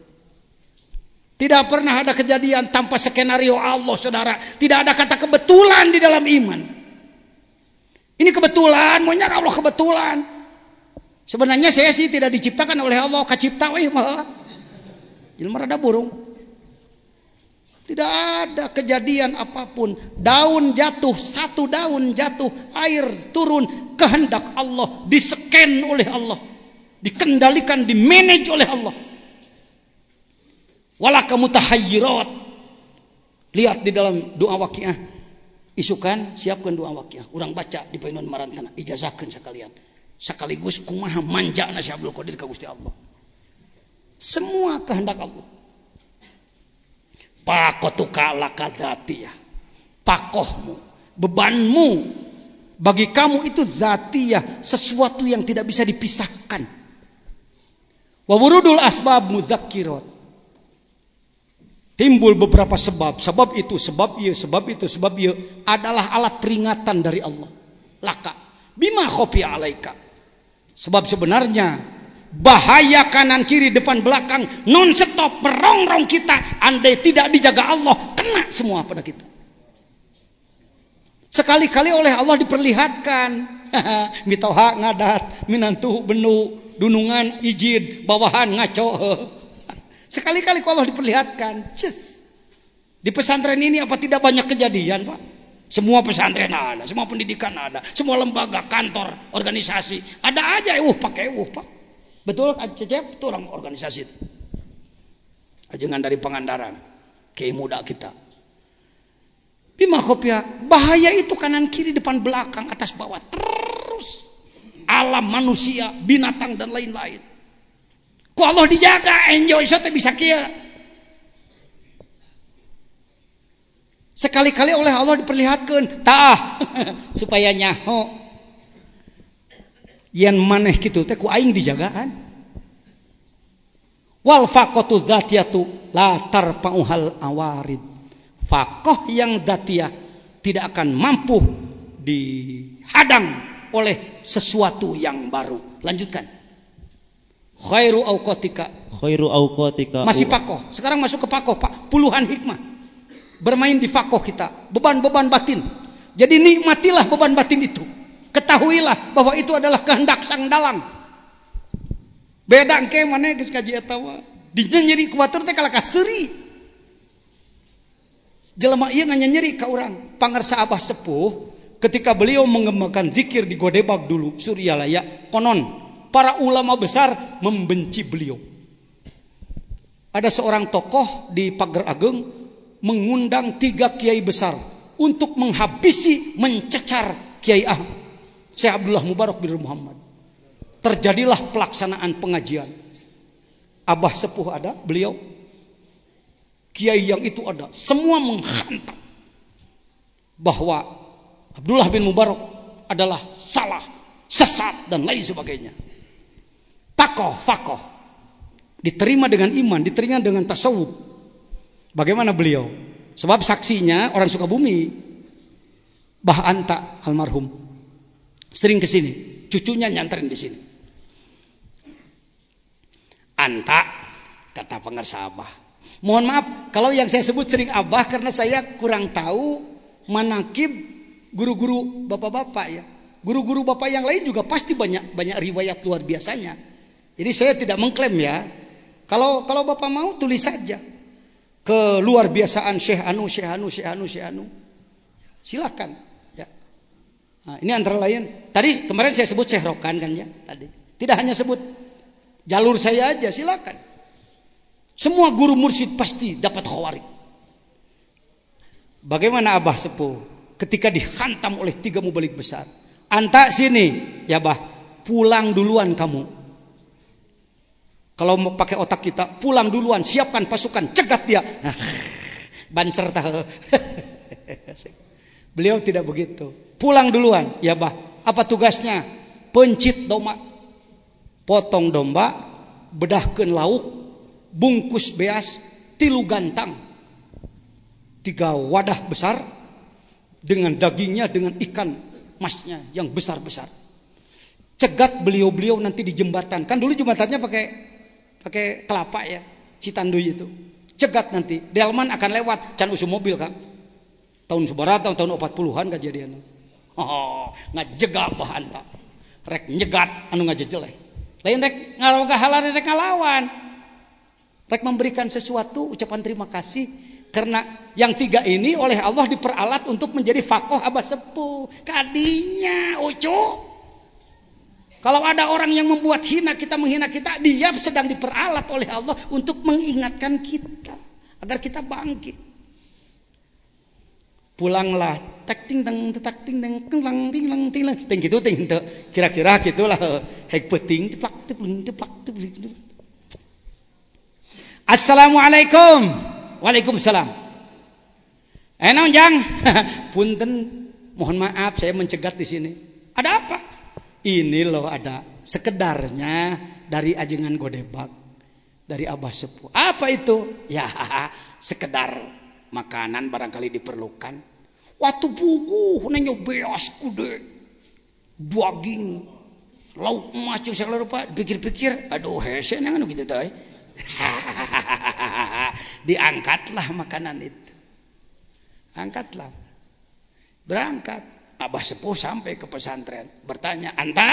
Tidak pernah ada kejadian tanpa skenario Allah, saudara. Tidak ada kata kebetulan di dalam iman. Ini kebetulan, maunya Allah kebetulan. Sebenarnya saya sih tidak diciptakan oleh Allah, kacipta we mah. Jelema rada burung. Tidak ada kejadian apapun. Daun jatuh, satu daun jatuh, air turun, kehendak Allah, diseken oleh Allah, dikendalikan, dimanage oleh Allah. Walaka mutahayyirat. Lihat di dalam doa waqiah. Isukan siapkan doa waqiah. Urang baca di paenon marantana, ijazahkeun sakalian. Sekaligus kumaha manjana si Abdul Qadir ka Gusti Allah. Semua kehendak Allah. Pakotuka laka dzatiyah. Pakohmu, bebanmu bagi kamu itu zatiyah, sesuatu yang tidak bisa dipisahkan. Wa wurudul asbab mudzakkirat. Timbul beberapa sebab itu, sebab ieu, sebab itu, sebab ieu adalah alat peringatan dari Allah. Laka bima khofi alaika. Sebab sebenarnya bahaya kanan kiri depan belakang non stop merongrong kita, andai tidak dijaga Allah kena semua pada kita. Sekali-kali oleh Allah diperlihatkan mitoha ngadat minantu benu dunungan ijid bawahan ngaco. Sekali-kali Allah diperlihatkan. Di pesantren ini apa tidak banyak kejadian, Pak? Semua pesantren ada, semua pendidikan ada, semua lembaga, kantor, organisasi ada aja. Pakai Pak. Betul, Cecep, itu orang organisasi. Ajengan dari Pangandaran, kiai muda kita. Bima khofia, bahaya itu kanan kiri depan belakang atas bawah terus. Alam manusia, binatang dan lain-lain. Ku Allah dijaga, enjoy sote bisa kieu. Sekali-kali oleh Allah diperlihatkan, tah supaya nyaho. Yen maneh kitu teh ku aing dijagaan. Wal faqatu dzatiyatu la tarfa'uhal awarid. Faqah yang dzatiyah tidak akan mampu dihadang oleh sesuatu yang baru. Lanjutkan. Khairu auqatika. Masih faqah. Sekarang masuk ke faqah, Pak. Puluhan hikmah. Bermain di faqah kita, beban-beban batin. Jadi nikmatilah beban batin itu. Ketahuilah bahwa itu adalah kehendak sang dalang. Beda engke maneh geus kaji eta mah. Dinya nyeri kuatur teh kalaka seuri. Jelema ieu nganyeri ka urang, pangarsa Abah Sepuh ketika beliau mengembangkan zikir di Godebag dulu, Suryalaya, konon para ulama besar membenci beliau. Ada seorang tokoh di Pager Ageng mengundang 3 kiai besar untuk menghabisi, mencecar Kiai Syekh Abdullah Mubarak bin Muhammad. Terjadilah pelaksanaan pengajian. Abah Sepuh ada, beliau. Kiai yang itu ada. Semua menghantam bahwa Abdullah bin Mubarak adalah salah, sesat dan lain sebagainya. Faqih. Diterima dengan iman, diterima dengan tasawuf. Bagaimana beliau? Sebab saksinya orang Sukabumi. Bah Anta almarhum sering kesini, cucunya nyanterin di sini. Anta, kata pengarsa Abah. Mohon maaf kalau yang saya sebut sering Abah karena saya kurang tahu manakib guru-guru bapak-bapak ya. Guru-guru bapak yang lain juga pasti banyak riwayat luar biasanya. Jadi saya tidak mengklaim ya. Kalau bapak mau tulis saja ke luar biasaan Syekh Anu. Silakan ya. Nah, ini antara lain. Tadi kemarin saya sebut Syekh Rokan kan ya tadi. Tidak hanya sebut jalur saya aja, silakan. Semua guru mursyid pasti dapat khawarik. Bagaimana Abah Sepuh ketika dihantam oleh 3 mubalik besar? Anta sini, ya Bah, pulang duluan kamu. Kalau mau pakai otak kita, pulang duluan, siapkan pasukan, cegat dia. Banser tahu. Beliau tidak begitu. Pulang duluan, ya Bah. Apa tugasnya? Pencit domba. Potong domba, bedahkeun lauk, bungkus beas 3 gantang, 3 wadah besar dengan dagingnya, dengan ikan masnya yang besar-besar. Cegat beliau-beliau nanti di jembatan. Kan dulu jembatannya pakai kelapa ya, Citanduy itu. Cegat nanti, delman akan lewat, can usum mobil kan. Tahun sebarata, tahun 40-an kejadian. Ngajegap bahan tak. Rek nyegat anu ngajejeleh. Lain rek ngalawan, rek ngalawan. Rek memberikan sesuatu, ucapan terima kasih. Karena yang 3 ini oleh Allah diperalat untuk menjadi fakoh abah sepuh. Kadinya, ucu. Kalau ada orang yang membuat hina kita, menghina kita, dia sedang diperalat oleh Allah untuk mengingatkan kita agar kita bangkit. Pulanglah, tak ting tang tak ting tang lang ting lang ting lang ting gitu ting teu. Kira-kira gitulah hek peuting teplak teplak. Assalamualaikum. Waalaikumsalam. Naon Jang? Punten, mohon maaf saya mencegat di sini. Ada apa? Ini loh ada sekedarnya dari ajengan Godebak, dari Abah Sepuh. Apa itu? Ya sekedar makanan barangkali diperlukan. Waktu buku nanya beas kude daging lauk emas cing segala rupa. Pikir-pikir, aduh hese nangan gitu teh. Diangkatlah makanan itu. Angkatlah. Berangkat. Abah Sepuh sampai ke pesantren, bertanya, "Anta,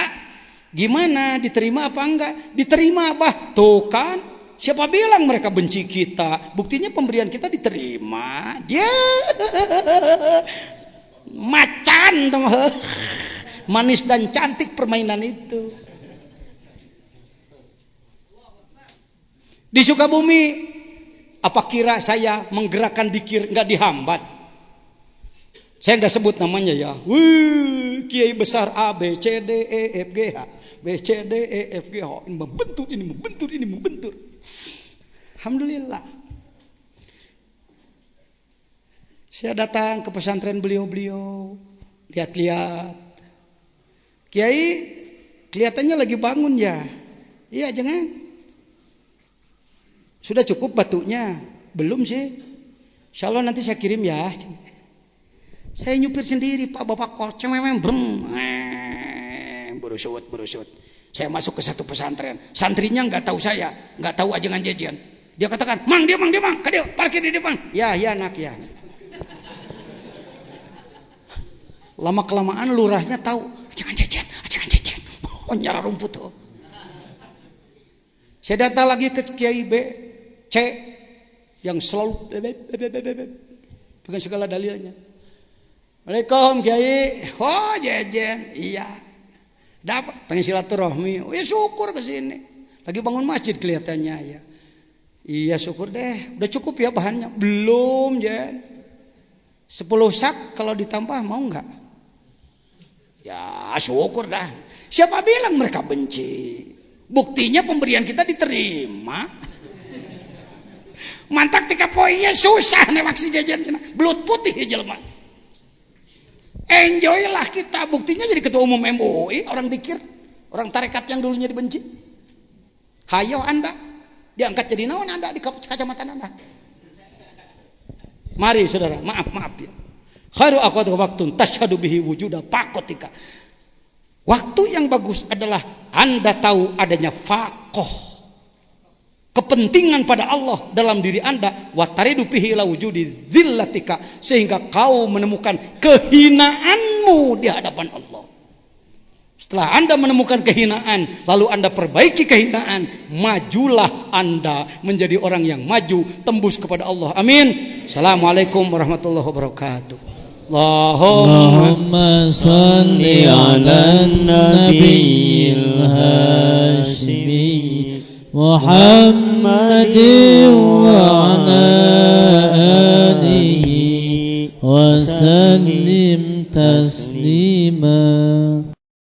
gimana? Diterima apa enggak?" "Diterima, Abah." Tuh kan, siapa bilang mereka benci kita? Buktinya pemberian kita diterima. Ya, macan, manis dan cantik permainan itu. Di Sukabumi, apa kira saya menggerakkan dikir enggak dihambat? Saya nggak sebut namanya ya. Kiai besar A, B, C, D, E, F, G, H. B, C, D, E, F, G, H. Ini membentur. Alhamdulillah. Saya datang ke pesantren beliau-beliau. Lihat-lihat. Kiai kelihatannya lagi bangun ya. Iya jangan. Sudah cukup batunya? Belum sih. Insya Allah nanti saya kirim ya. Saya nyupir sendiri Pak, bapak kol cememem brem, berusut. Saya masuk ke satu pesantren, santrinya nggak tahu saya, nggak tahu ajengan jajan. Dia katakan, mang dia, dia parkir di depan. Ya nak ya. Lama kelamaan lurahnya tahu, ajengan jajan. Oh nyara rumput tuh. Saya datang lagi ke Kiai B, C, yang selalu dengan segala dalilnya. Waalaikumsalam Kiai. Oh jajan, iya. Dapat pengen silaturahmi. Oh ya syukur ke sini. Lagi bangun masjid kelihatannya ya. Iya syukur deh. Udah cukup ya bahannya? Belum Jan. 10 sak kalau ditambah mau nggak? Ya syukur dah. Siapa bilang mereka benci? Buktinya pemberian kita diterima. Mantak tika poinya susah nih maksi jajan. Belut putih jelema. Enjoy lah kita, buktinya jadi ketua umum MUI, orang dikir, orang tarekat yang dulunya dibenci. Hayo Anda, diangkat jadi naon Anda di kacamata Anda. Mari saudara, maaf ya. Khairu aqwatu waqtun tashhadu bihi wujuda faqatika. Waktu yang bagus adalah Anda tahu adanya faqah. Kepentingan pada Allah dalam diri Anda, wa taridu fihi ila wujudi zillatika, sehingga kau menemukan kehinaanmu di hadapan Allah. Setelah Anda menemukan kehinaan, lalu Anda perbaiki kehinaan, majulah Anda menjadi orang yang maju, tembus kepada Allah. Amin. Assalamualaikum warahmatullahi wabarakatuh. Allahumma salli ala nabiyil hashimi Muhammad wa ala alihi wa sallim taslima.